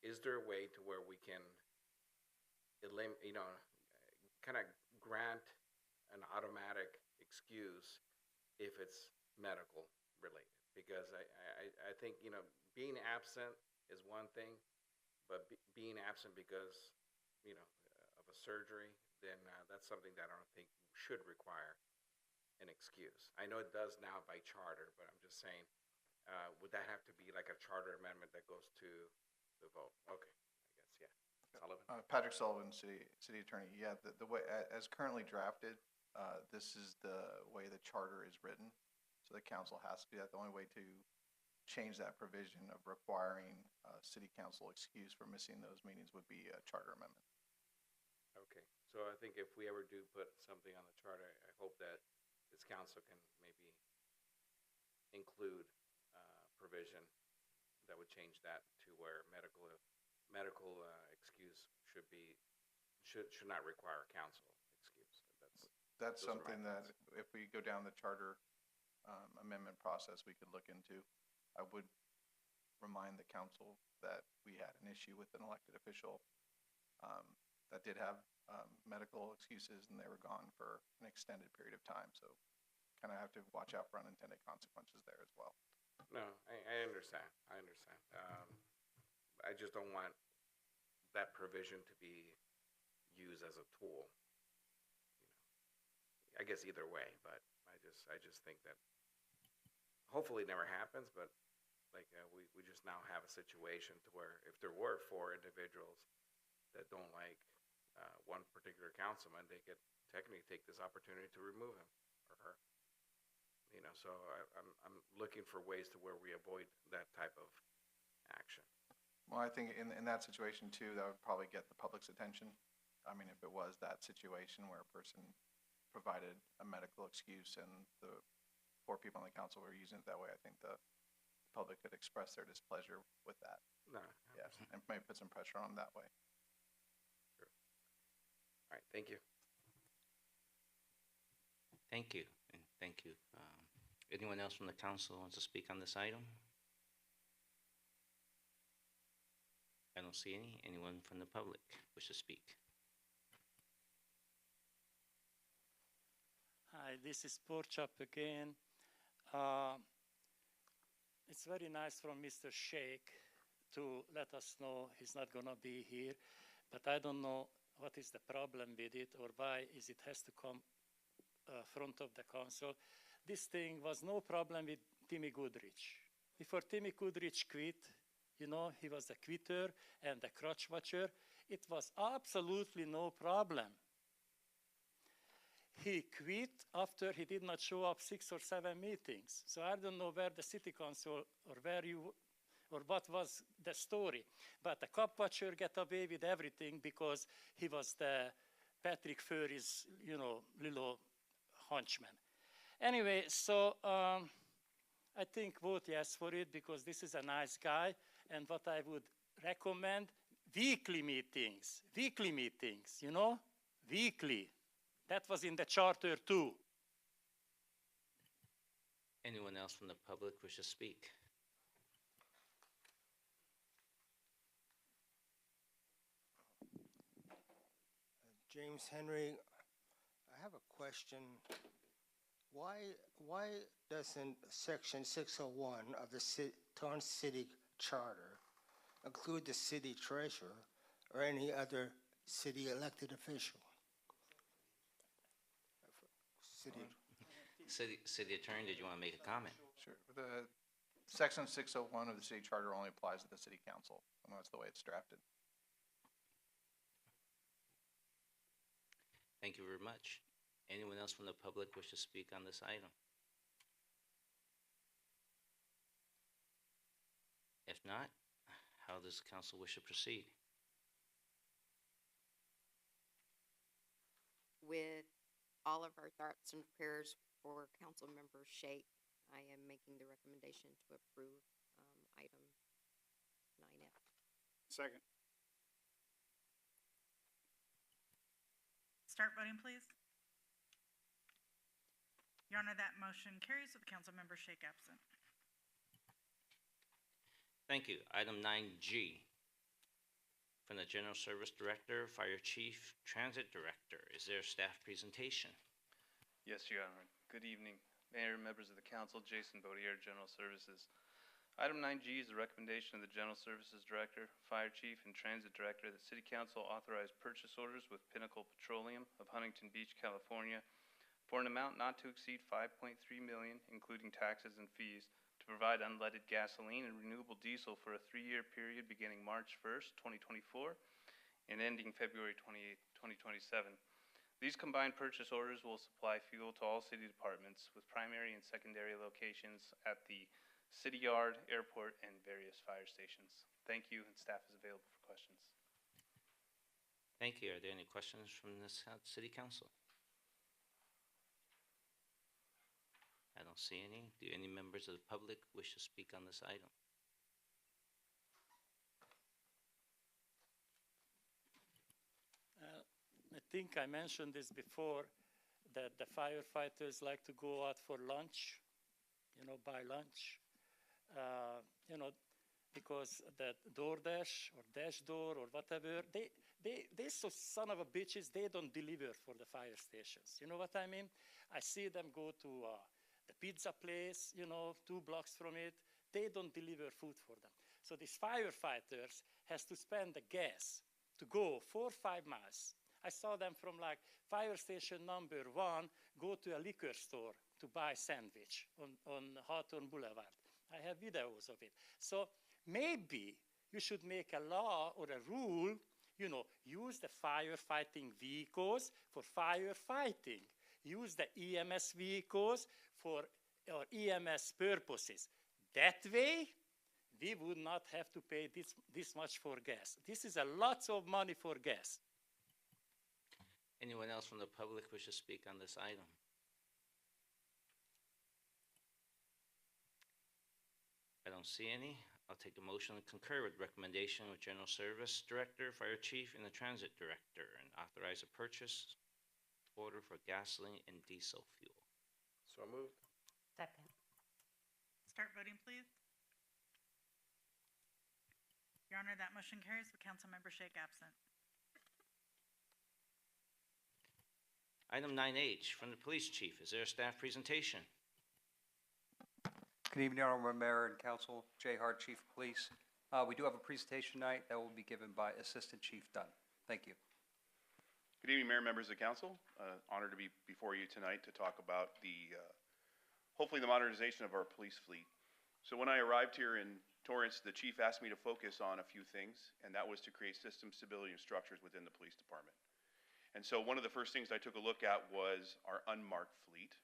Is there a way to where we can kind of grant an automatic excuse if it's medical related? Because I think, being absent is one thing, but being absent because, of a surgery, then that's something that I don't think should require an excuse. I know it does now by charter, but I'm just saying, would that have to be like a charter amendment that goes to the vote? Okay, I guess, yeah. Sullivan? Patrick Sullivan, City Attorney. Yeah, the way, as currently drafted, this is the way the charter is written. So the council has to do that. The only way to change that provision of requiring city council excuse for missing those meetings would be a charter amendment. Okay, so I think if we ever do put something on the charter, I hope that this council can maybe include provision that would change that to where medical excuse should not require council excuse. That's something that if we go down the charter amendment process, we could look into. I would remind the council that we had an issue with an elected official that did have medical excuses, and they were gone for an extended period of time. So kind of have to watch out for unintended consequences there as well. No, I understand. I just don't want that provision to be used as a tool. I guess either way, but I just think that hopefully it never happens, but like we just now have a situation to where if there were 4 individuals that don't like one particular councilman, they could technically take this opportunity to remove him or her. So I'm looking for ways to where we avoid that type of action. Well, I think in that situation too, that would probably get the public's attention. I mean, if it was that situation where a person provided a medical excuse and the 4 people on the council were using it that way, I think the public could express their displeasure with that. No. Yeah, and maybe put some pressure on them that way. Sure. All right, thank you. Thank you, and thank you. Anyone else from the council wants to speak on this item? I don't see any. Anyone from the public wish to speak? Hi, this is Porchop again. It's very nice from Mr. Shake to let us know he's not going to be here, but I don't know what is the problem with it or why is it has to come front of the council. This thing was no problem with Timmy Goodrich. Before Timmy Goodrich quit, he was a quitter and a crotch watcher. It was absolutely no problem. He quit after he did not show up 6 or 7 meetings. So I don't know where the city council or what was the story. But the cop watcher got away with everything because he was the Patrick Furry's, little hunchman. Anyway, so I think vote yes for it because this is a nice guy. And what I would recommend, weekly meetings, weekly. That was in the charter too. Anyone else from the public wish to speak? James Henry. I have a question. Why doesn't Section 601 of the Torrance City Charter include the city treasurer or any other city elected official? City Attorney, did you want to make a comment? Sure. The Section 601 of the city charter only applies to the city council, and that's the way it's drafted. Thank you very much. Anyone else from the public wish to speak on this item? If not, how does the council wish to proceed? With all of our thoughts and prayers for Councilmember Shake, I am making the recommendation to approve item 9F. Second. Start voting, please. Your Honor, that motion carries with Councilmember Shake absent. Thank you. Item 9G. From the General Service Director, Fire Chief, Transit Director. Is there a staff presentation? Yes, Your Honor. Good evening, Mayor, members of the council. Jason Bodier, General Services. Item 9G is a recommendation of the General Services Director, Fire Chief, and Transit Director that City Council authorize purchase orders with Pinnacle Petroleum of Huntington Beach, California, for an amount not to exceed $5.3 million, including taxes and fees, to provide unleaded gasoline and renewable diesel for a 3-year period beginning March 1st, 2024, and ending February 28th, 2027. These combined purchase orders will supply fuel to all city departments with primary and secondary locations at the city yard, airport, and various fire stations. Thank you, and staff is available for questions. Thank you. Are there any questions from this City Council? I don't see any. Do any members of the public wish to speak on this item? I think I mentioned this before, that the firefighters like to go out for lunch, buy lunch, because that DoorDash or Dash Door or whatever, they so son of a bitches, they don't deliver for the fire stations. You know what I mean? I see them go to the pizza place, 2 blocks from it. They don't deliver food for them. So these firefighters has to spend the gas to go 4 or 5 miles. I saw them from like fire station number 1 go to a liquor store to buy sandwich on Hawthorne Boulevard. I have videos of it. So maybe you should make a law or a rule, use the firefighting vehicles for firefighting. Use the EMS vehicles for EMS purposes. That way, we would not have to pay this much for gas. This is a lot of money for gas. Anyone else from the public wish to speak on this item? I don't see any. I'll take a motion to concur with recommendation of General Service Director, Fire Chief, and the Transit Director, and authorize a purchase order for gasoline and diesel fuel. So moved. Second. Start voting, please. Your Honor, that motion carries with Councilmember Shake absent. Item 9H from the Police Chief. Is there a staff presentation? Good evening, Honorable Mayor and Council. Jay Hart, Chief of Police. We do have a presentation tonight that will be given by Assistant Chief Dunn. Thank you. Good evening, Mayor, members of the council. Honored to be before you tonight to talk about hopefully the modernization of our police fleet. So when I arrived here in Torrance, the chief asked me to focus on a few things, and that was to create system stability and structures within the police department. And so one of the first things I took a look at was our unmarked fleet.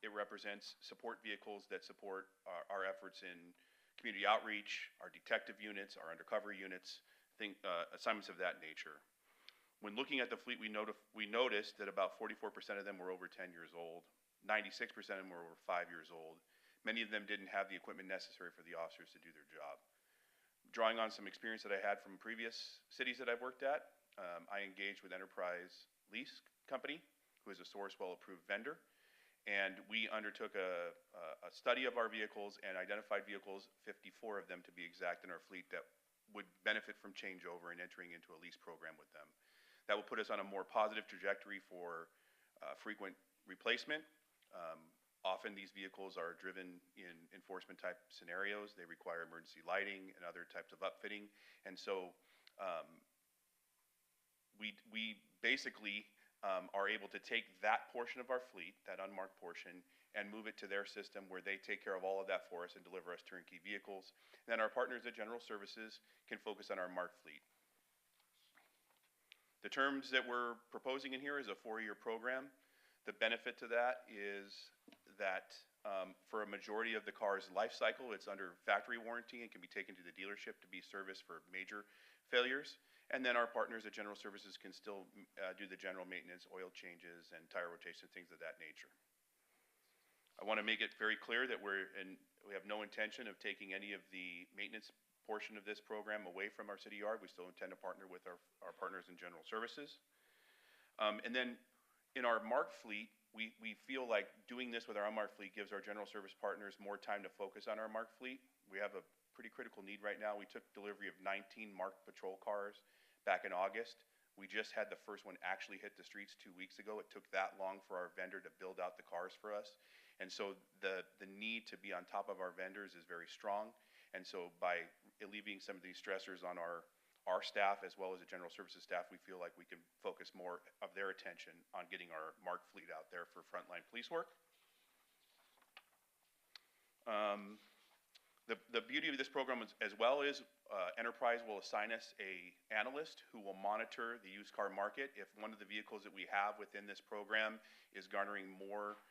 It represents support vehicles that support our efforts in community outreach, our detective units, our undercover units, assignments of that nature. When looking at the fleet, we noticed that about 44% of them were over 10 years old, 96% of them were over 5 years old. Many of them didn't have the equipment necessary for the officers to do their job. Drawing on some experience that I had from previous cities that I've worked at, I engaged with Enterprise Lease Company, who is a Sourcewell approved vendor, and we undertook a study of our vehicles and identified vehicles, 54 of them to be exact, in our fleet that would benefit from changeover and entering into a lease program with them. That will put us on a more positive trajectory for frequent replacement. Often these vehicles are driven in enforcement type scenarios. They require emergency lighting and other types of upfitting. And so we basically are able to take that portion of our fleet, that unmarked portion, and move it to their system where they take care of all of that for us and deliver us turnkey vehicles. And then our partners at General Services can focus on our marked fleet. The terms that we're proposing in here is a 4-year program. The benefit to that is that for a majority of the car's life cycle, it's under factory warranty and can be taken to the dealership to be serviced for major failures. And then our partners at General Services can still do the general maintenance, oil changes, and tire rotation, things of that nature. I want to make it very clear that we have no intention of taking any of the maintenance portion of this program away from our city yard. We still intend to partner with our partners in General Services. And then in our marked fleet, we feel like doing this with our unmarked fleet gives our General Service partners more time to focus on our marked fleet. We have a pretty critical need right now. We took delivery of 19 marked patrol cars back in August. We just had the first one actually hit the streets 2 weeks ago. It took that long for our vendor to build out the cars for us. And so the need to be on top of our vendors is very strong. And so by alleviating some of these stressors on our staff as well as the General Services staff, we feel like we can focus more of their attention on getting our marked fleet out there for frontline police work. The beauty of this program as well is Enterprise will assign us an analyst who will monitor the used car market. If one of the vehicles that we have within this program is garnering more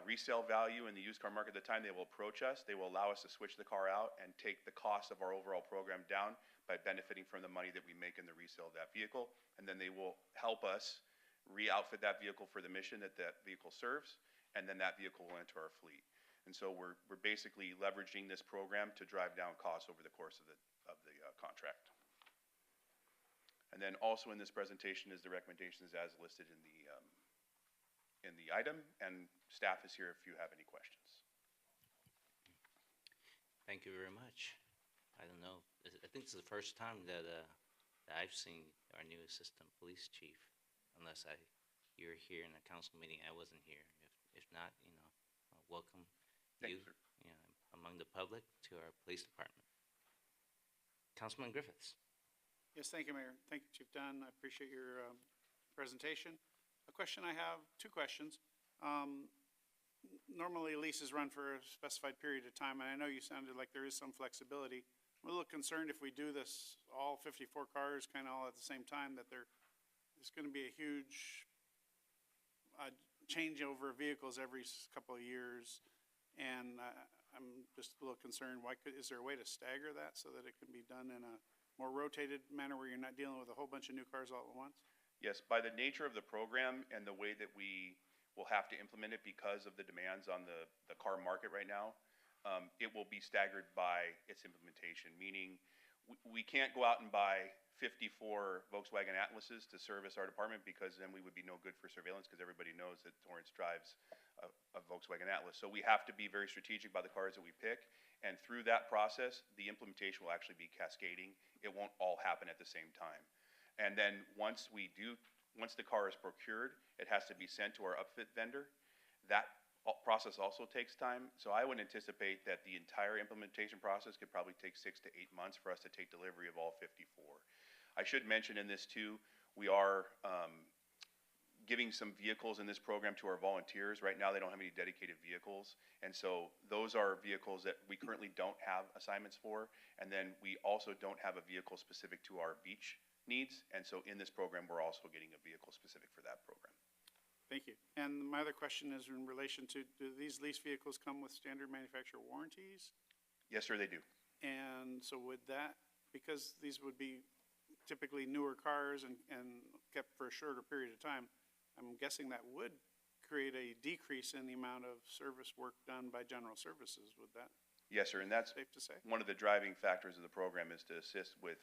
resale value in the used car market at the time they will approach us, they will allow us to switch the car out and take the cost of our overall program down by benefiting from the money that we make in the resale of that vehicle. And then they will help us re-outfit that vehicle for the mission that that vehicle serves, and then that vehicle will enter our fleet. And so we're basically leveraging this program to drive down costs over the course of the contract. And then also in this presentation is the recommendations as listed in the item, and staff is here if you have any questions. Thank you very much. I don't know, I think this is the first time that I've seen our new assistant police chief, unless you're here in a council meeting, I wasn't here. If not, welcome you among the public to our police department. Councilman Griffiths. Yes, thank you, Mayor. Thank you, Chief Dunn. I appreciate your presentation. A question I have, 2 questions. Normally leases run for a specified period of time, and I know you sounded like there is some flexibility. I'm a little concerned if we do this, all 54 cars kind of all at the same time, that there's going to be a huge changeover of vehicles every couple of years. And I'm just a little concerned, is there a way to stagger that so that it can be done in a more rotated manner where you're not dealing with a whole bunch of new cars all at once? Yes, by the nature of the program and the way that we will have to implement it because of the demands on the car market right now, it will be staggered by its implementation, meaning we can't go out and buy 54 Volkswagen Atlases to service our department, because then we would be no good for surveillance, because everybody knows that Torrance drives a Volkswagen Atlas. So we have to be very strategic about the cars that we pick, and through that process, the implementation will actually be cascading. It won't all happen at the same time. And then once the car is procured, it has to be sent to our upfit vendor. That process also takes time. So I would anticipate that the entire implementation process could probably take 6 to 8 months for us to take delivery of all 54. I should mention in this too, we are giving some vehicles in this program to our volunteers. Right now they don't have any dedicated vehicles, and so those are vehicles that we currently don't have assignments for, and then we also don't have a vehicle specific to our beach needs, and so in this program we're also getting a vehicle specific for that program. Thank you. And my other question is in relation to, do these lease vehicles come with standard manufacturer warranties? Yes, sir, they do. And so would that, because these would be typically newer cars and kept for a shorter period of time, I'm guessing that would create a decrease in the amount of service work done by General Services. Would that? Yes, sir, and that's safe to say? One of the driving factors of the program is to assist with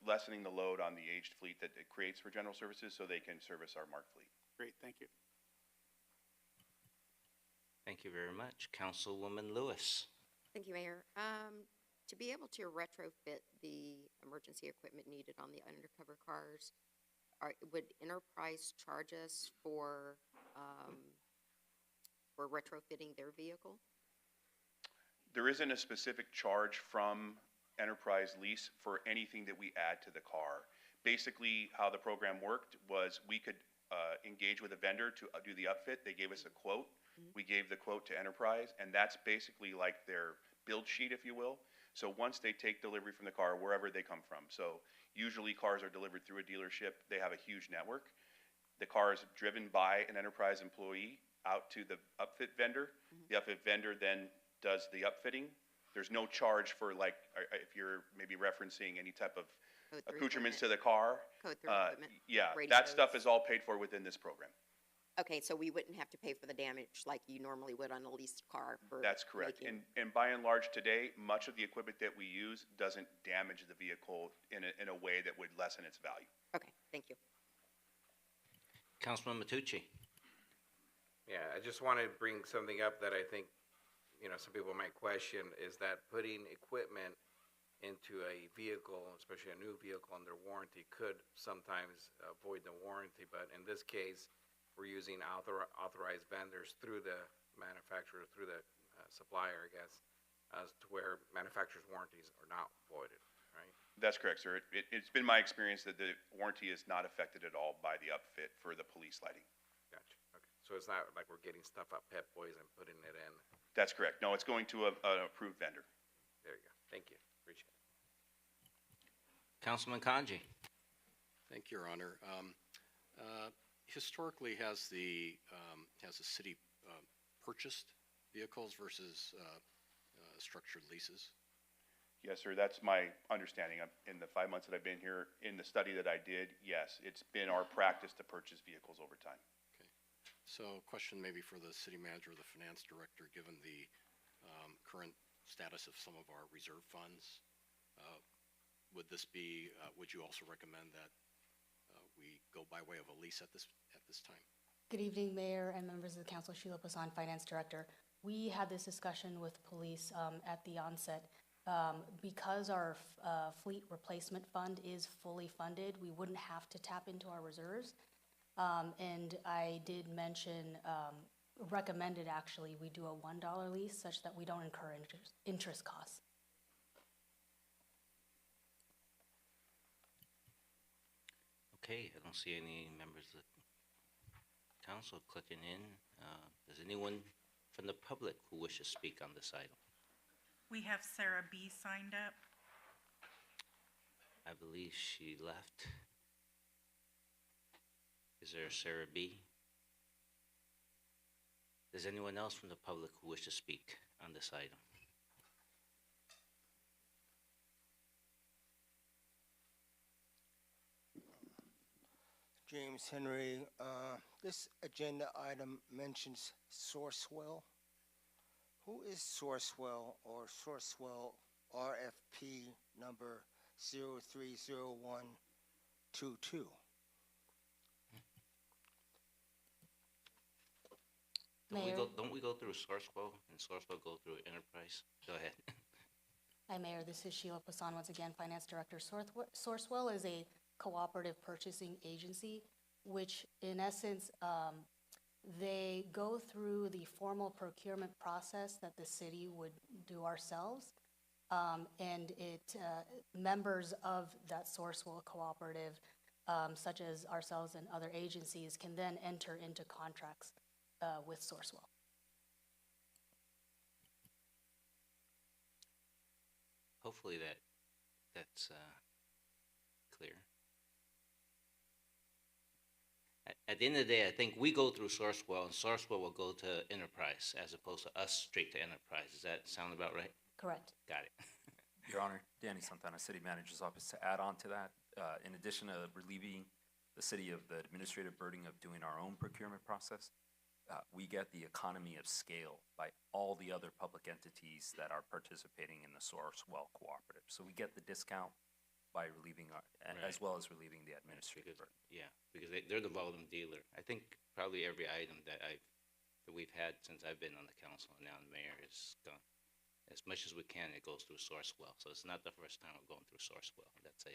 lessening the load on the aged fleet that it creates for General Services so they can service our marked fleet. Great, thank you. Thank you very much. Councilwoman Lewis. Thank you, Mayor. To be able to retrofit the emergency equipment needed on the undercover cars, would Enterprise charge us for retrofitting their vehicle? There isn't a specific charge from Enterprise Lease for anything that we add to the car. Basically, how the program worked was we could engage with a vendor to do the upfit. They gave us a quote. We gave the quote to Enterprise, and that's basically like their build sheet, if you will. So once they take delivery from the car, wherever they come from. So usually cars are delivered through a dealership. They have a huge network. The car is driven by an Enterprise employee out to the upfit vendor. The upfit vendor then does the upfitting. There's no charge for, like, if you're maybe referencing any type of accoutrements to the car. Code through equipment? Yeah, radios. that stuff is all paid for within this program. Okay, so we wouldn't have to pay for the damage like you normally would on a leased car for That's correct. making- And by and large today, much of the equipment that we use doesn't damage the vehicle in a way that would lessen its value. Okay, thank you. Councilman Matucci. Yeah, I just want to bring something up that I think, some people might question, is that putting equipment into a vehicle, especially a new vehicle under warranty, could sometimes void the warranty. But in this case, we're using authorized vendors through the manufacturer, through the supplier, I guess, as to where manufacturer's warranties are not voided, right? That's correct, sir. It's been my experience that the warranty is not affected at all by the upfit for the police lighting. Gotcha. Okay. So it's not like we're getting stuff at Pep Boys and putting it in. That's correct. No, it's going to an approved vendor. There you go. Thank you. Appreciate it. Councilman Kanji. Thank you, Your Honor. Historically, has the city purchased vehicles versus structured leases? Yes, sir. That's my understanding. In the 5 months that I've been here, in the study that I did, yes, it's been our practice to purchase vehicles over time. Okay. So, question maybe for the city manager or the finance director, given the current status of some of our reserve funds, would you also recommend that we go by way of a lease at this time? Good evening, Mayor and members of the council. Sheila Poussin, Finance Director. We had this discussion with police at the onset. Because our fleet replacement fund is fully funded, we wouldn't have to tap into our reserves. And I did mention, recommended actually, we do a $1 lease such that we don't incur interest costs. Okay, I don't see any members of the council clicking in. Does anyone from the public who wishes to speak on this item? We have Sarah B. signed up. I believe she left. Is there a Sarah B? Does anyone else from the public who wishes to speak on this item? James Henry, this agenda item mentions Sourcewell. Who is Sourcewell or Sourcewell RFP number 030122? Don't we go through Sourcewell and Sourcewell go through Enterprise? Go ahead. Hi, Mayor. This is Sheila Poussin, once again, Finance Director. Sourcewell is a cooperative purchasing agency, which in essence, they go through the formal procurement process that the city would do ourselves. And members of that Sourcewell cooperative, such as ourselves and other agencies, can then enter into contracts with Sourcewell. Hopefully that's clear. At the end of the day, I think we go through Sourcewell, and Sourcewell will go to Enterprise as opposed to us straight to Enterprise. Does that sound about right? Correct. Got it. Your Honor, Danny Santana, City Manager's Office, to add on to that, in addition to relieving the city of the administrative burden of doing our own procurement process, we get the economy of scale by all the other public entities that are participating in the Sourcewell Cooperative. So we get the discount by relieving as well as relieving the administrative burden. Yeah, because they're the volume dealer. I think probably every item that we've had since I've been on the council and now the mayor is gone. As much as we can, it goes through Sourcewell. So it's not the first time we're going through Sourcewell. It's a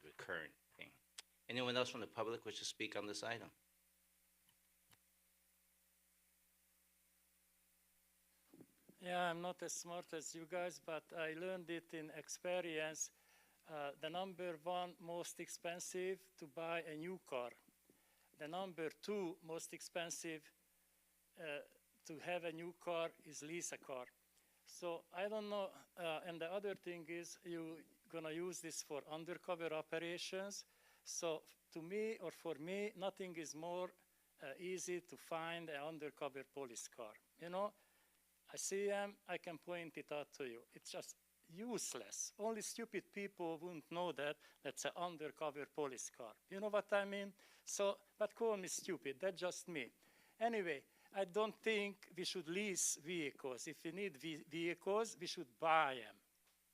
recurrent thing. Anyone else from the public wish to speak on this item? Yeah, I'm not as smart as you guys, but I learned it in experience. The number one most expensive to buy a new car. The number two most expensive to have a new car is lease a car. So I don't know. And the other thing is you're going to use this for undercover operations. So to me, or for me, nothing is more easy to find an undercover police car. You know, I see them, I can point it out to you. It's just useless. Only stupid people wouldn't know that that's an undercover police car. You know what I mean? So, but call me stupid, that's just me. Anyway, I don't think we should lease vehicles. If we need vehicles, we should buy them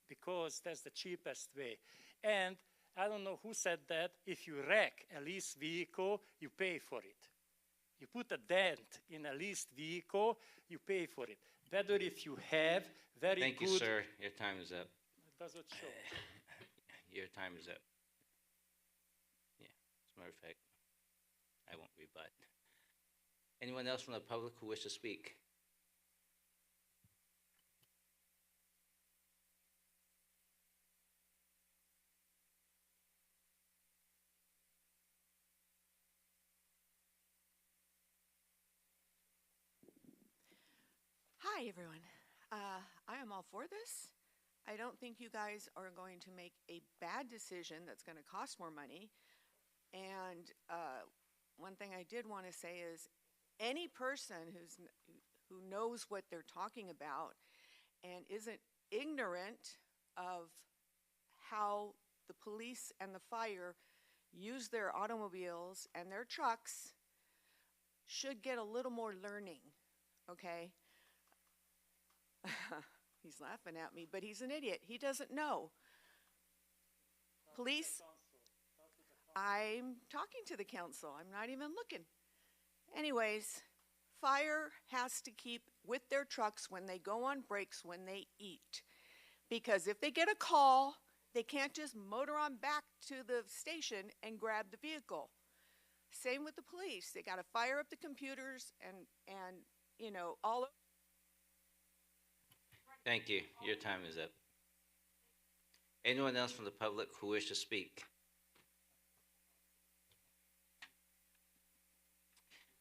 because that's the cheapest way. And I don't know who said that, if you wreck a leased vehicle, you pay for it. You put a dent in a leased vehicle, you pay for it. Whether if you have very Thank good... you, sir. Your time is up. It doesn't show. Your time is up. Yeah, as a matter of fact, I won't rebut. Anyone else from the public who wish to speak? Hi, everyone. I am all for this. I don't think you guys are going to make a bad decision that's going to cost more money. And one thing I did want to say is any person who knows what they're talking about and isn't ignorant of how the police and the fire use their automobiles and their trucks should get a little more learning, okay? He's laughing at me, but he's an idiot. He doesn't know. Police, I'm talking to the council. I'm not even looking. Anyways, fire has to keep with their trucks when they go on breaks, when they eat. Because if they get a call, they can't just motor on back to the station and grab the vehicle. Same with the police. They got to fire up the computers and you know, all of. Thank you. Your time is up. Anyone else from the public who wish to speak?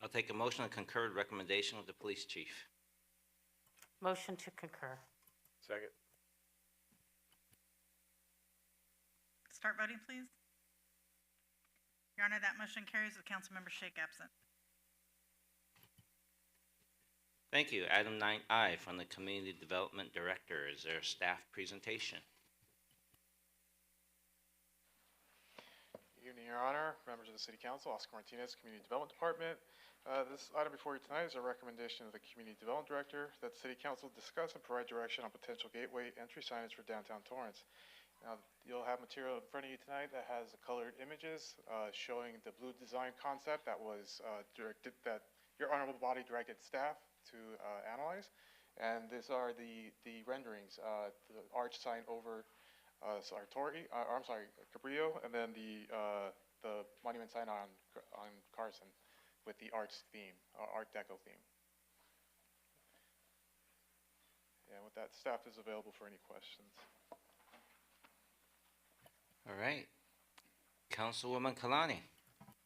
I'll take a motion to concur with recommendation of the police chief. Motion to concur. Second. Start voting, please. Your Honor, that motion carries with Councilmember Shake absent. Thank you. Item 9I from the Community Development Director. Is there a staff presentation? Good evening, Your Honor, members of the City Council, Oscar Martinez, Community Development Department. This item before you tonight is a recommendation of the Community Development Director that the City Council discuss and provide direction on potential gateway entry signage for downtown Torrance. Now, you'll have material in front of you tonight that has colored images showing the blue design concept that was that your honorable body directed staff to analyze. And these are the renderings, the arch sign over Cabrillo, and then the monument sign on Carson with the arch theme, Art Deco theme. And with that, staff is available for any questions. All right. Councilwoman Kalani.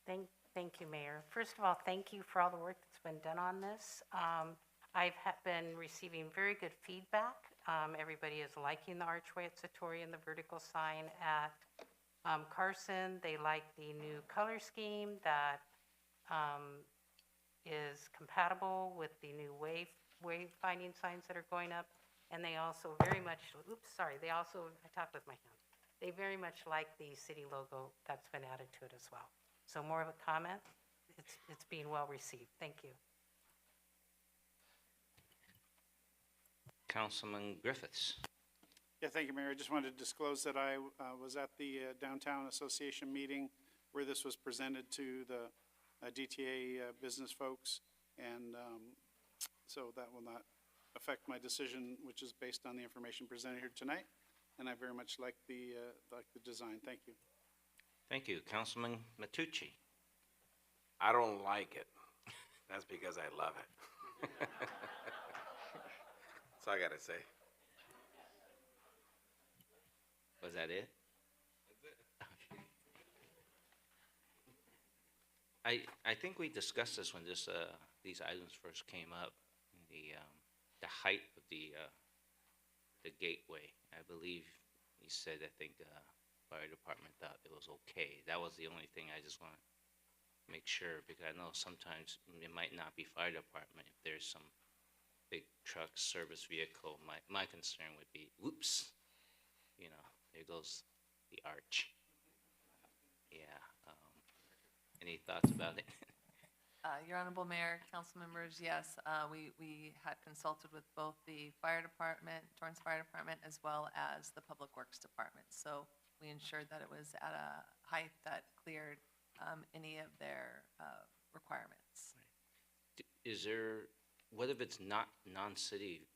Thank you, Mayor. First of all, thank you for all the work that's been done on this. I've been receiving very good feedback. Everybody is liking the archway at Satori and the vertical sign at Carson. They like the new color scheme that is compatible with the new wayfinding signs that are going up. And they also very much, I talked with my hand. They very much like the city logo that's been added to it as well. So more of a comment, it's being well received. Thank you. Councilman Griffiths. Yeah, thank you, Mayor. I just wanted to disclose that I was at the Downtown Association meeting where this was presented to the DTA business folks, and so that will not affect my decision, which is based on the information presented here tonight. And I very much like the design. Thank you. Thank you. Councilman Matucci. I don't like it. That's because I love it. That's all I gotta say. Was that it? I think we discussed this when these items first came up. The height of the gateway. I believe you said, I think the fire department thought it was okay. That was the only thing I just want to make sure, because I know sometimes it might not be fire department if there's some big truck service vehicle. My concern would be, whoops, there goes the arch. Yeah. Any thoughts about it? Your Honorable Mayor, council members, yes, we had consulted with both the fire department, Torrance Fire Department, as well as the Public Works Department. So we ensured that it was at a height that cleared any of their requirements. What if it's not non-city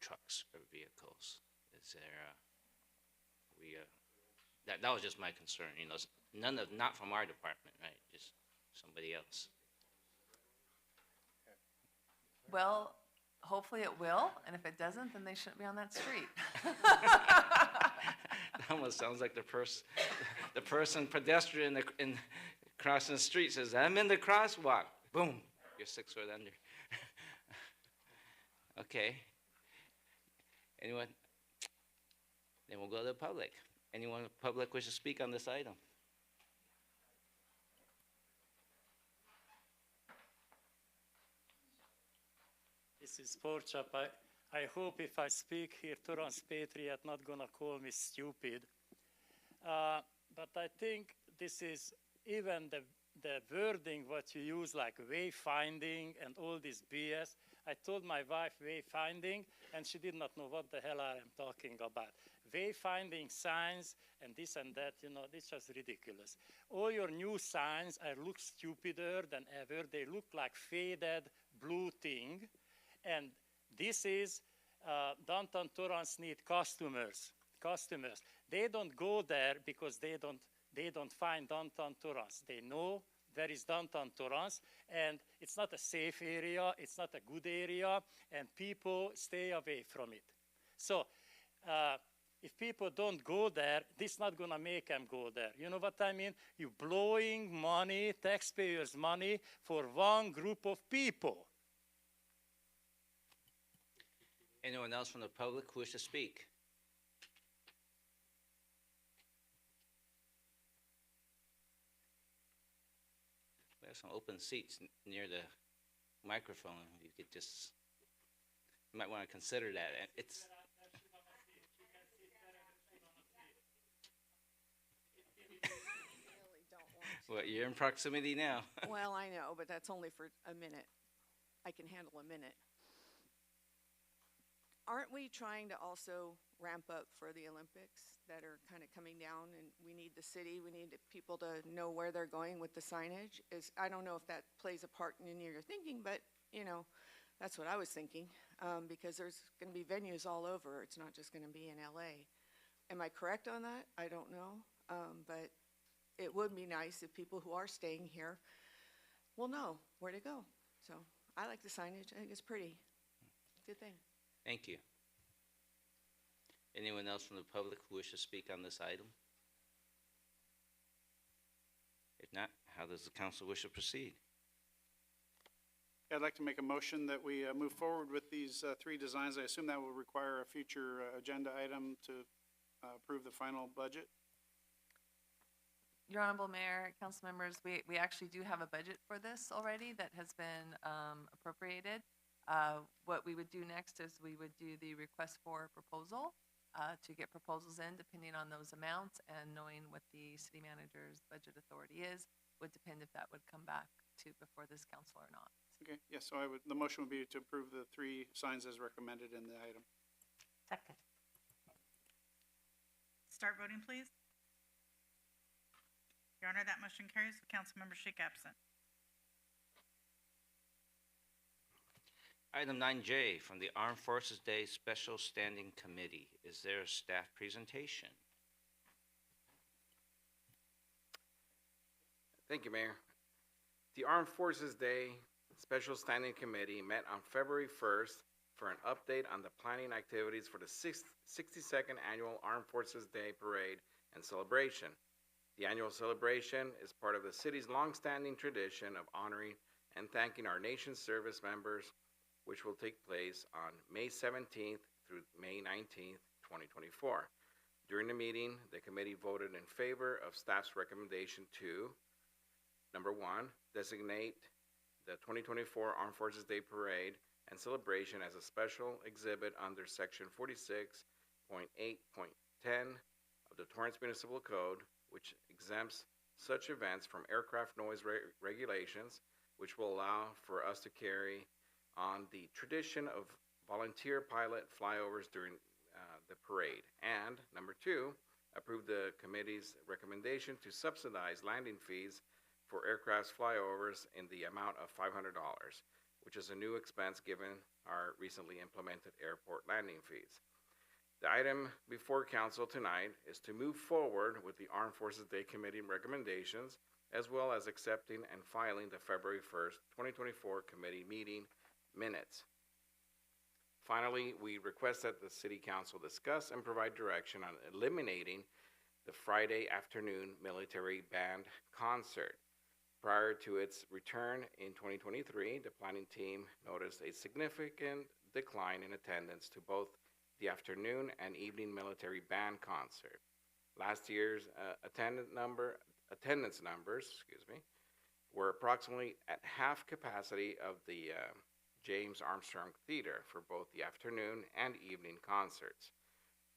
trucks or vehicles? Is there, that was just my concern, not from our department, right? Just somebody else. Well, hopefully it will, and if it doesn't, then they shouldn't be on that street. That almost sounds like the person pedestrian in crossing the street says, "I'm in the crosswalk." Boom, you're 6 foot under. Okay. Anyone? Then we'll go to the public. Anyone in the public wish to speak on this item? This is Porchap. I hope if I speak here, Torrance Patriot not gonna call me stupid. But I think this is even the wording what you use, like wayfinding and all this BS. I told my wife wayfinding, and she did not know what the hell I am talking about. Wayfinding signs and this and that, it's just ridiculous. All your new signs look stupider than ever. They look like faded blue thing. And this is downtown Torrance need customers. They don't go there because they don't find downtown Torrance. They know there is downtown Torrance, and it's not a safe area, it's not a good area, and people stay away from it. So if people don't go there, this is not gonna make them go there. You know what I mean? You're blowing money, taxpayers' money, for one group of people. Anyone else from the public who wish to speak? We have some open seats near the microphone. You might want to consider that. It's. Well, you're in proximity now. Well, I know, but that's only for a minute. I can handle a minute. Aren't we trying to also ramp up for the Olympics that are kind of coming down, and we need the city, we need people to know where they're going with the signage? I don't know if that plays a part in your thinking, but that's what I was thinking, because there's going to be venues all over. It's not just going to be in LA. Am I correct on that? I don't know, but it would be nice if people who are staying here will know where to go. So I like the signage. I think it's pretty. Good thing. Thank you. Anyone else from the public who wish to speak on this item? If not, how does the council wish to proceed? I'd like to make a motion that we move forward with these 3 designs. I assume that will require a future agenda item to approve the final budget. Your Honorable Mayor, council members, we actually do have a budget for this already that has been appropriated. What we would do next is we would do the request for proposal to get proposals in, depending on those amounts, and knowing what the city manager's budget authority is would depend if that would come back to before this council or not. Okay, yes, so the motion would be to approve the 3 signs as recommended in the item. Second. Start voting, please. Your Honor, that motion carries with Councilmember Sheik absent. Item 9J from the Armed Forces Day Special Standing Committee. Is there a staff presentation? Thank you, Mayor. The Armed Forces Day Special Standing Committee met on February 1st for an update on the planning activities for the 62nd Annual Armed Forces Day Parade and Celebration. The annual celebration is part of the city's longstanding tradition of honoring and thanking our nation's service members, which will take place on May 17th through May 19th, 2024. During the meeting, the committee voted in favor of staff's recommendation to, number one, designate the 2024 Armed Forces Day Parade and Celebration as a special exhibit under Section 46.8.10 of the Torrance Municipal Code, which exempts such events from aircraft noise regulations, which will allow for us to carry on the tradition of volunteer pilot flyovers during the parade. And number two, approve the committee's recommendation to subsidize landing fees for aircraft flyovers in the amount of $500, which is a new expense given our recently implemented airport landing fees. The item before council tonight is to move forward with the Armed Forces Day Committee recommendations, as well as accepting and filing the February 1st, 2024 committee meeting minutes. Finally, we request that the City Council discuss and provide direction on eliminating the Friday afternoon military band concert. Prior to its return in 2023, the planning team noticed a significant decline in attendance to both the afternoon and evening military band concert. Last year's attendance numbers, were approximately at half capacity of the James Armstrong Theater for both the afternoon and evening concerts.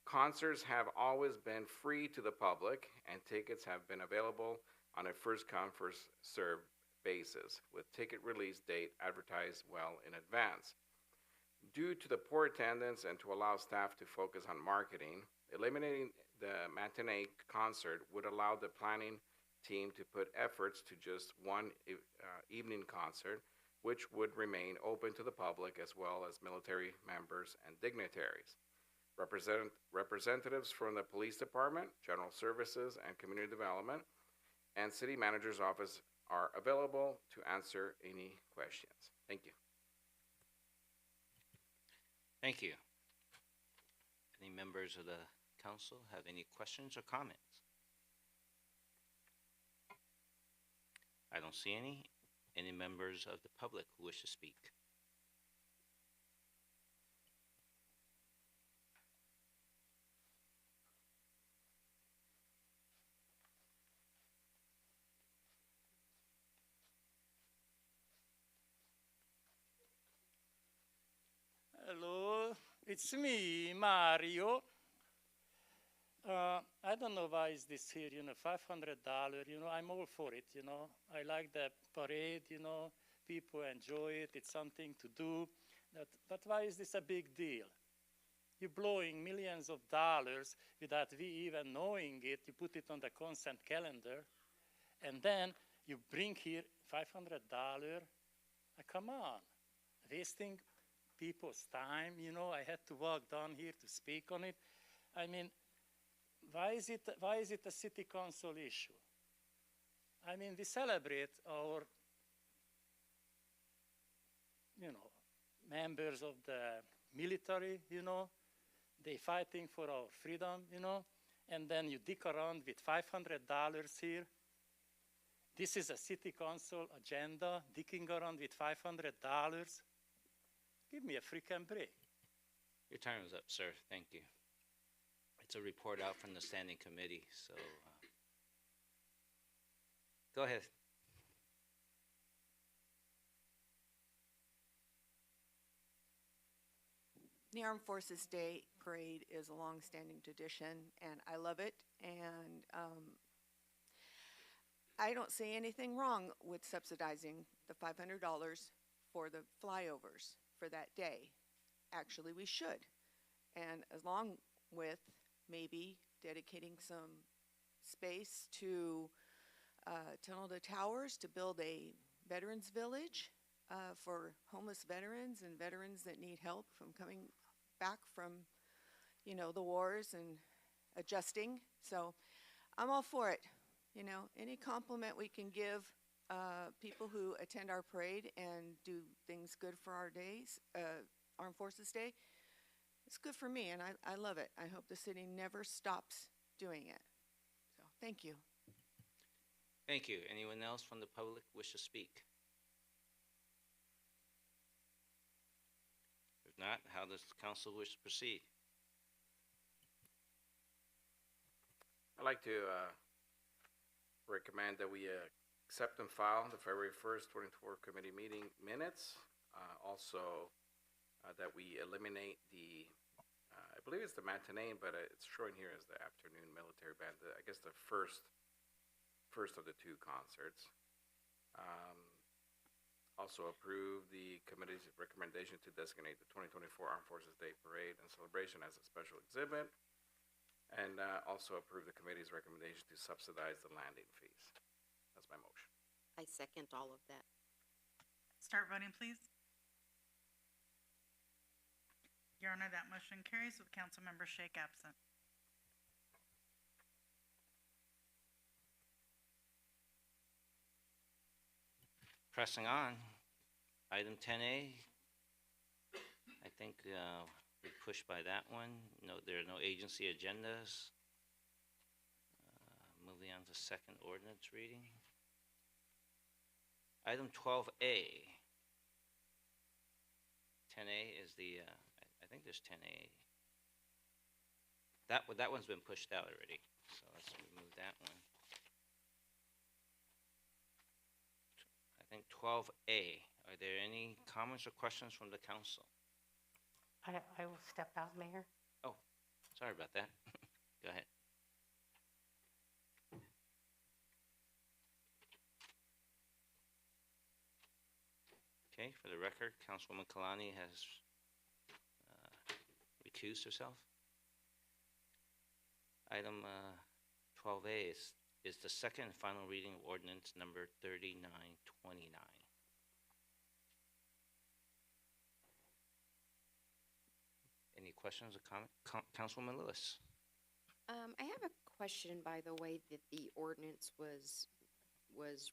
Concerts have always been free to the public, and tickets have been available on a first-come, first-served basis, with ticket release date advertised well in advance. Due to the poor attendance and to allow staff to focus on marketing, eliminating the matinee concert would allow the planning team to put efforts to just one evening concert, which would remain open to the public as well as military members and dignitaries. Representatives from the Police Department, General Services, and Community Development, and City Manager's Office are available to answer any questions. Thank you. Thank you. Any members of the council have any questions or comments? I don't see any. Any members of the public who wish to speak? Hello, it's me, Mario. I don't know why is this here, $500, I'm all for it, I like the parade, people enjoy it, it's something to do. But why is this a big deal? You're blowing millions of dollars without we even knowing it. You put it on the consent calendar, and then you bring here $500. Come on, wasting people's time, I had to walk down here to speak on it. I mean, why is it a city council issue? I mean, we celebrate our, members of the military, they fighting for our freedom, and then you dick around with $500 here. This is a city council agenda, dicking around with $500. Give me a freaking break. Your time is up, sir. Thank you. It's a report out from the standing committee, so go ahead. The Armed Forces Day Parade is a long-standing tradition, and I love it. And I don't see anything wrong with subsidizing the $500 for the flyovers for that day. Actually, we should. And along with maybe dedicating some space to Tunnel to Towers to build a veterans village for homeless veterans and veterans that need help from coming back from, the wars and adjusting. So I'm all for it. You know, any compliment we can give people who attend our parade and do things good for our days, Armed Forces Day, it's good for me, and I love it. I hope the city never stops doing it. So, thank you. Thank you. Anyone else from the public wish to speak? If not, how does the council wish to proceed? I'd like to recommend that we accept and file the February 1st, 2024 committee meeting minutes. Also, that we eliminate the, I believe it's the matinee, but it's showing here as the afternoon military band. I guess the first of the two concerts. Also approve the committee's recommendation to designate the 2024 Armed Forces Day Parade and Celebration as a special exhibit. And also approve the committee's recommendation to subsidize the landing fees. That's my motion. I second all of that. Start voting, please. Your Honor, that motion carries with Councilmember Shake absent. Pressing on, item 10A, I think we pushed by that one. No, there are no agency agendas. Moving on to second ordinance reading. Item 12A. 10A is the, I think there's 10A. That one's been pushed out already, so let's remove that one. I think 12A. Are there any comments or questions from the council? I will step out, Mayor. Oh, sorry about that. Go ahead. Okay, for the record, Councilwoman Kalani has recused herself. Item 12A is the second and final reading of ordinance number 3929. Any questions or comments? Councilwoman Lewis. I have a question by the way that the ordinance was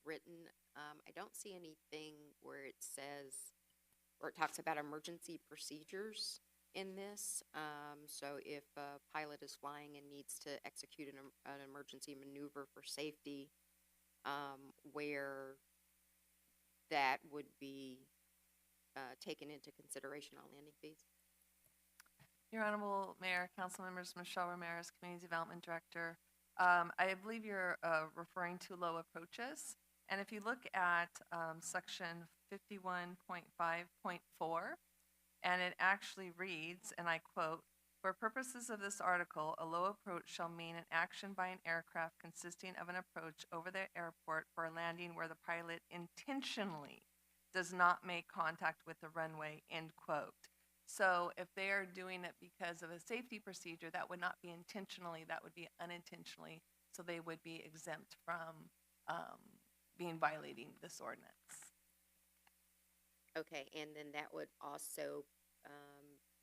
written. I don't see anything where it says, or it talks about emergency procedures in this. So if a pilot is flying and needs to execute an emergency maneuver for safety, where that would be taken into consideration on landing fees. Your Honorable Mayor, Council members, Michelle Ramirez, Community Development Director. I believe you're referring to low approaches. And if you look at section 51.5.4, and it actually reads, and I quote, "For purposes of this article, a low approach shall mean an action by an aircraft consisting of an approach over the airport for a landing where the pilot intentionally does not make contact with the runway," end quote. So if they are doing it because of a safety procedure, that would not be intentionally, that would be unintentionally. So they would be exempt from being violating this ordinance. Okay, and then that would also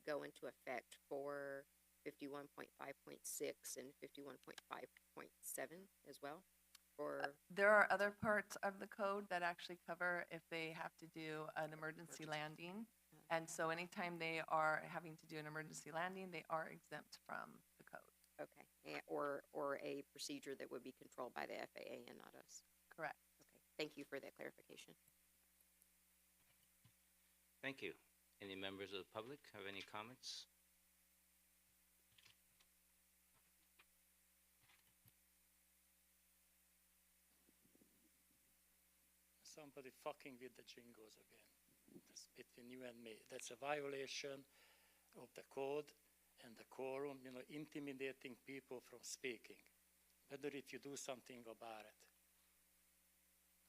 go into effect for 51.5.6 and 51.5.7 as well? Or there are other parts of the code that actually cover if they have to do an emergency landing. And so anytime they are having to do an emergency landing, they are exempt from the code. okay, or a procedure that would be controlled by the FAA and not us. Correct. Okay, thank you for that clarification. Thank you. Any members of the public have any comments? Somebody fucking with the jingles again. That's between you and me. That's a violation of the code and the quorum, intimidating people from speaking. Better if you do something about it.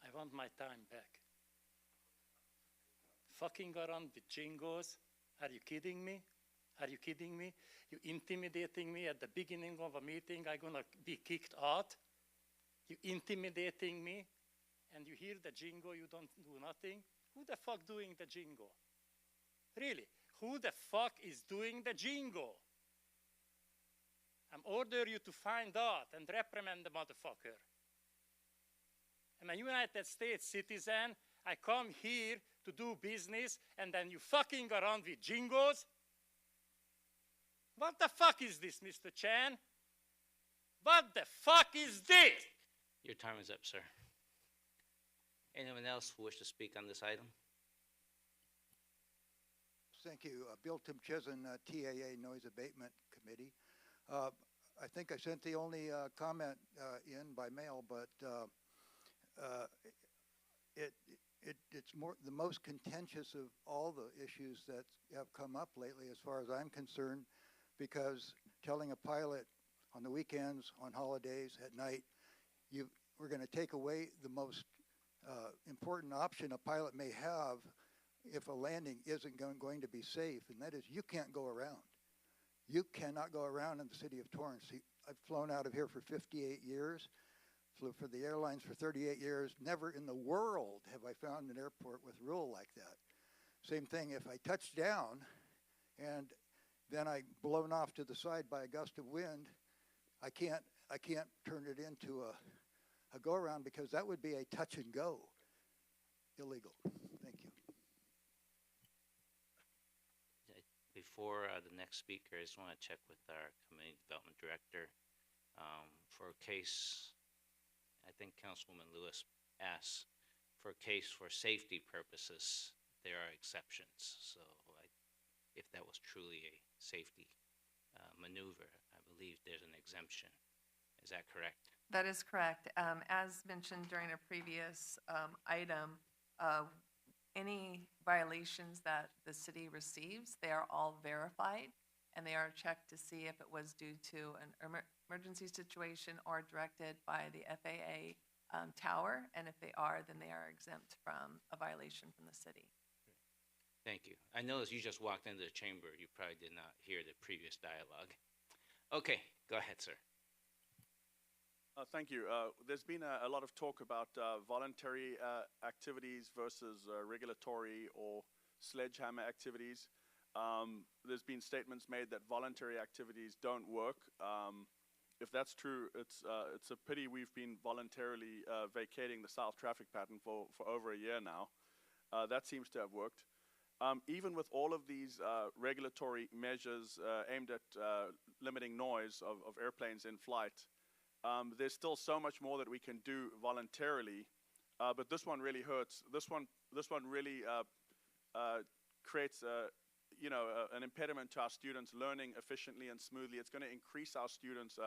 I want my time back. Fucking around with jingles? Are you kidding me? Are you kidding me? You intimidating me at the beginning of a meeting, I'm gonna be kicked out? You intimidating me? And you hear the jingle, you don't do nothing? Who the fuck doing the jingle? Really, who the fuck is doing the jingle? I'm order you to find out and reprimand the motherfucker. I'm a United States citizen. I come here to do business, and then you fucking around with jingles? What the fuck is this, Mr. Chan? What the fuck is this? Your time is up, sir. Anyone else who wish to speak on this item? Thank you. Bill Timchizin, TAA Noise Abatement Committee. I think I sent the only comment in by mail, but it's the most contentious of all the issues that have come up lately as far as I'm concerned, because telling a pilot on the weekends, on holidays, at night, we're going to take away the most important option a pilot may have if a landing isn't going to be safe, and that is you can't go around. You cannot go around in the city of Torrance. I've flown out of here for 58 years, flew for the airlines for 38 years. Never in the world have I found an airport with a rule like that. Same thing, if I touch down and then I'm blown off to the side by a gust of wind, I can't turn it into a go-around, because that would be a touch and go. Illegal. Thank you. Before the next speaker, I just want to check with our Community Development Director for a case. I think Councilwoman Lewis asked for a case for safety purposes. There are exceptions. So if that was truly a safety maneuver, I believe there's an exemption. Is that correct? That is correct. As mentioned during a previous item, any violations that the city receives, they are all verified, and they are checked to see if it was due to an emergency situation or directed by the FAA tower, and if they are, then they are exempt from a violation from the city. Thank you. I noticed you just walked into the chamber. You probably did not hear the previous dialogue. Okay, go ahead, sir. Thank you. There's been a lot of talk about voluntary activities versus regulatory or sledgehammer activities. There's been statements made that voluntary activities don't work. If that's true, it's a pity we've been voluntarily vacating the south traffic pattern for over a year now. That seems to have worked. Even with all of these regulatory measures aimed at limiting noise of airplanes in flight, there's still so much more that we can do voluntarily, but this one really hurts. This one really creates an impediment to our students learning efficiently and smoothly. It's going to increase our students'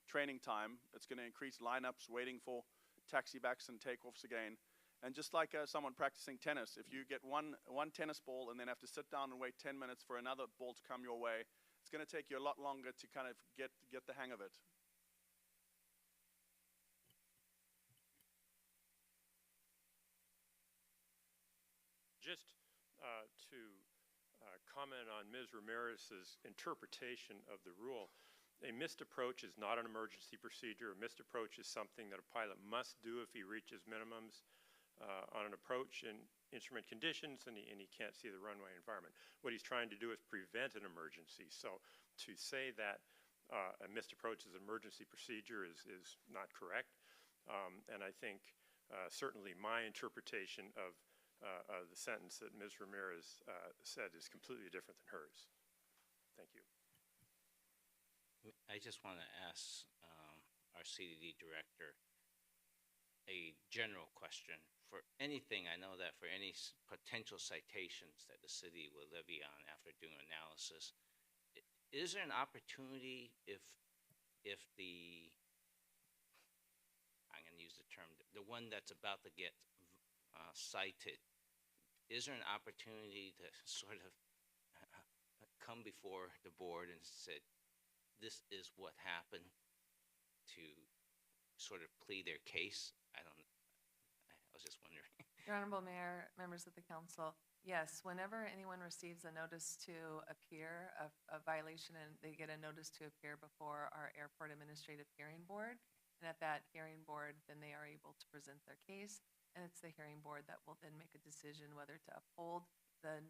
training time. It's going to increase lineups waiting for taxi backs and takeoffs again. And just like someone practicing tennis, if you get one tennis ball and then have to sit down and wait 10 minutes for another ball to come your way, it's going to take you a lot longer to kind of get the hang of it. Just to comment on Ms. Ramirez's interpretation of the rule, a missed approach is not an emergency procedure. A missed approach is something that a pilot must do if he reaches minimums on an approach in instrument conditions and he can't see the runway environment. What he's trying to do is prevent an emergency. So to say that a missed approach is an emergency procedure is not correct. And I think certainly my interpretation of the sentence that Ms. Ramirez said is completely different than hers. Thank you. I just want to ask our CDD director a general question. For anything, I know that for any potential citations that the city will levy on after doing analysis, is there an opportunity if the, I'm going to use the term, the one that's about to get cited, is there an opportunity to sort of come before the board and say, this is what happened, to sort of plead their case? I was just wondering. Your Honorable Mayor, members of the council, yes, whenever anyone receives a notice to appear, a violation, and they get a notice to appear before our Airport Administrative Hearing Board, and at that hearing board, then they are able to present their case, and it's the hearing board that will then make a decision whether to uphold the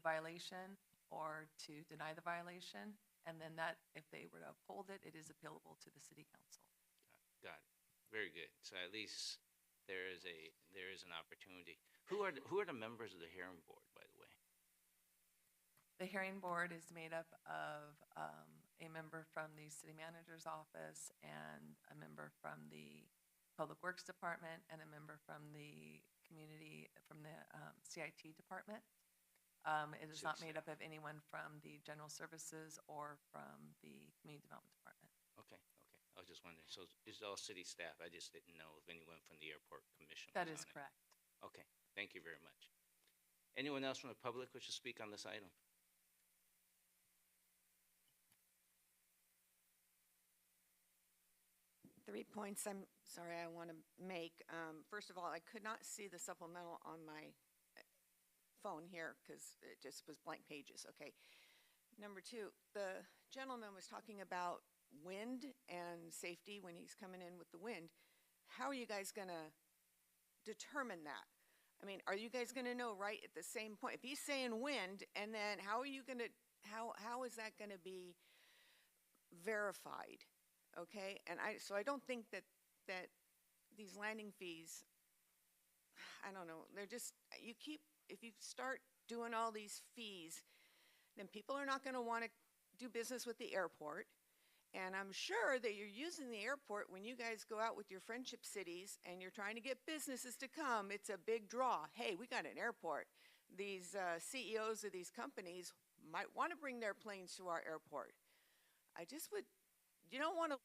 violation or to deny the violation, and then that, if they were to uphold it, it is appealable to the city council. Got it. Very good. So at least there is an opportunity. Who are the members of the hearing board, by the way? The hearing board is made up of a member from the city manager's office and a member from the Public Works Department and a member from the CIT department. It is not made up of anyone from the General Services or from the Community Development Department. Okay. I was just wondering. So it's all city staff. I just didn't know if anyone from the airport commission was That on is it. correct. Okay, thank you very much. Anyone else from the public wish to speak on this item? Three points I want to make. First of all, I could not see the supplemental on my phone here because it just was blank pages. Okay. Number two, the gentleman was talking about wind and safety when he's coming in with the wind. How are you guys going to determine that? I mean, are you guys going to know right at the same point? If he's saying wind, and then how are you going to, how is that going to be verified? Okay, and so I don't think that these landing fees, I don't know, they're just, if you start doing all these fees, then people are not going to want to do business with the airport. And I'm sure that you're using the airport when you guys go out with your friendship cities and you're trying to get businesses to come. It's a big draw. Hey, we got an airport. These CEOs of these companies might want to bring their planes to our airport. You don't want to.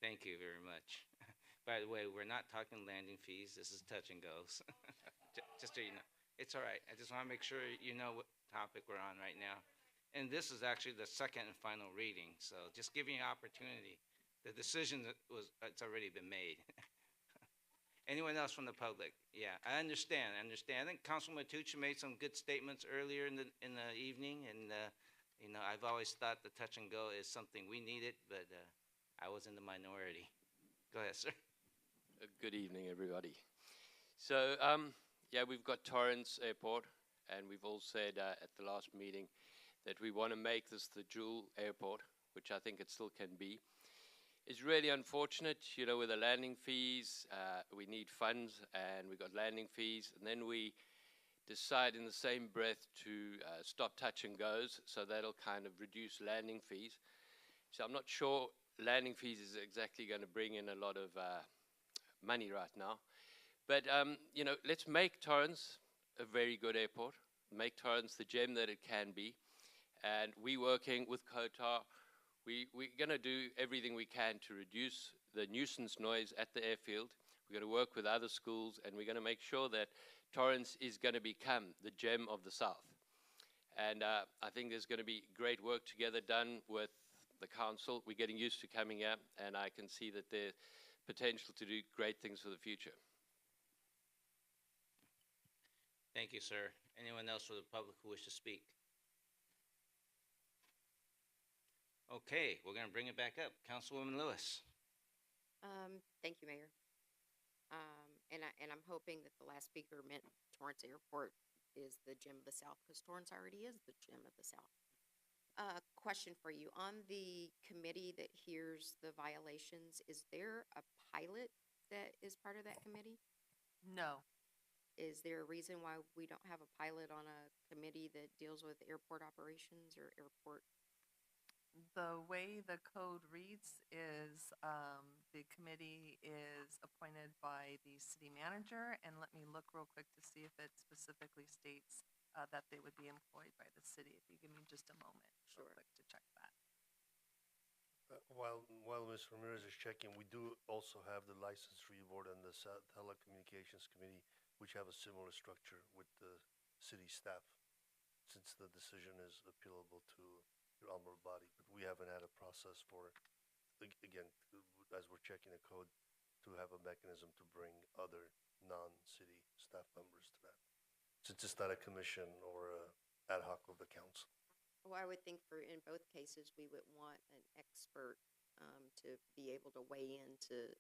Thank you very much. By the way, we're not talking landing fees. This is touch and goes. Just so you know. It's all right. I just want to make sure you know what topic we're on right now. And this is actually the second and final reading, so just giving you an opportunity. The decision it's already been made. Anyone else from the public? Yeah, I understand. I think Councilman Matucci made some good statements earlier in the evening, and I've always thought the touch and go is something we needed, but I was in the minority. Go ahead, sir. Good evening, everybody. So, we've got Torrance Airport, and we've all said at the last meeting that we want to make this the dual airport, which I think it still can be. It's really unfortunate, with the landing fees, we need funds, and we got landing fees, and then we decide in the same breath to stop touch and goes, so that'll kind of reduce landing fees. So I'm not sure landing fees is exactly going to bring in a lot of money right now. But, let's make Torrance a very good airport, make Torrance the gem that it can be. And we working with COTAR, we're going to do everything we can to reduce the nuisance noise at the airfield. We're going to work with other schools, and we're going to make sure that Torrance is going to become the gem of the South. And I think there's going to be great work together done with the council. We're getting used to coming up, and I can see that there's potential to do great things for the future. Thank you, sir. Anyone else from the public who wish to speak? Okay, we're going to bring it back up. Councilwoman Lewis. Thank you, Mayor. And I'm hoping that the last speaker meant Torrance Airport is the gem of the South, because Torrance already is the gem of the South. Question for you. On the committee that hears the violations, is there a pilot that is part of that committee? No. Is there a reason why we don't have a pilot on a committee that deals with airport operations or airport? The way the code reads is the committee is appointed by the city manager, and let me look real quick to see if it specifically states that they would be employed by the city. If you give me just a moment real quick to check that. While Ms. Ramirez is checking, we do also have the License Review Board and the Telecommunications Committee, which have a similar structure with the city staff, since the decision is appealable to your honorable body. But we haven't had a process for, again, as we're checking the code, to have a mechanism to bring other non-city staff members to that, since it's not a commission or a ad hoc of the council. Well, I would think in both cases, we would want an expert to be able to weigh into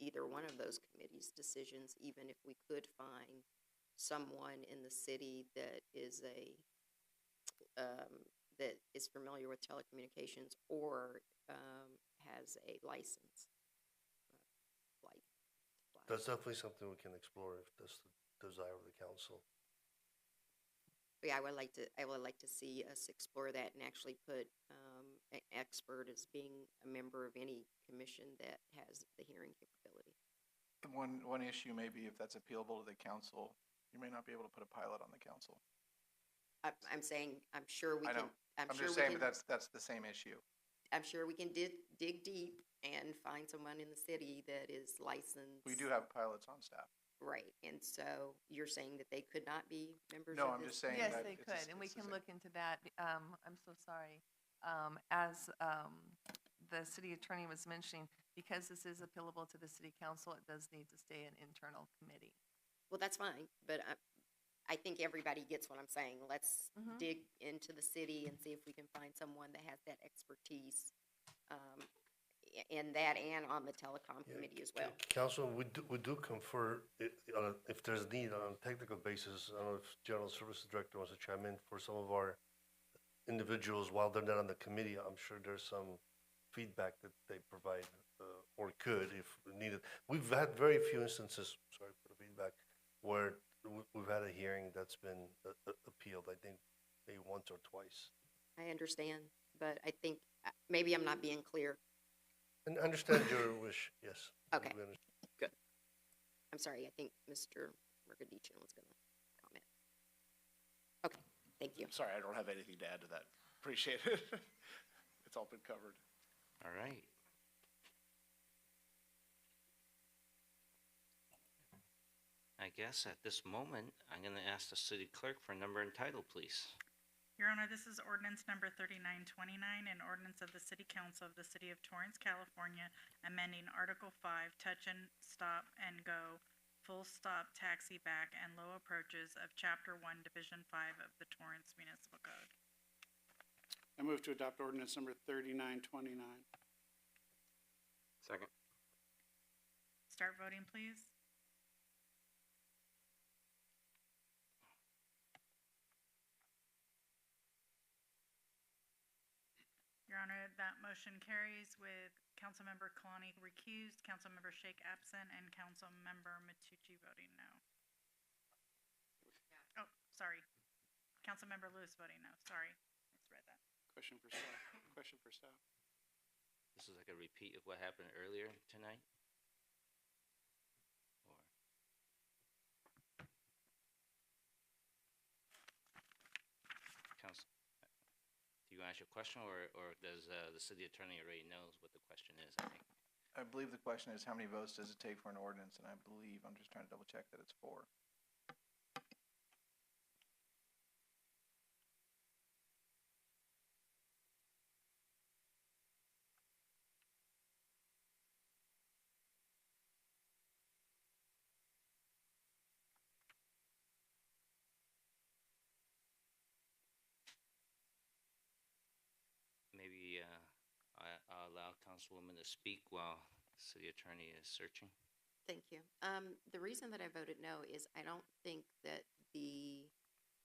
either one of those committees' decisions, even if we could find someone in the city that is that is familiar with telecommunications or has a license, like That's definitely something we can explore if that's the desire of the council. Yeah, I would like to see us explore that and actually put an expert as being a member of any commission that has the hearing capability. One issue may be if that's appealable to the council, you may not be able to put a pilot on the council. I'm saying, I'm sure we I can. know. I'm just saying, but that's the same issue. I'm sure we can dig deep and find someone in the city that is licensed. We do have pilots on staff. Right, and so you're saying that they could not be members No, of I'm this? just saying Yes, that they it's could, and we it's the can same. look into that. I'm so sorry. As the city attorney was mentioning, because this is appealable to the city council, it does need to stay an internal committee. Well, that's fine, but I think everybody gets what I'm saying. Let's dig into the city and see if we can find someone that has that expertise in that and on the telecom committee as well. Council, we do confer if there's need on a technical basis. I don't know if General Services Director wants to chime in for some of our individuals while they're not on the committee. I'm sure there's some feedback that they provide or could if needed. We've had very few instances, sorry for the feedback, where we've had a hearing that's been appealed. I think maybe once or twice. I understand, but I think maybe I'm not being clear. And understand your wish, yes. Okay, We understand. good. I'm sorry, I think Mr. Mercadichin was going to comment. Okay, thank you. Sorry, I don't have anything to add to that. Appreciate it. It's all been covered. All right. I guess at this moment, I'm going to ask the city clerk for number and title, please. Your Honor, this is ordinance number 3929, an ordinance of the City Council of the City of Torrance, California, amending Article 5, touch and stop and go, full stop taxi back and low approaches of Chapter 1, Division 5 of the Torrance Municipal Code. I move to adopt ordinance number 3929. Second. Start voting, please. Your Honor, that motion carries with Councilmember Kalani recused, Councilmember Shake absent, and Councilmember Matucci voting no. Oh, sorry. Councilmember Lewis voting no. Sorry, misread that. Question for staff. Question for staff. This is like a repeat of what happened earlier tonight? Or Council, do you want to ask your question, or does the city attorney already knows what the question is, I think? I believe the question is how many votes does it take for an ordinance, and I believe, I'm just trying to double check that it's 4. Maybe I'll allow Councilwoman to speak while the city attorney is searching. Thank you. The reason that I voted no is I don't think that the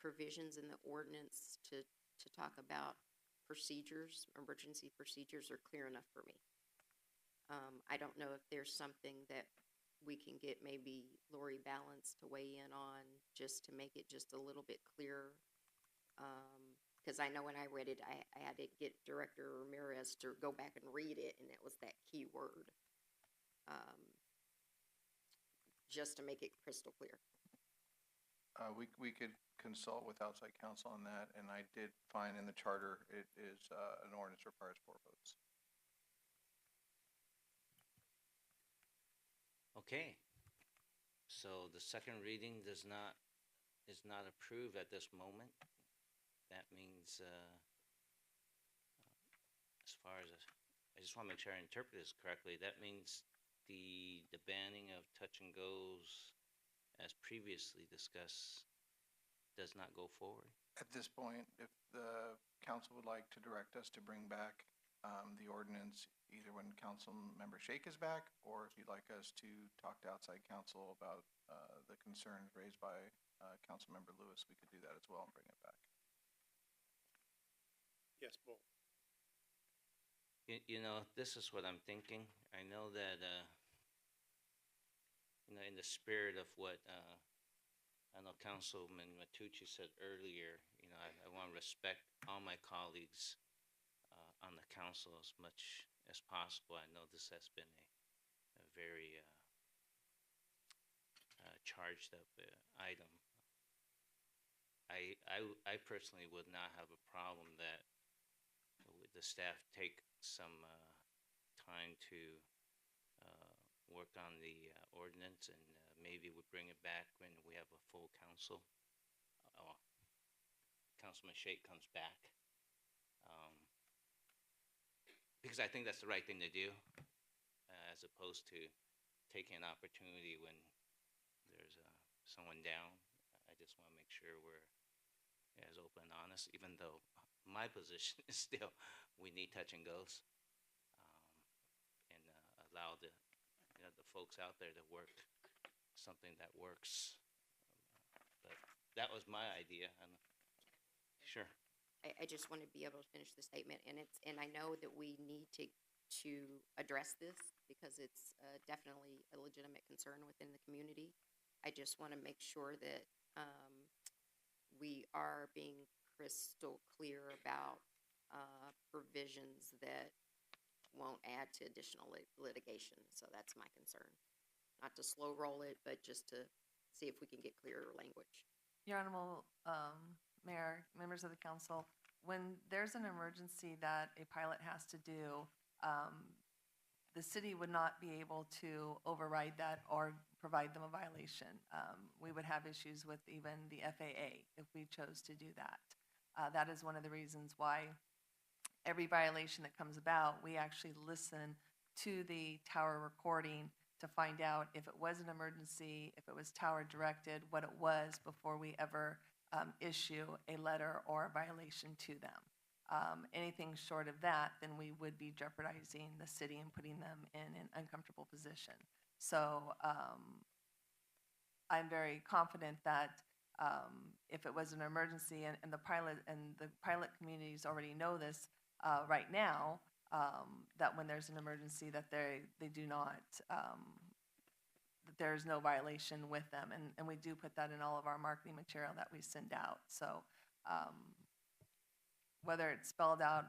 provisions in the ordinance to talk about procedures, emergency procedures, are clear enough for me. I don't know if there's something that we can get maybe Lori Balance to weigh in on just to make it just a little bit clearer. Because I know when I read it, I had to get Director Ramirez to go back and read it, and it was that key word. Just to make it crystal clear. We could consult with outside counsel on that, and I did find in the charter it is an ordinance requires 4 votes. Okay. So the second reading is not approved at this moment. That means, as far as, I just want to make sure I interpret this correctly, that means the banning of touch and goes as previously discussed does not go forward? At this point, if the council would like to direct us to bring back the ordinance either when Council Member Shake is back, or if you'd like us to talk to outside counsel about the concerns raised by Council Member Lewis, we could do that as well and bring it back. Yes, both. You know, this is what I'm thinking. I know that, in the spirit of what I know Councilman Matucci said earlier, I want to respect all my colleagues on the council as much as possible. I know this has been a very charged up item. I personally would not have a problem that the staff take some time to work on the ordinance, and maybe we bring it back when we have a full council. Councilman Shake comes back. Because I think that's the right thing to do, as opposed to taking an opportunity when there's someone down. I just want to make sure we're as open and honest, even though my position is still we need touch and goes, and allow the folks out there to work something that works. But that was my idea. Sure. I just want to be able to finish the statement, and I know that we need to address this because it's definitely a legitimate concern within the community. I just want to make sure that we are being crystal clear about provisions that won't add to additional litigation. So that's my concern. Not to slow roll it, but just to see if we can get clearer language. Your Honorable Mayor, members of the council, when there's an emergency that a pilot has to do, the city would not be able to override that or provide them a violation. We would have issues with even the FAA if we chose to do that. That is one of the reasons why every violation that comes about, we actually listen to the tower recording to find out if it was an emergency, if it was tower directed, what it was before we ever issue a letter or a violation to them. Anything short of that, then we would be jeopardizing the city and putting them in an uncomfortable position. So I'm very confident that if it was an emergency, and the pilot communities already know this right now, that when there's an emergency that they do not, that there's no violation with them. And we do put that in all of our marketing material that we send out. So whether it's spelled out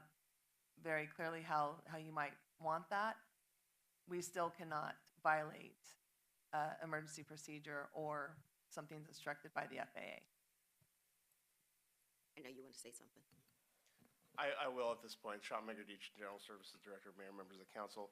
very clearly how you might want that, we still cannot violate emergency procedure or something that's instructed by the FAA. I know you want to say something. I will at this point. Sean Megadich, General Services Director, Mayor, members of the council.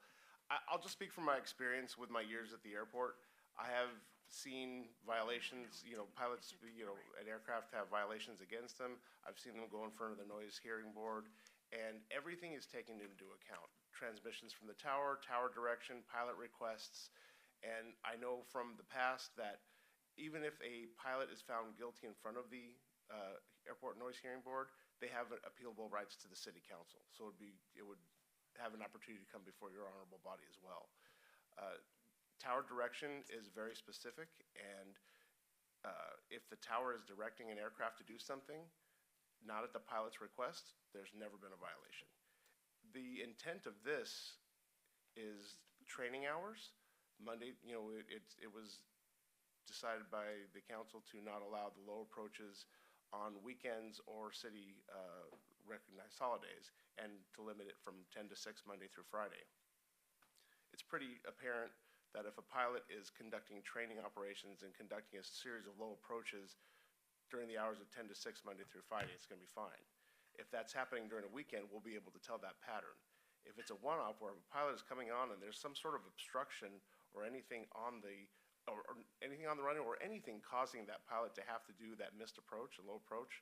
I'll just speak from my experience with my years at the airport. I have seen violations, pilots, an aircraft have violations against them. I've seen them go in front of the noise hearing board, and everything is taken into account. Transmissions from the tower, tower direction, pilot requests, and I know from the past that even if a pilot is found guilty in front of the airport noise hearing board, they have appealable rights to the city council. So it would have an opportunity to come before your honorable body as well. Tower direction is very specific, and if the tower is directing an aircraft to do something, not at the pilot's request, there's never been a violation. The intent of this is training hours. Monday, it was decided by the council to not allow the low approaches on weekends or city recognized holidays, and to limit it from 10 to 6 Monday through Friday. It's pretty apparent that if a pilot is conducting training operations and conducting a series of low approaches during the hours of 10 to 6 Monday through Friday, it's going to be fine. If that's happening during a weekend, we'll be able to tell that pattern. If it's a one-off where a pilot is coming on and there's some sort of obstruction or anything on the anything on the runway or anything causing that pilot to have to do that missed approach, a low approach,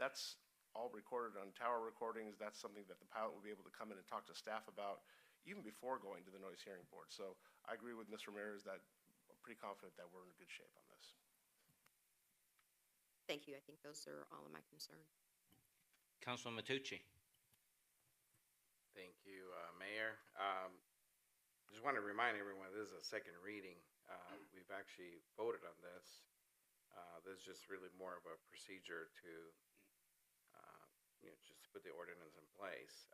that's all recorded on tower recordings. That's something that the pilot will be able to come in and talk to staff about even before going to the noise hearing board. So I agree with Mr. Ramirez that I'm pretty confident that we're in good shape on this. Thank you. I think those are all of my concerns. Councilman Matucci. Thank you, Mayor. Just want to remind everyone this is a second reading. We've actually voted on this. This is just really more of a procedure to, just put the ordinance in place.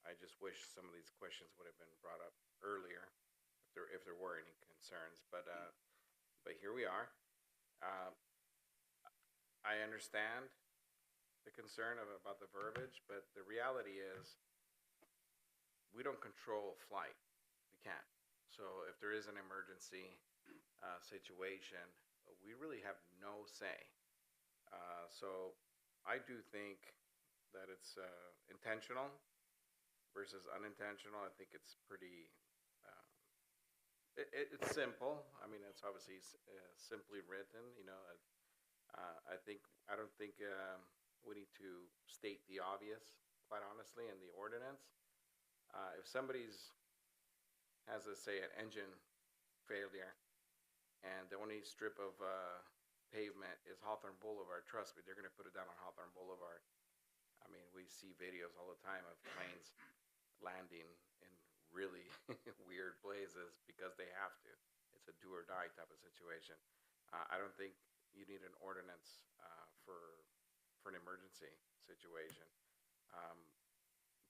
I just wish some of these questions would have been brought up earlier, if there there were any concerns, but here we are. I understand the concern about the verbiage, but the reality is we don't control flight. We can't. So if there is an emergency situation, we really have no say. So I do think that it's intentional versus unintentional. I think it's pretty, it's simple. I mean, it's obviously simply written, you know. I don't think we need to state the obvious, quite honestly, in the ordinance. If somebody's has, let's say, an engine failure, and the only strip of pavement is Hawthorne Boulevard, trust me, they're going to put it down on Hawthorne Boulevard. I mean, we see videos all the time of planes landing in really weird places because they have to. It's a do or die type of situation. I don't think you need an ordinance for an emergency situation.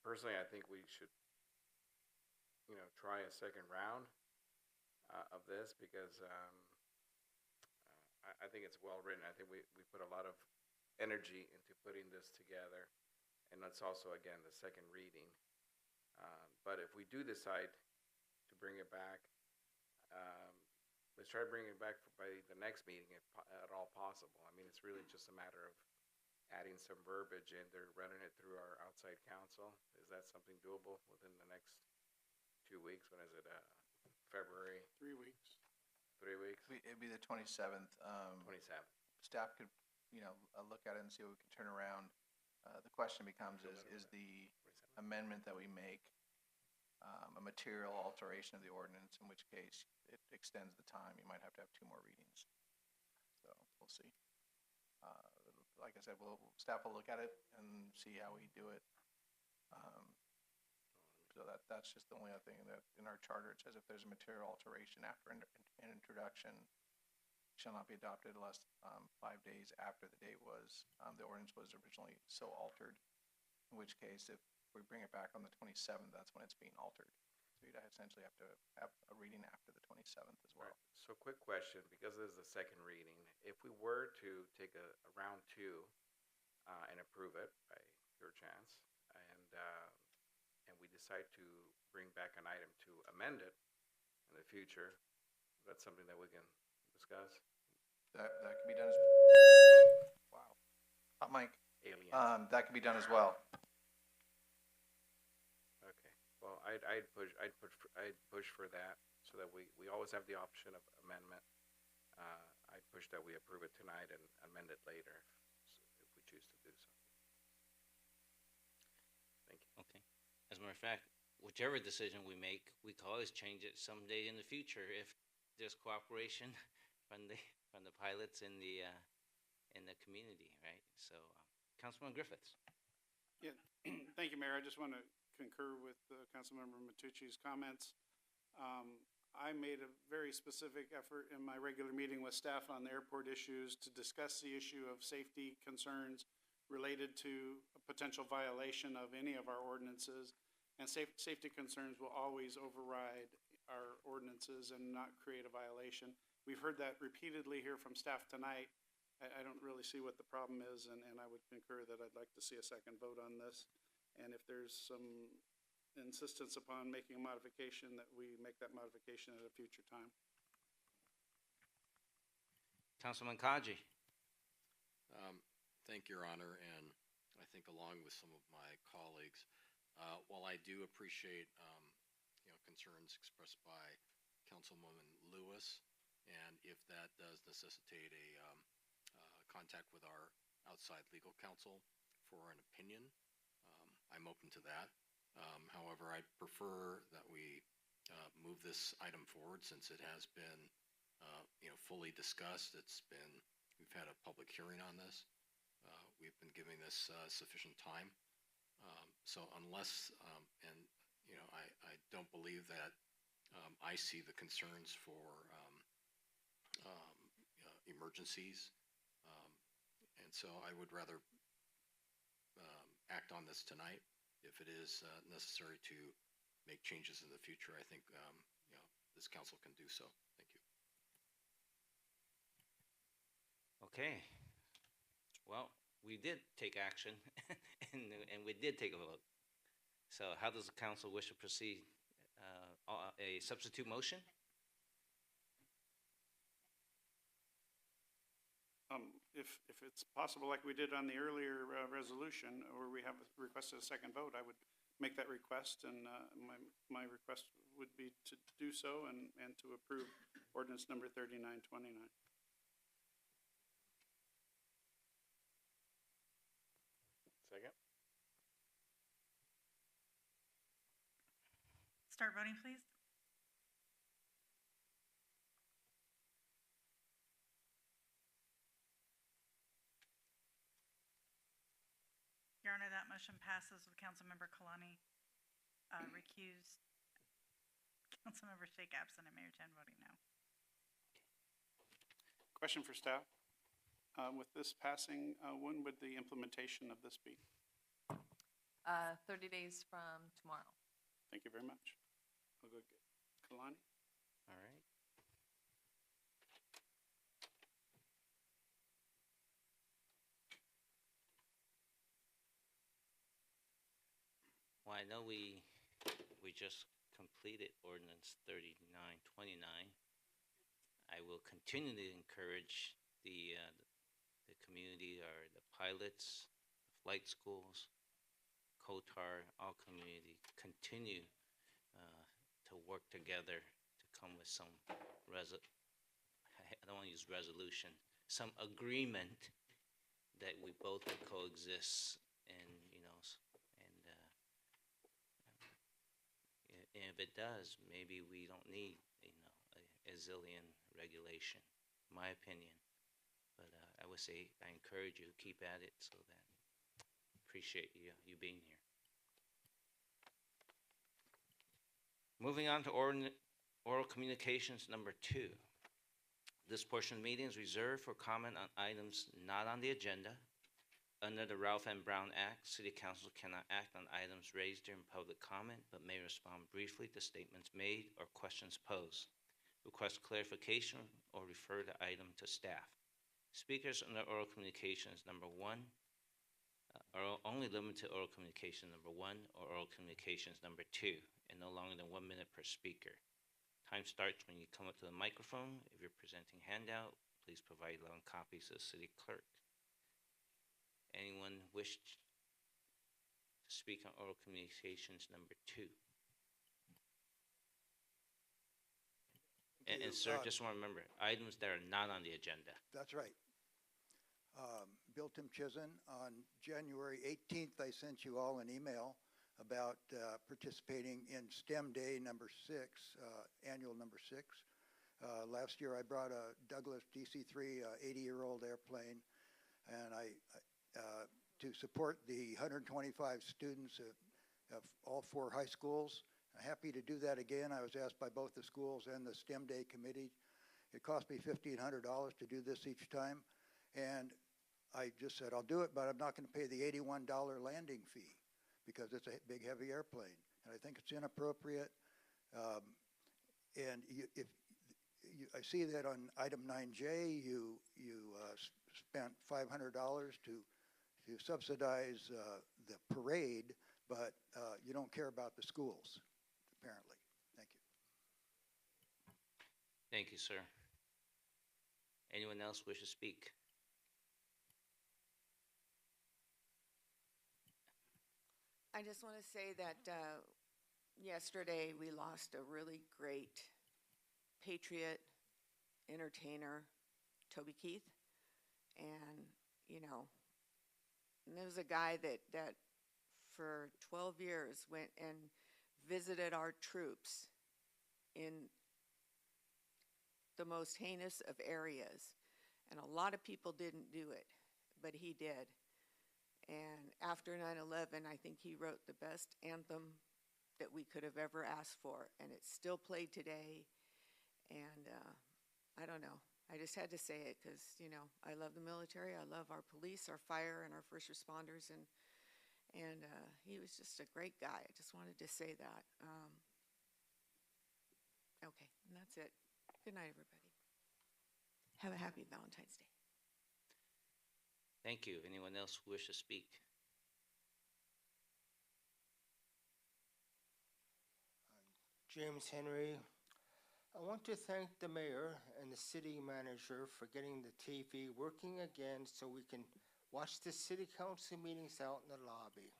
Personally, I think we should, you know, try a second round of this because I think it's well written. I think we put a lot of energy into putting this together, and that's also, again, the second reading. But if we do decide to bring it back, let's try to bring it back by the next meeting if at all possible. I mean, it's really just a matter of adding some verbiage in there, running it through our outside counsel. Is that something doable within the next 2 weeks? When is it? February? 3 weeks. 3 weeks? It'd be the 27th. 27th. Staff could, you know, look at it and see what we can turn around. The question becomes, is the amendment that we make a material alteration of the ordinance, in which case it extends the time. You might have to have 2 more readings. So we'll see. Like I said, staff will look at it and see how we do it. So that's just the only other thing that in our charter it says if there's a material alteration after an introduction, shall not be adopted unless 5 days after the date was the ordinance was originally so altered. In which case, if we bring it back on the 27th, that's when it's being altered. So you'd essentially have to have a reading after the 27th as well. Right. So quick question, because this is the second reading, if we were to take a round 2 and approve it by your chance, and we decide to bring back an item to amend it in the future, that's something that we can discuss. That can be done as wow. Hot mic. Aliens. That can be done as well. Okay. Well, I'd push for that so that we always have the option of amendment. I'd push that we approve it tonight and amend it later if we choose to do so. Thank you. Okay. As a matter of fact, whichever decision we make, we can always change it someday in the future if there's cooperation from the pilots in the community, right? So, Councilman Griffiths. Yeah, thank you, Mayor. I just want to concur with Councilmember Matucci's comments. I made a very specific effort in my regular meeting with staff on the airport issues to discuss the issue of safety concerns related to a potential violation of any of our ordinances. And safety concerns will always override our ordinances and not create a violation. We've heard that repeatedly here from staff tonight. I don't really see what the problem is, and I would concur that I'd like to see a second vote on this. And if there's some insistence upon making a modification, that we make that modification at a future time. Councilman Kaji. Thank you, Your Honor, and I think along with some of my colleagues, while I do appreciate concerns expressed by Councilwoman Lewis, and if that does necessitate a contact with our outside legal counsel for an opinion, I'm open to that. However, I prefer that we move this item forward since it has been fully discussed. We've had a public hearing on this. We've been giving this sufficient time. So unless, I don't believe that I see the concerns for emergencies, and so I would rather act on this tonight. If it is necessary to make changes in the future, I think this council can do so. Thank you. Okay. Well, we did take action, and we did take a vote. So how does the council wish to proceed? A substitute motion? If it's possible, like we did on the earlier resolution, where we have requested a second vote, I would make that request, and my request would be to do so and to approve ordinance number 3929. Second. Start voting, please. Your Honor, that motion passes with Councilmember Kalani recused, Councilmember Shake absent, and Mayor Chen voting no. Question for staff. With this passing, when would the implementation of this be? 30 days from tomorrow. Thank you very much. I'll go get Kalani. All right. Well, I know we just completed ordinance 3929. I will continue to encourage the community, or the pilots, the flight schools, COTAR, all community, continue to work together to come with some I don't want to use resolution, some agreement that we both can coexist, and and if it does, maybe we don't need a zillion regulation, my opinion. But I would say I encourage you to keep at it, so that appreciate you being here. Moving on to oral communications number 2. This portion of the meeting is reserved for comment on items not on the agenda. Under the Ralph M. Brown Act, City Council cannot act on items raised during public comment, but may respond briefly to statements made or questions posed, request clarification, or refer the item to staff. Speakers under oral communications number 1 are only limited to oral communication number 1 or oral communications number 2, and no longer than 1 minute per speaker. Time starts when you come up to the microphone. If you're presenting handout, please provide 11 copies to the city clerk. Anyone wish to speak on oral communications number 2? And sir, just want to remember, items that are not on the agenda. That's right. Bill Tim Chizen, on January 18th, I sent you all an email about participating in STEM Day number 6, annual number 6. Last year I brought a Douglas DC-3 80-year-old airplane, and to support the 125 students of all 4 high schools. I'm happy to do that again. I was asked by both the schools and the STEM Day committee. It cost me $1,500 to do this each time, and I just said, I'll do it, but I'm not going to pay the $81 landing fee because it's a big, heavy airplane. And I think it's inappropriate. And I see that on item 9J, you spent $500 to subsidize the parade, but you don't care about the schools, apparently. Thank you. Thank you, sir. Anyone else wish to speak? I just want to say that yesterday we lost a really great patriot, entertainer, Toby Keith. And, and there was a guy that for 12 years went and visited our troops in the most heinous of areas. And a lot of people didn't do it, but he did. And after 9/11, I think he wrote the best anthem that we could have ever asked for. And it's still played today. And I don't know. I just had to say it because, I love the military. I love our police, our fire, and our first responders. And he was just a great guy. I just wanted to say that. Okay, and that's it. Good night, everybody. Have a happy Valentine's Day. Thank you. Anyone else who wish to speak? James Henry. I want to thank the mayor and the city manager for getting the TV working again so we can watch the city council meetings out in the lobby.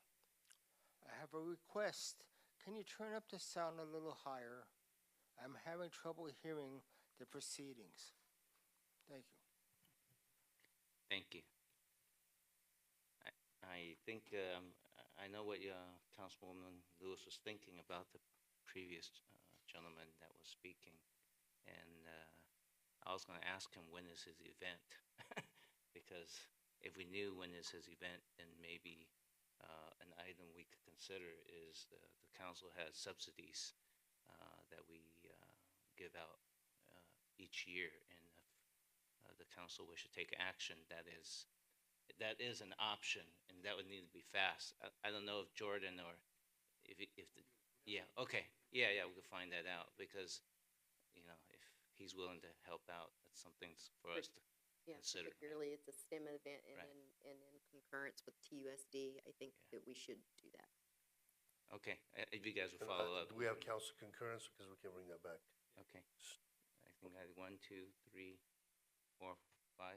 I have a request. Can you turn up the sound a little higher? I'm having trouble hearing the proceedings. Thank you. Thank you. I think I know what Councilwoman Lewis was thinking about the previous gentleman that was speaking, and I was going to ask him when is his event, because if we knew when is his event, then maybe an item we could consider is the council has subsidies that we give out each year, and if the council wish to take action, that is an option, and that would need to be fast. I don't know if Jordan or if the, yeah, okay, yeah, we can find that out, because if he's willing to help out, that's something for us to consider. Particularly it's a STEM event, and Right. in concurrence with TUSD, I think that we should do that. Okay, if you guys will follow up. Do we have council concurrence, because we can bring that back? Okay. I think I had 1, 2, 3, 4, 5,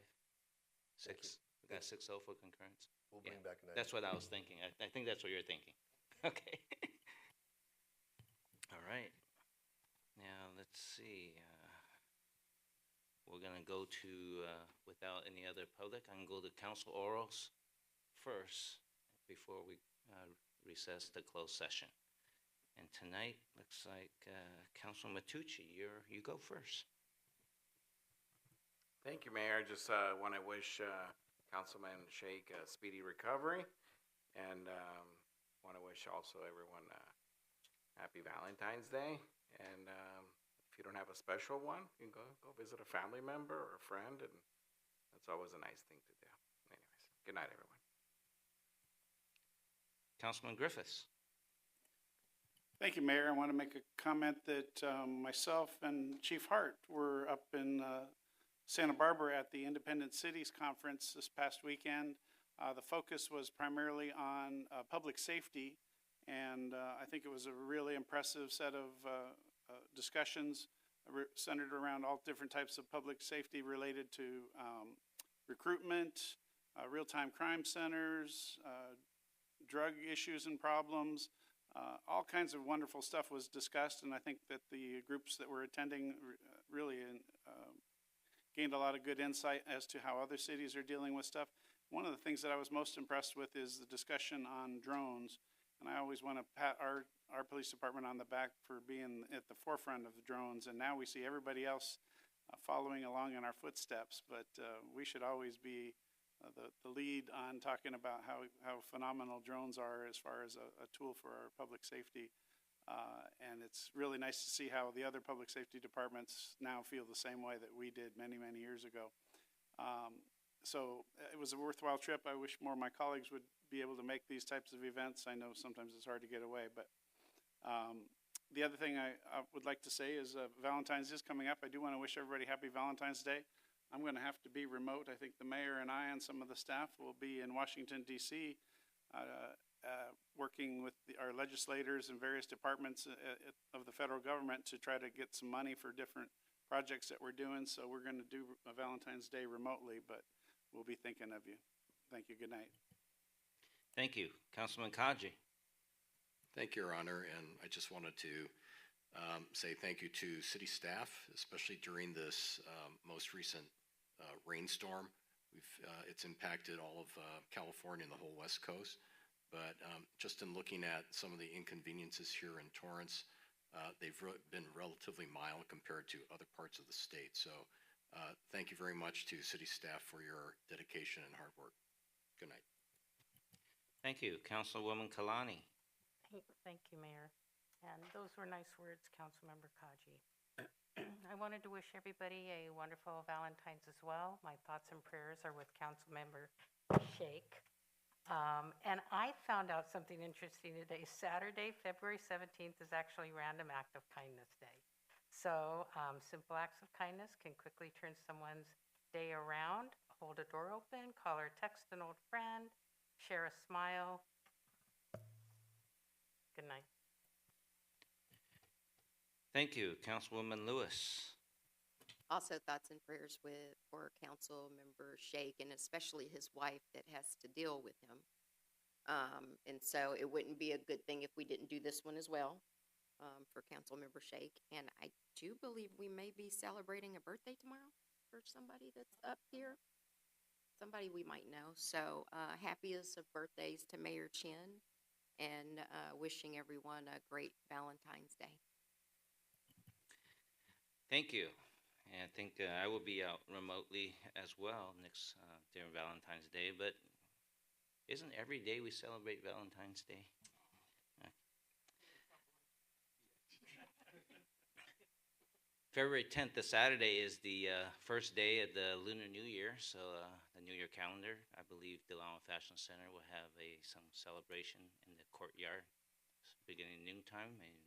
6. We got 6 for concurrence. We'll bring back an item. That's what I was thinking. I think that's what you're thinking. Okay. All right. Now, let's see. We're going to go to, without any other public, I can go to council orals first before we recess the closed session. And tonight, looks like Councilman Matucci, you go first. Thank you, Mayor. I just want to wish Councilman Shake a speedy recovery, and want to wish also everyone happy Valentine's Day. And if you don't have a special one, you can go visit a family member or a friend, and that's always a nice thing to do. Anyways, good night, everyone. Councilman Griffiths. Thank you, Mayor. I want to make a comment that myself and Chief Hart were up in Santa Barbara at the Independent Cities Conference this past weekend. The focus was primarily on public safety, and I think it was a really impressive set of discussions centered around all different types of public safety related to recruitment, real-time crime centers, drug issues and problems. All kinds of wonderful stuff was discussed, and I think that the groups that were attending really gained a lot of good insight as to how other cities are dealing with stuff. One of the things that I was most impressed with is the discussion on drones, and I always want to pat our police department on the back for being at the forefront of the drones, and now we see everybody else following along in our footsteps, but we should always be the lead on talking about how phenomenal drones are as far as a tool for our public safety. And it's really nice to see how the other public safety departments now feel the same way that we did many, many years ago. So it was a worthwhile trip. I wish more of my colleagues would be able to make these types of events. I know sometimes it's hard to get away, but the other thing I would like to say is Valentine's is coming up. I do want to wish everybody happy Valentine's Day. I'm going to have to be remote. I think the mayor and I and some of the staff will be in Washington, D.C., working with our legislators and various departments of the federal government to try to get some money for different projects that we're doing. So we're going to do a Valentine's Day remotely, but we'll be thinking of you. Thank you. Good night. Thank you. Councilman Kaji. Thank you, Your Honor, and I just wanted to say thank you to city staff, especially during this most recent rainstorm. It's impacted all of California and the whole West Coast, but just in looking at some of the inconveniences here in Torrance, they've been relatively mild compared to other parts of the state. So thank you very much to city staff for your dedication and hard work. Good night. Thank you. Councilwoman Kalani. Thank you, Mayor. And those were nice words, Councilmember Kaji. I wanted to wish everybody a wonderful Valentine's as well. My thoughts and prayers are with Councilmember Shake. And I found out something interesting today. Saturday, February 17th is actually Random Act of Kindness Day. So simple acts of kindness can quickly turn someone's day around. Hold a door open, call or text an old friend, share a smile. Good night. Thank you, Councilwoman Lewis. Also, thoughts and prayers for Council Member Shake, and especially his wife that has to deal with him. And so it wouldn't be a good thing if we didn't do this one as well, for Council Member Shake. And I do believe we may be celebrating a birthday tomorrow for somebody that's up here, somebody we might know. So happiest of birthdays to Mayor Chin, and wishing everyone a great Valentine's Day. Thank you. And I think I will be out remotely as well next during Valentine's Day, but isn't every day we celebrate Valentine's Day? February 10th, the Saturday, is the first day of the Lunar New Year, so the New Year calendar. I believe DeLano Fashion Center will have some celebration in the courtyard beginning noontime, and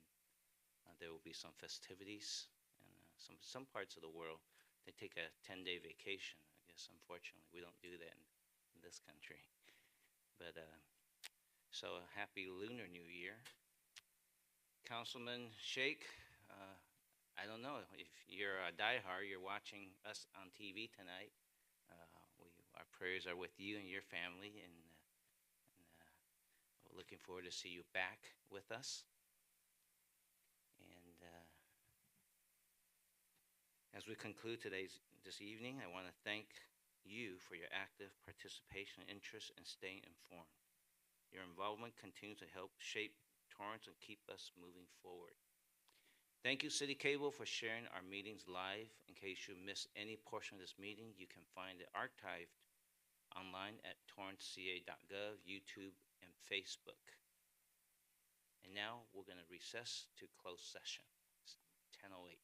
there will be some festivities. And some parts of the world, they take a 10-day vacation. I guess, unfortunately, we don't do that in this country. But so happy Lunar New Year. Councilman Shake, I don't know if you're a diehard, you're watching us on TV tonight. Our prayers are with you and your family, and we're looking forward to see you back with us. And as we conclude this evening, I want to thank you for your active participation, interest, and staying informed. Your involvement continues to help shape Torrance and keep us moving forward. Thank you, City Cable, for sharing our meetings live. In case you missed any portion of this meeting, you can find it archived online at torranceca.gov, YouTube, and Facebook. And now we're going to recess to closed session. It's 10:08.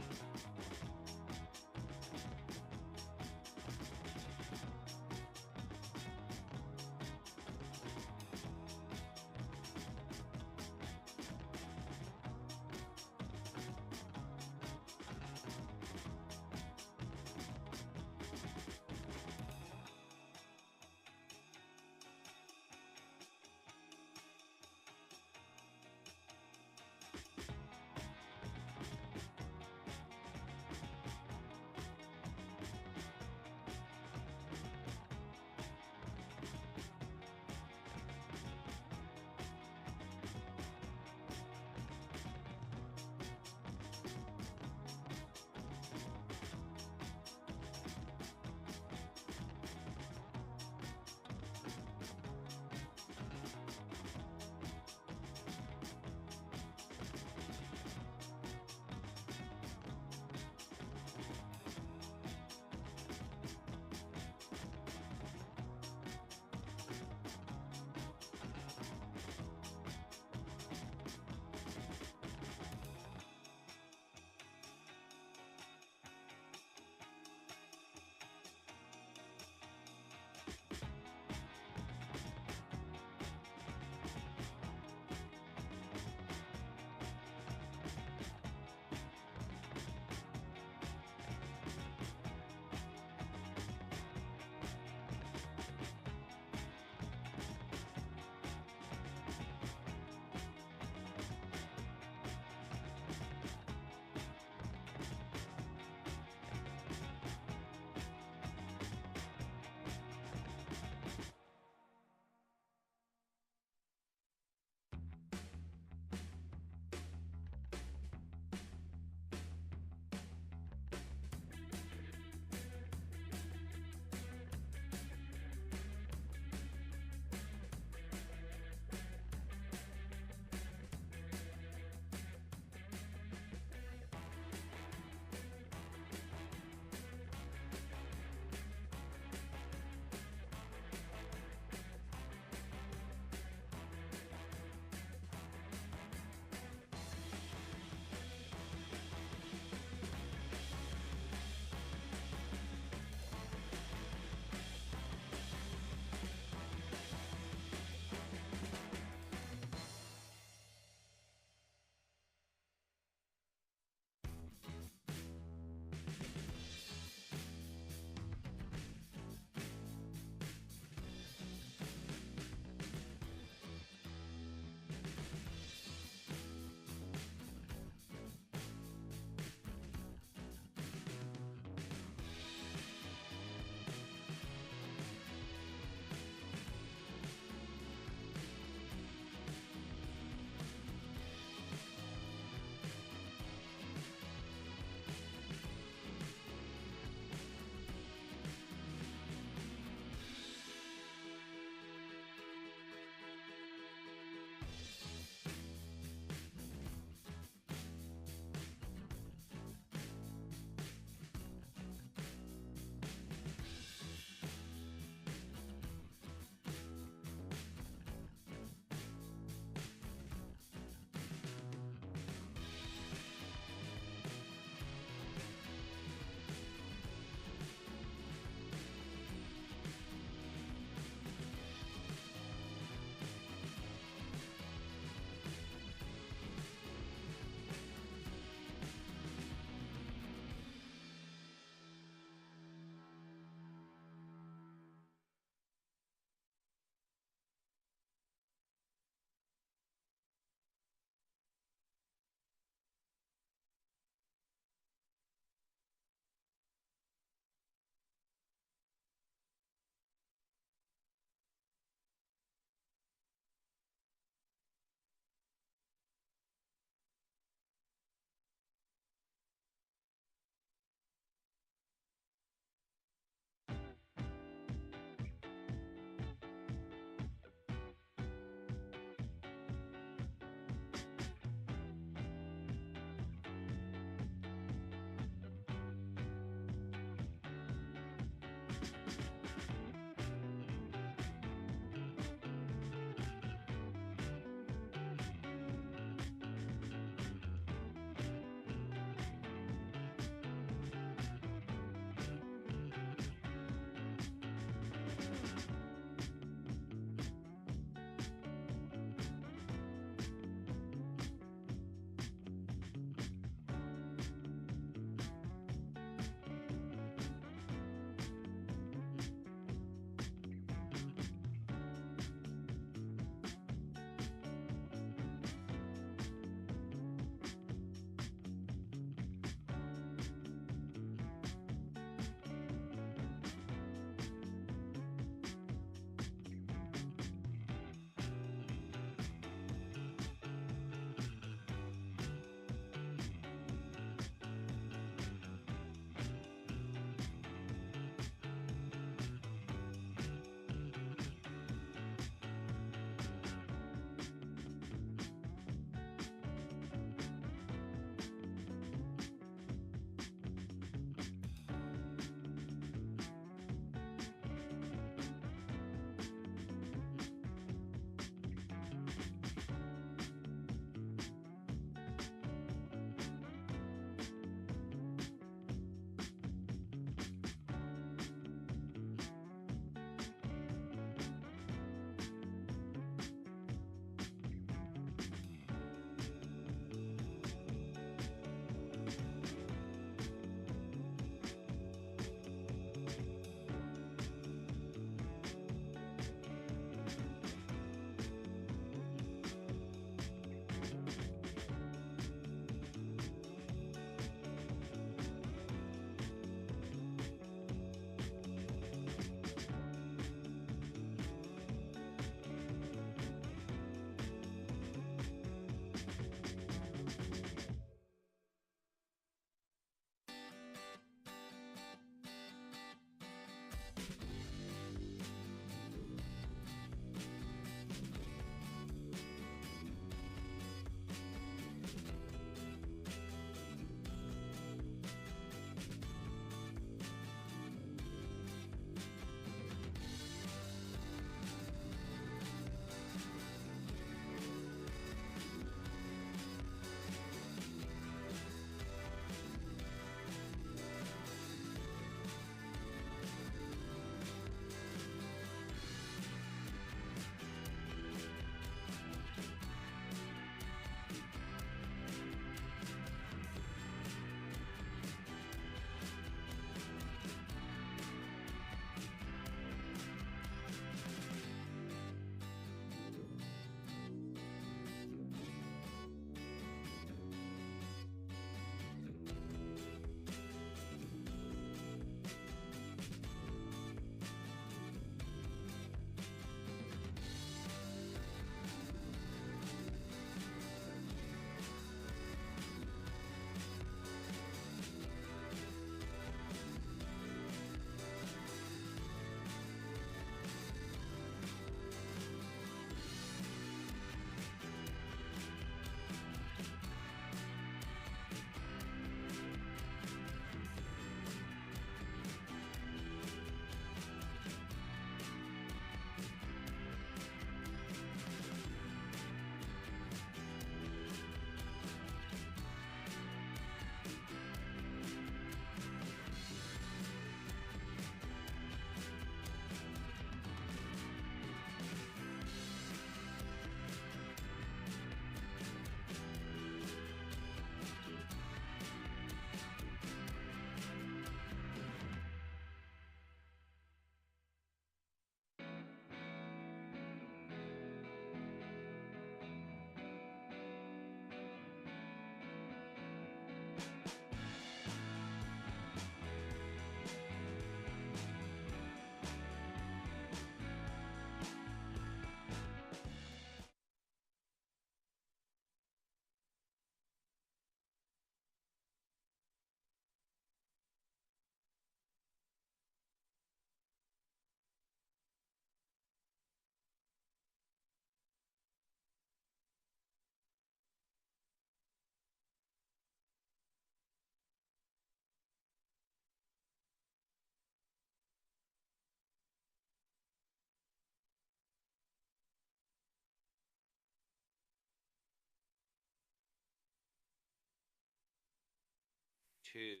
2.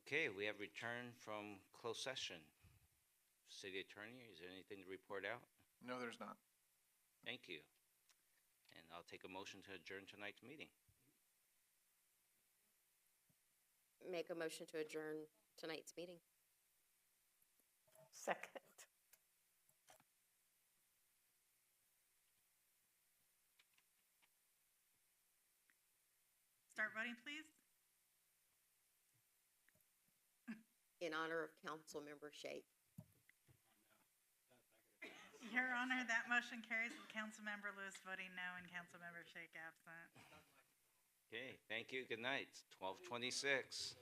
Okay, we have returned from closed session. City Attorney, is there anything to report out? No, there's not. Thank you. And I'll take a motion to adjourn tonight's meeting. Make a motion to adjourn tonight's meeting. Second. Start voting, please. In honor of Councilmember Shake. Your Honor, that motion carries with Councilmember Lewis voting no and Councilmember Shake absent. Okay, thank you. Good night. 12:26.